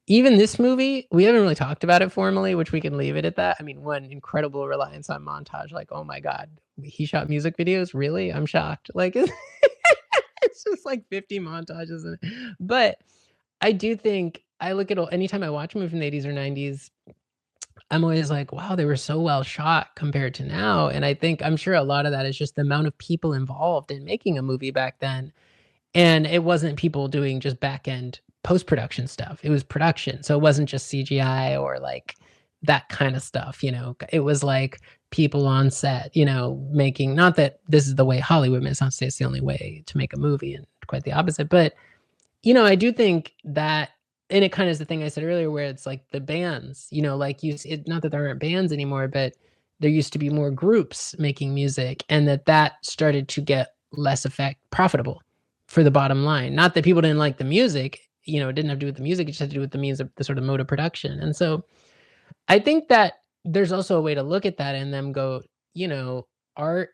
Even this movie, we haven't really talked about it formally, which we can leave it at that. I mean, one incredible reliance on montage. Like, oh my God, he shot music videos? Really? I'm shocked. Like, it's just like 50 montages. But I do think, I look at anytime I watch a movie from the 80s or 90s, I'm always like, wow, they were so well shot compared to now. And I'm sure a lot of that is just the amount of people involved in making a movie back then. And it wasn't people doing just back end post-production stuff. It was production. So it wasn't just CGI or like that kind of stuff. It was like people on set, making, not that this is the way Hollywood is, not to say it's the only way to make a movie, and quite the opposite. But, I do think that, and it kind of is the thing I said earlier, where it's like the bands, like not that there aren't bands anymore, but there used to be more groups making music, and that started to get less profitable for the bottom line. Not that people didn't like the music, it didn't have to do with the music, it just had to do with the means of the sort of mode of production. And so I think that there's also a way to look at that and then go, art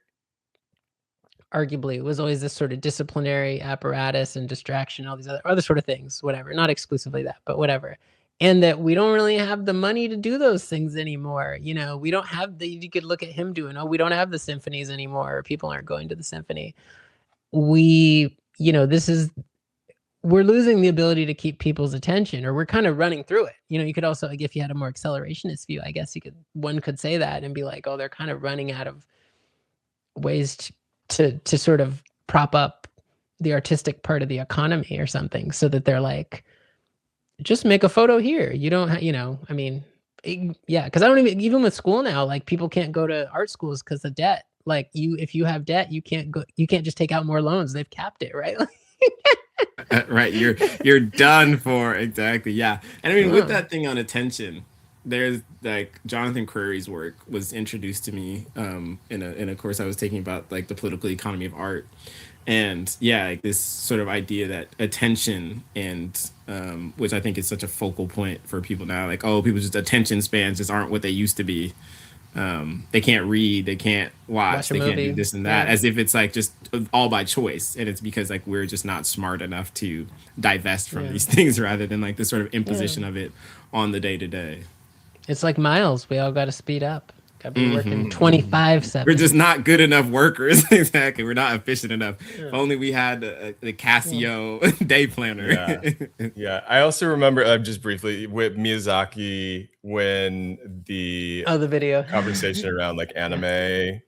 arguably was always this sort of disciplinary apparatus and distraction, all these other sort of things, whatever, not exclusively that, but whatever. And that we don't really have the money to do those things anymore. We don't have you could look at him doing, we don't have the symphonies anymore, or people aren't going to the symphony. We're losing the ability to keep people's attention, or we're kind of running through it. You could also, like, if you had a more accelerationist view, I guess one could say that and be like, oh, they're kind of running out of ways to sort of prop up the artistic part of the economy or something, so that they're like, just make a photo here. You don't I mean, yeah, because I don't even with school now, like people can't go to art schools because of debt. Like if you have debt, you can't just take out more loans. They've capped it, right? Right, you're done for. Exactly, yeah. And I mean, with that thing on attention, there's like Jonathan Crary work was introduced to me in a course I was taking about like the political economy of art. And yeah, like this sort of idea that attention, and which I think is such a focal point for people now, like, oh, people's just attention spans just aren't what they used to be. They can't read, they can't watch, they can't do this and that, as if it's like just all by choice. And it's because like we're just not smart enough to divest from these things, rather than like the sort of imposition of it on the day to day. It's like miles. We all got to speed up. Got to be working 25/7. We're just not good enough workers. Exactly. We're not efficient enough. If only we had the Casio day planner. Yeah. I also remember just briefly with Miyazaki, when the video conversation around like anime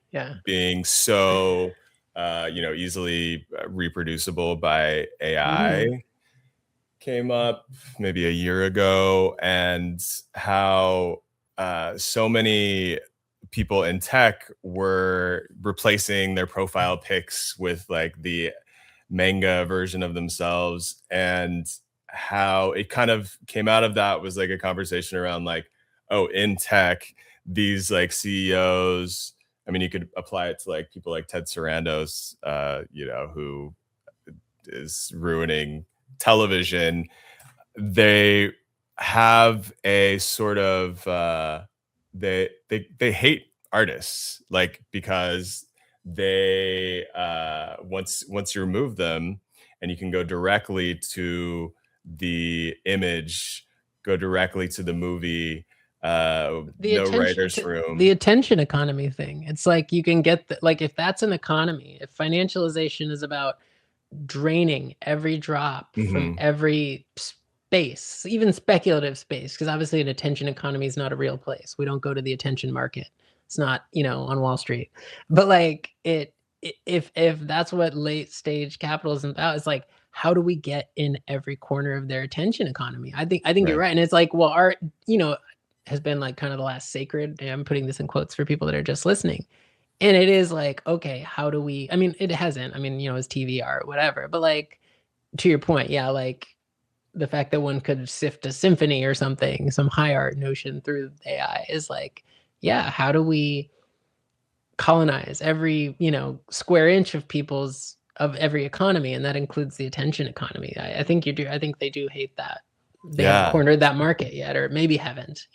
being so easily reproducible by AI came up maybe a year ago, and how so many people in tech were replacing their profile pics with like the manga version of themselves, and how it kind of came out of that was like a conversation around like, oh, in tech, these like CEOs, I mean, you could apply it to like people like Ted Sarandos, who is ruining television. They have a sort of they hate artists, like, because they once you remove them and you can go directly to the image, go directly to the movie, no writer's room. The attention economy thing. It's like you can get like, if that's an economy, if financialization is about draining every drop from every space, even speculative space, because obviously an attention economy is not a real place. We don't go to the attention market. It's not, on Wall Street. But like if that's what late stage capitalism is about, it's like, how do we get in every corner of their attention economy? I think you're right. And it's like, well, art, has been like kind of the last sacred, and I'm putting this in quotes for people that are just listening. And it is like, okay, how do we, it hasn't, it's TV art, whatever. But like, to your point, yeah, like the fact that one could sift a symphony or something, some high art notion through AI is like, yeah, how do we colonize every, square inch of every economy? And that includes the attention economy. I think you do. I think they do hate that. They haven't cornered that market yet, or maybe haven't,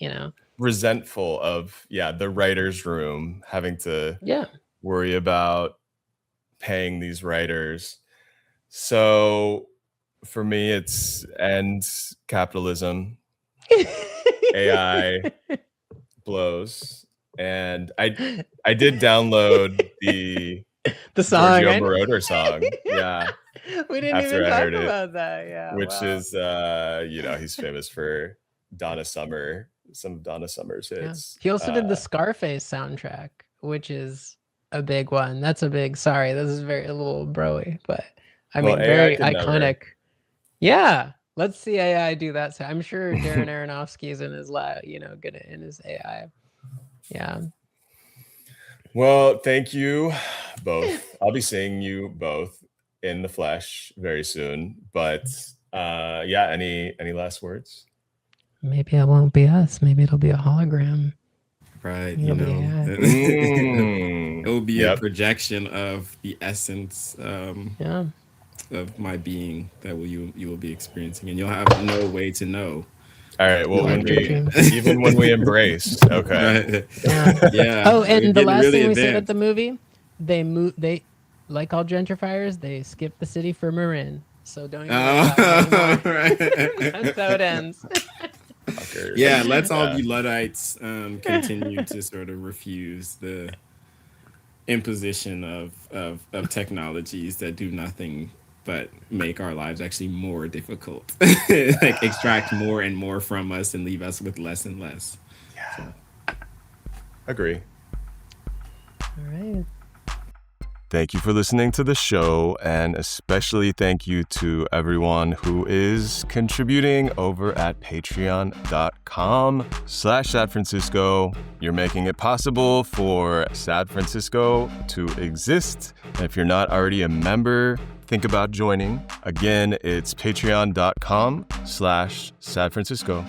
Resentful of, the writer's room, having to worry about paying these writers. So for me, it's end capitalism. AI blows. And I did download the song, Toshio Meronek song. Yeah. We didn't even talk about that. Yeah. Which is he's famous for Donna Summer, some of Donna Summer's hits. Yeah. He also did the Scarface soundtrack, which is a big one. That's a big, sorry, this is a little broy, but very iconic. Never. Yeah. Let's see AI do that. So I'm sure Darren Aronofsky is in his lab, good in his AI. Yeah. Well, thank you both. I'll be seeing you both in the flesh very soon. But any last words? Maybe it won't be us. Maybe it'll be a hologram. Right. It will be a projection of the essence of my being that you will be experiencing, and you'll have no way to know. All right. Well, even when we embrace, okay. Yeah. Oh, and the last thing we said at the movie, they like all gentrifiers, they skip the city for Marin. So don't even right. That's how it ends. Yeah, let's all be Luddites continue to sort of refuse the imposition of technologies that do nothing but make our lives actually more difficult. Like extract more and more from us and leave us with less and less. Yeah. So. Agree. All right. Thank you for listening to the show, and especially thank you to everyone who is contributing over at patreon.com/Sad Francisco. You're making it possible for Sad Francisco to exist. And if you're not already a member, think about joining. Again, it's patreon.com/Sad Francisco.